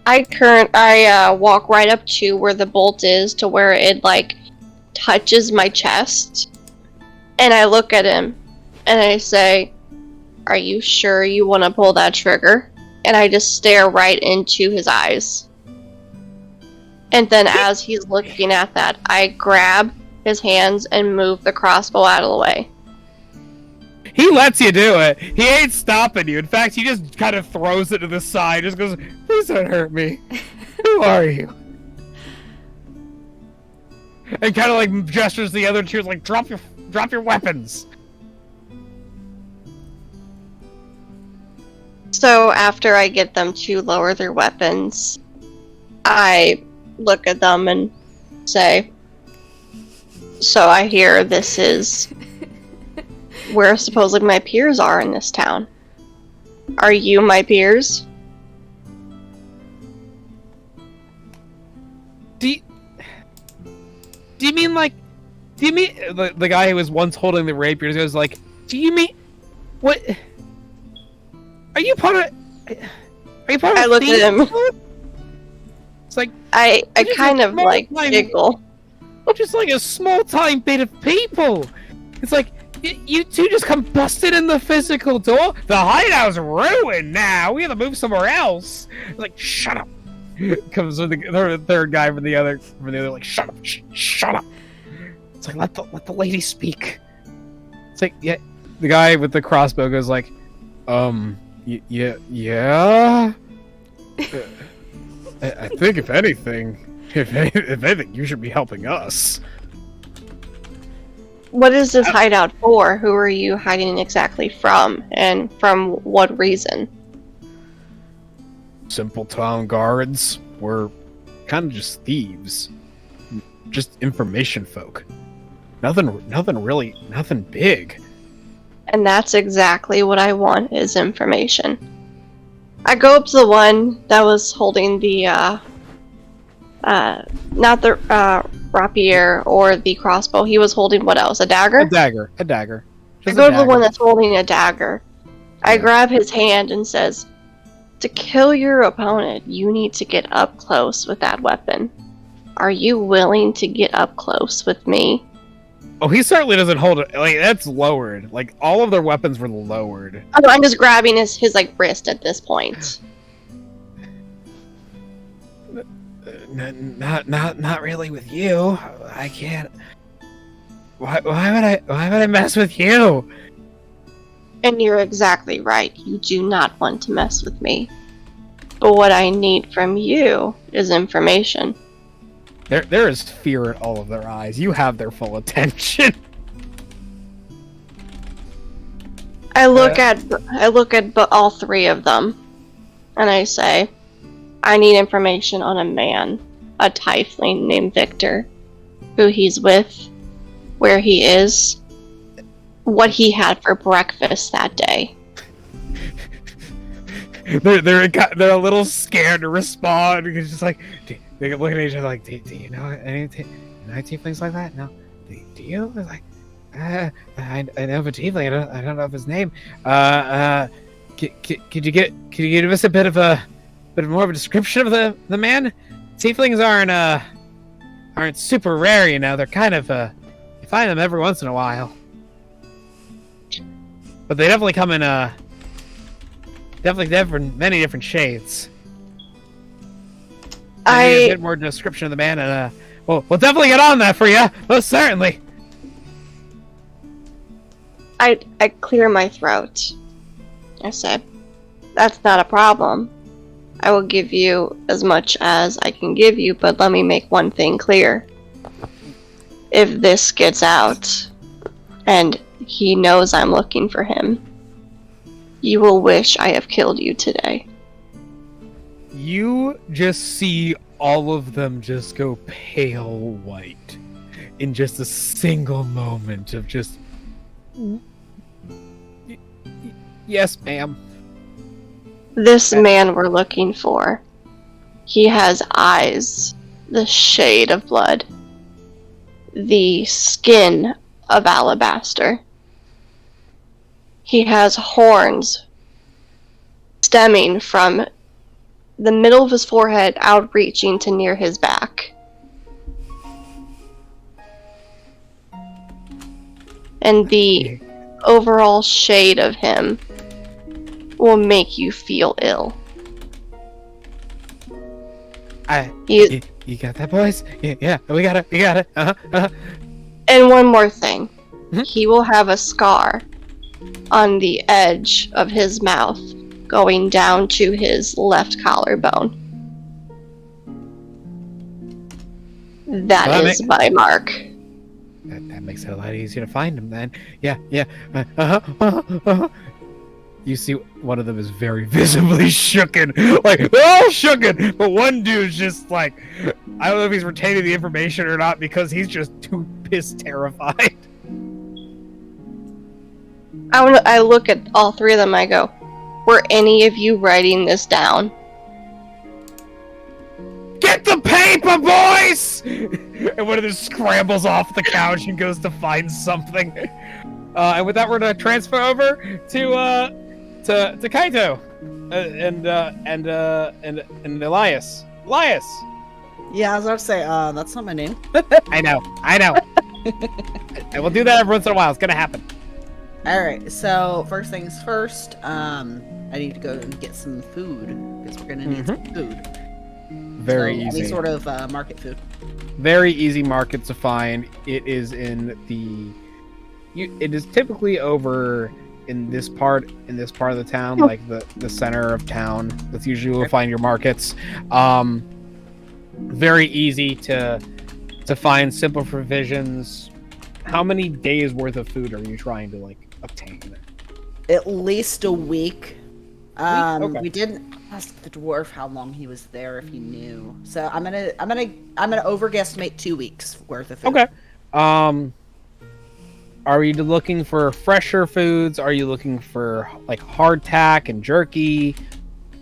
I walk right up to where the bolt is, to where it like touches my chest, and I look at him, and I say, "Are you sure you want to pull that trigger?" And I just stare right into his eyes. And then as he's looking at that, I grab his hands and move the crossbow out of the way. He lets you do it. He ain't stopping you. In fact, he just kind of throws it to the side. Just goes, "Please don't hurt me. Who are you?" And kind of like gestures the other two, like, drop your weapons. So after I get them to lower their weapons, I look at them and say, "So I hear this is where supposedly my peers are in this town. Are you my peers?" Do you mean the guy who was once holding the rapiers goes like, "Do you mean what? Are you part of I look at him. It's like I kind of like giggle. Just like a small time bit of people. It's like you two just come busted in the physical door. The hideout's ruined now. We have to move somewhere else. It's like, shut up. Comes with the third guy from the other like, shut up, shut up. It's like, let the lady speak. It's like, yeah. The guy with the crossbow goes like, yeah. I think if anything, you should be helping us. What is this hideout for? Who are you hiding exactly from, and from what reason? Simple town guards. We're kind of just thieves. Just information folk. Nothing big. And that's exactly what I want, is information. I go up to the one that was holding the, not the rapier or the crossbow. He was holding what else? A dagger? A dagger. I go to the one that's holding a dagger. I grab his hand and says, to kill your opponent, you need to get up close with that weapon. Are you willing to get up close with me? Oh, he certainly doesn't hold it. Like, that's lowered. Like, all of their weapons were lowered. Oh, I'm just grabbing his like wrist at this point. Not really with you. I can't. Why would I mess with you? And you're exactly right. You do not want to mess with me. But what I need from you is information. There is fear in all of their eyes. You have their full attention. I look at all three of them, and I say, I need information on a man, a tiefling named Victor, who he's with, where he is, what he had for breakfast that day. They're a little scared to respond because it's just like they look at each other like, do you know any tieflings like that? No, do you? It's like, I know of a tiefling. I don't know of his name. Could you give us a bit more of a description of the man? Tieflings aren't super rare, you know. They're kind of you find them every once in a while, but they definitely come in many different shades. I need a bit more description of the man, and we'll definitely get on that for you, most certainly. I clear my throat. I say, that's not a problem. I will give you as much as I can give you, but let me make one thing clear. If this gets out, and he knows I'm looking for him, you will wish I have killed you today. You just see all of them just go pale white in just a single moment of just... Yes, ma'am. This man we're looking for, he has eyes the shade of blood, the skin of alabaster. He has horns stemming from the middle of his forehead outreaching to near his back. And the overall shade of him will make you feel ill. You got that, boys? Yeah, we got it. And one more thing. He will have a scar on the edge of his mouth going down to his left collarbone. That is my mark. That makes it a lot easier to find him then. Yeah. You see one of them is very visibly shooken. Like, they're all shooken, but one dude's just like, I don't know if he's retaining the information or not because he's just too piss terrified. I look at all three of them, I go, were any of you writing this down? Get the paper, boys! And one of them scrambles off the couch and goes to find something. And with that, we're gonna transfer over to Kaito and Elias. Elias. Yeah, I was about to say, that's not my name. I know. I will do that every once in a while. It's gonna happen. Alright, so first things first, I need to go and get some food, because we're gonna need some food. Very easy. Any sort of market food. Very easy market to find. It is in it is typically over in this part of the town, like the center of town. That's usually where you'll find your markets. Very easy to find, simple provisions. How many days worth of food are you trying to obtain? At least a week. Okay. We didn't ask the dwarf how long he was there, if he knew. So I'm gonna overguesstimate 2 weeks worth of food. Okay. Are you looking for fresher foods? Are you looking for hardtack and jerky?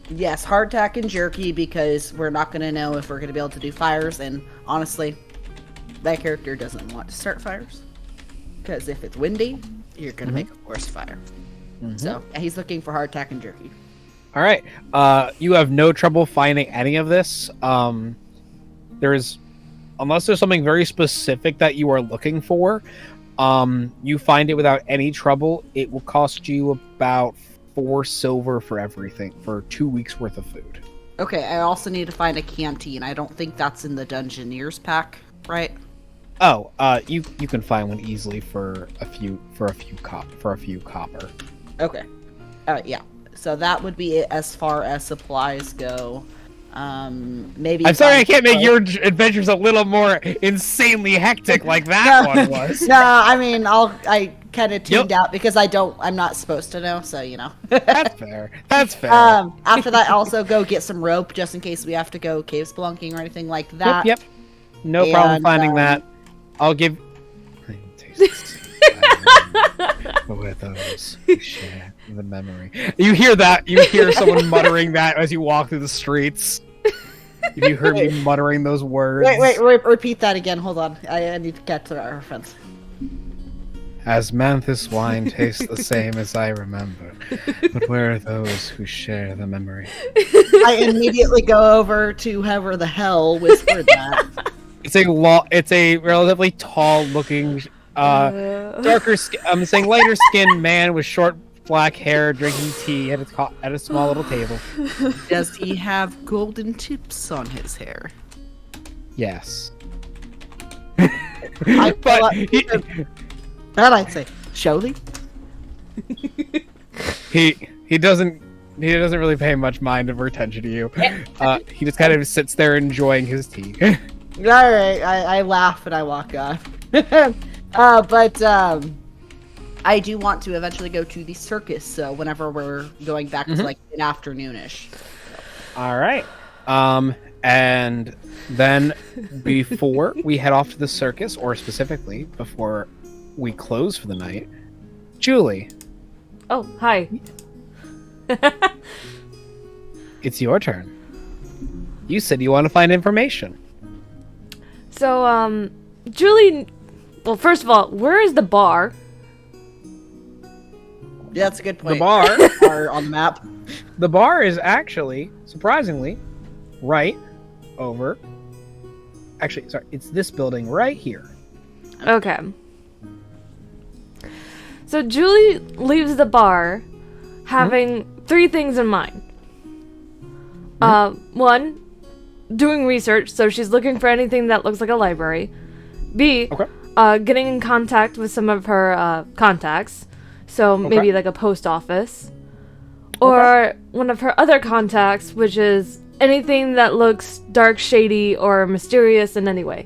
Yes, hardtack and jerky, because we're not gonna know if we're gonna be able to do fires, and honestly, that character doesn't want to start fires. Because if it's windy, you're going to make a forest fire. So, and he's looking for hardtack and jerky. All right. You have no trouble finding any of this. Unless there's something very specific that you are looking for, you find it without any trouble. It will cost you about 4 silver for everything, for 2 weeks worth of food. Okay, I also need to find a canteen. I don't think that's in the Dungeoneers pack, right? Oh, you can find one easily for a few copper. Okay. Yeah. So that would be it as far as supplies go. Maybe. I'm sorry, I can't make your adventures a little more insanely hectic like that one was. No, I mean, I kind of tuned out because I'm not supposed to know, so you know. That's fair. That's fair. After that, also go get some rope just in case we have to go cave spelunking or anything like that. Yep. No problem finding that. I'll give. With those who share the memory. You hear that? You hear someone muttering that as you walk through the streets. You heard me muttering those words. Wait, repeat that again. Hold on. I need to get to that reference. As Manthus wine tastes the same as I remember, but where are those who share the memory? I immediately go over to whoever the hell whispered that. It's a relatively tall-looking, lighter skinned man with short black hair, drinking tea at a small little table. Does he have golden tips on his hair? Yes. That I'd say, surely. He doesn't really pay much mind or attention to you. He just kind of sits there enjoying his tea. All right, I laugh and I walk off. But I do want to eventually go to the circus. So whenever we're going back to like an afternoonish. All right. And then before we head off to the circus, or specifically before we close for the night, Julie. Oh, hi. It's your turn. You said you want to find information. So, Julie... Well, first of all, where is the bar? Yeah, that's a good point. The bar are on the map. The bar is actually, surprisingly, right over... Actually, sorry, it's this building right here. Okay. So Julie leaves the bar having 3 things in mind. 1, doing research, so she's looking for anything that looks like a library. B, getting in contact with some of her contacts, so maybe like a post office. Or one of her other contacts, which is anything that looks dark, shady, or mysterious in any way.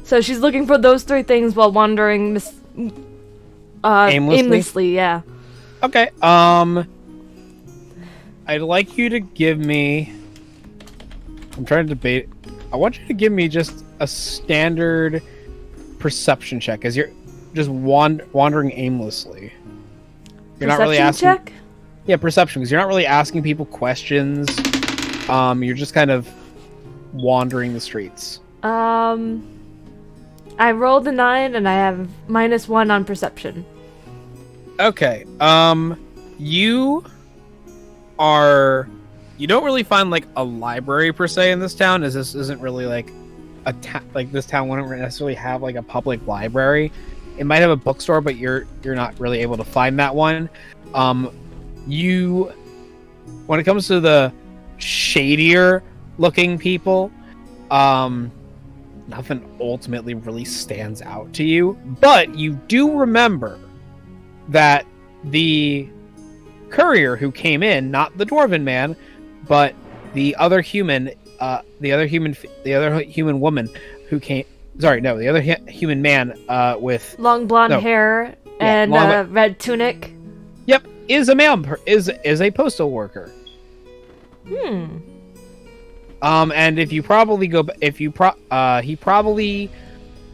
So she's looking for those 3 things while wandering aimlessly, yeah. Okay, I'd like you to give me... I'm trying to debate... I want you to give me just a standard perception check, as you're just wandering aimlessly. You're not really asking... check? Yeah, perception, because you're not really asking people questions. You're just kind of wandering the streets. I rolled a 9, and I have -1 on perception. Okay, you don't really find like a library per se in this town, as this isn't really like this town wouldn't necessarily have like a public library. It might have a bookstore, but you're not really able to find that one. When it comes to the shadier looking people, nothing ultimately really stands out to you, but you do remember that the courier who came in, not the dwarven man, but the other human woman who came. Sorry, no, the other human man with long blonde hair and red tunic. Yep, is a male. Is a postal worker. And he probably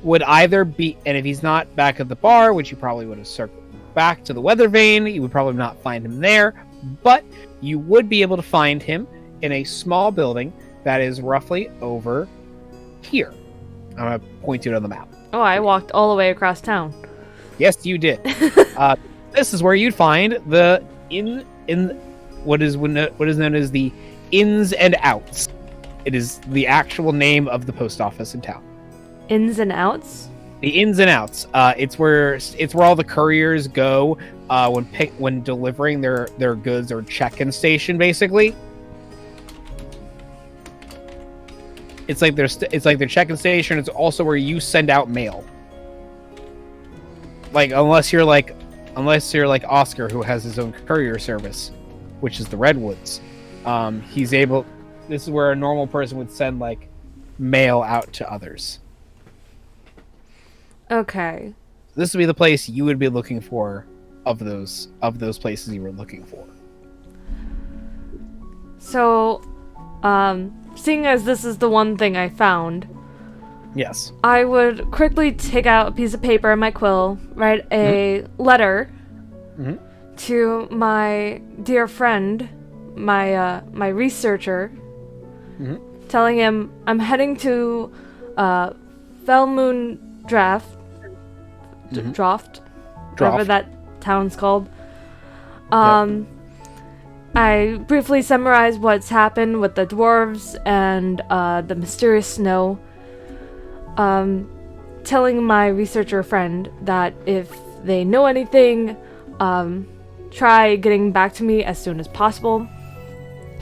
would either be, and if he's not back at the bar, which you probably would have circled back to the weather vane, you would probably not find him there, but you would be able to find him in a small building that is roughly over here. I'm gonna point you to the map. Oh, I walked all the way across town. Yes, you did. This is where you'd find the what is known as the Ins and Outs. It is the actual name of the post office in town. Ins and Outs? The Ins and Outs. It's where all the couriers go when delivering their goods or check-in station, basically. It's like their check-in station. It's also where you send out mail. Like unless you're like Oscar, who has his own courier service, which is the Redwoods. This is where a normal person would send like mail out to others. Okay. This would be the place you would be looking for of those places you were looking for. So, seeing as this is the one thing I found, Yes. I would quickly take out a piece of paper and my quill, write a letter to my dear friend, my researcher, telling him I'm heading to Fell Moon Draft, whatever that town's called. I briefly summarize what's happened with the dwarves and the mysterious snow. Telling my researcher friend that if they know anything, try getting back to me as soon as possible.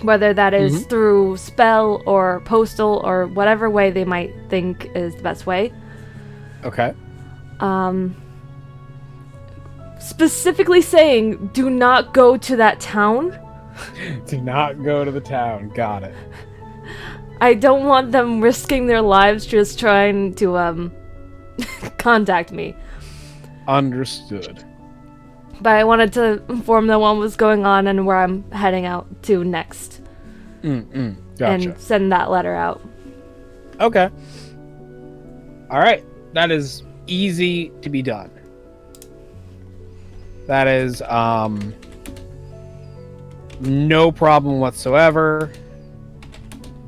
Whether that is through spell or postal or whatever way they might think is the best way. Okay. Specifically saying, do not go to that town. Do not go to the town. Got it. I don't want them risking their lives just trying to contact me. Understood. But I wanted to inform them what was going on and where I'm heading out to next. Gotcha. And send that letter out. Okay. All right. That is easy to be done. That is no problem whatsoever.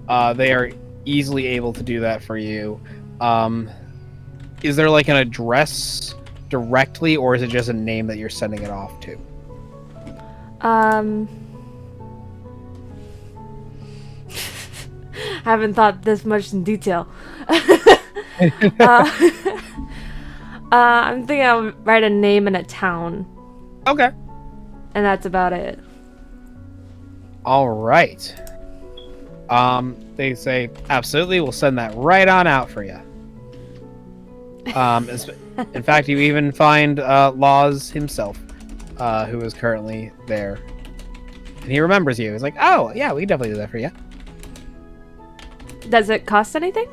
They are easily able to do that for you. Is there like an address directly, or is it just a name that you're sending it off to? Haven't thought this much in detail. I'm thinking I'll write a name and a town. Okay. And that's about it. All right. They say, absolutely, we'll send that right on out for you. In fact, you even find Laws himself, who is currently there. And he remembers you. He's like, oh, yeah, we can definitely do that for you. Does it cost anything?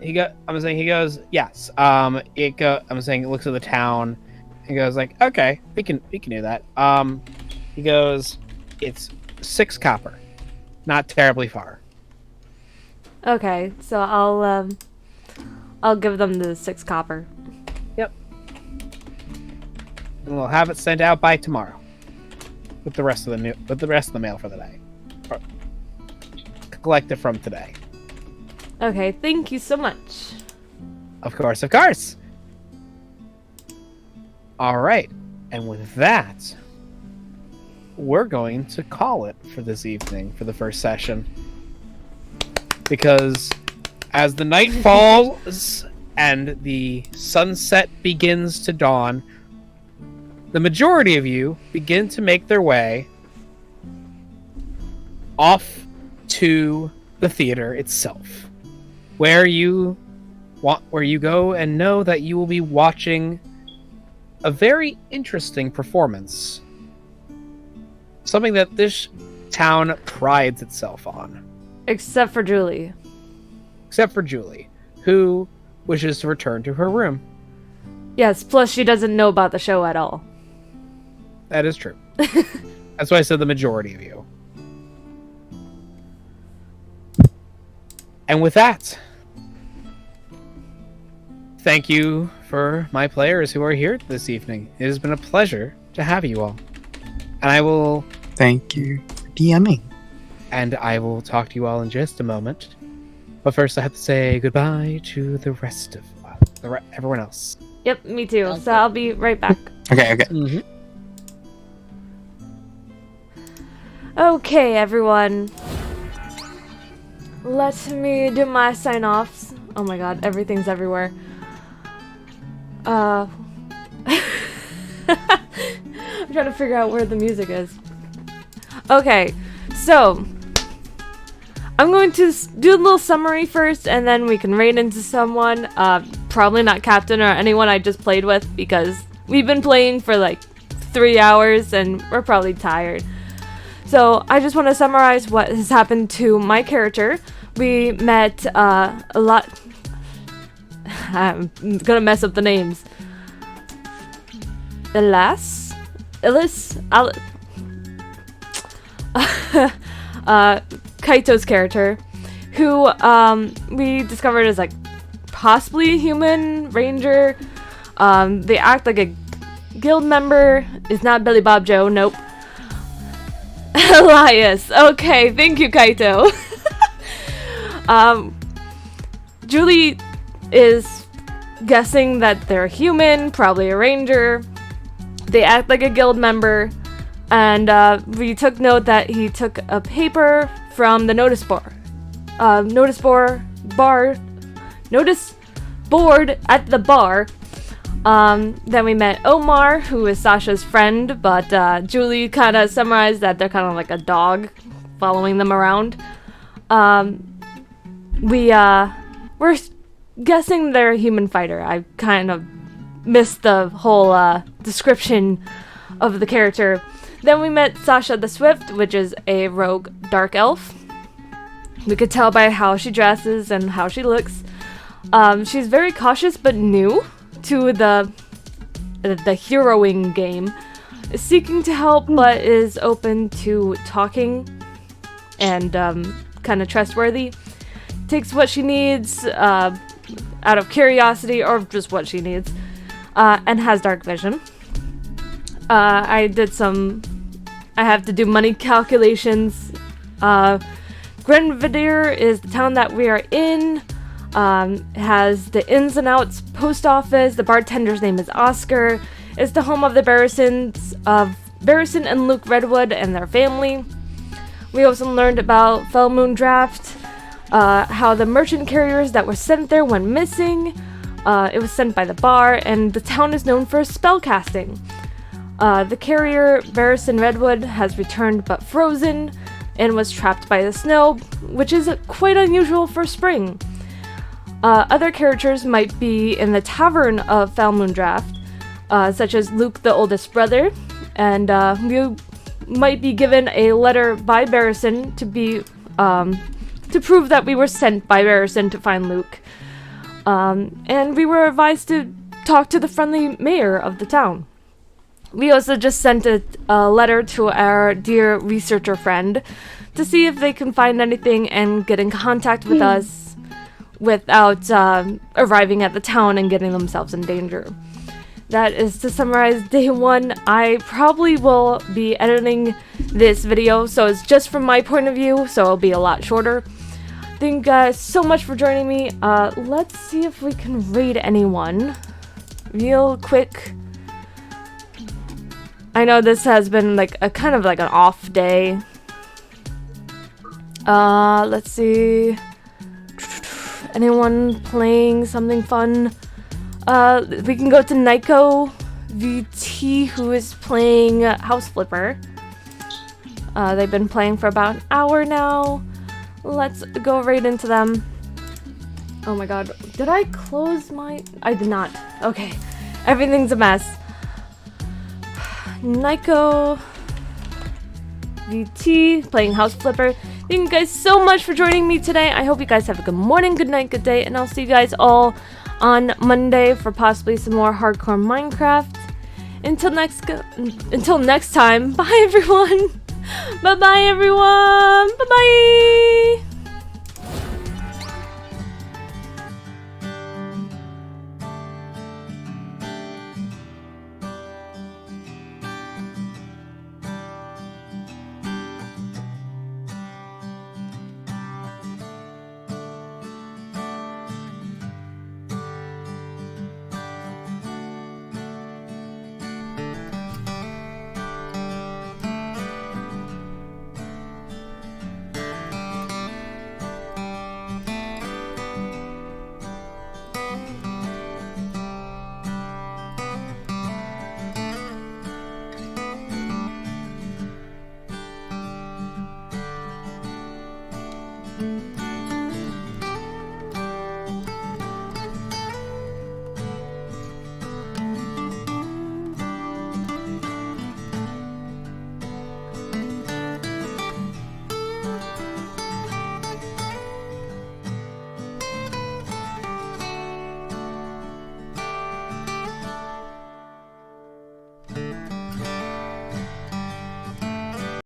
He goes, yes. I'm saying it looks at the town. He goes like, okay, we can do that. He goes, it's 6 copper. Not terribly far. Okay, so I'll give them the 6 copper. Yep. And we'll have it sent out by tomorrow. With the rest of the mail for the day. Collect it from today. Okay, thank you so much. Of course, of course. All right. And with that, we're going to call it for this evening for the first session. Because as the night falls and the sunset begins to dawn, the majority of you begin to make their way off to the theater itself, where you go and know that you will be watching a very interesting performance. Something that this town prides itself on. Except for Julie. Except for Julie, who wishes to return to her room. Yes, plus she doesn't know about the show at all. That is true. That's why I said the majority of you. And with that, thank you for my players who are here this evening. It has been a pleasure to have you all. And I will... Thank you for DMing. And I will talk to you all in just a moment. But first, I have to say goodbye to the rest of everyone else. Yep, me too. So I'll be right back. Okay. Mm-hmm. Okay, everyone. Let me do my sign-offs. Oh my god, everything's everywhere. I'm trying to figure out where the music is. Okay, so I'm going to do a little summary first, and then we can raid into someone. Probably not Captain or anyone I just played with, because we've been playing for like 3 hours and we're probably tired. So I just want to summarize what has happened to my character. We met a lot. I'm gonna mess up the names. Ellis, Kaito's character, who we discovered is like possibly a human ranger. They act like a guild member. It's not Billy Bob Joe. Nope. Elias. Okay, thank you, Kaito. Julie is guessing that they're human, probably a ranger. They act like a guild member, and we took note that he took a paper from the notice board at the bar. Then we met Omar, who is Sasha's friend, but Julie kind of summarized that they're kind of like a dog following them around. We're guessing they're a human fighter. I kind of missed the whole description of the character. Then we met Sasha the Swift, which is a rogue dark elf. We could tell by how she dresses and how she looks. She's very cautious but new to the heroing game, seeking to help but is open to talking and kind of trustworthy. Takes what she needs out of curiosity or just what she needs, and has dark vision. I have to do money calculations. Grenvadier is the town that we are in. Has the ins and outs post office. The bartender's name is Oscar. It's the home of the Barrison and Luke Redwood and their family. We also learned about Fell Moon Draft, how the merchant carriers that were sent there went missing. It was sent by the bar, and the town is known for spell casting. The carrier, Barrison Redwood, has returned but frozen and was trapped by the snow, which is quite unusual for spring. Other characters might be in the tavern of Fell Moon Draft, such as Luke, the oldest brother, and we might be given a letter by Barrison to prove that we were sent by Barrison to find Luke. And we were advised to talk to the friendly mayor of the town. We also just sent a letter to our dear researcher friend to see if they can find anything and get in contact with us without arriving at the town and getting themselves in danger. That is to summarize day one. I probably will be editing this video, so it's just from my point of view, so it'll be a lot shorter. Thank you guys so much for joining me. Let's see if we can raid anyone real quick. I know this has been like a kind of like an off day. Let's see. Anyone playing something fun? We can go to Nyko VT, who is playing House Flipper. They've been playing for about an hour now. Let's go right into them. Oh my god, did I close my... I did not. Okay, everything's a mess. Nyko VT playing House Flipper. Thank you guys so much for joining me today. I hope you guys have a good morning, good night, good day, and I'll see you guys all on Monday for possibly some more hardcore Minecraft. Until next time, bye everyone. Bye bye everyone. Bye bye.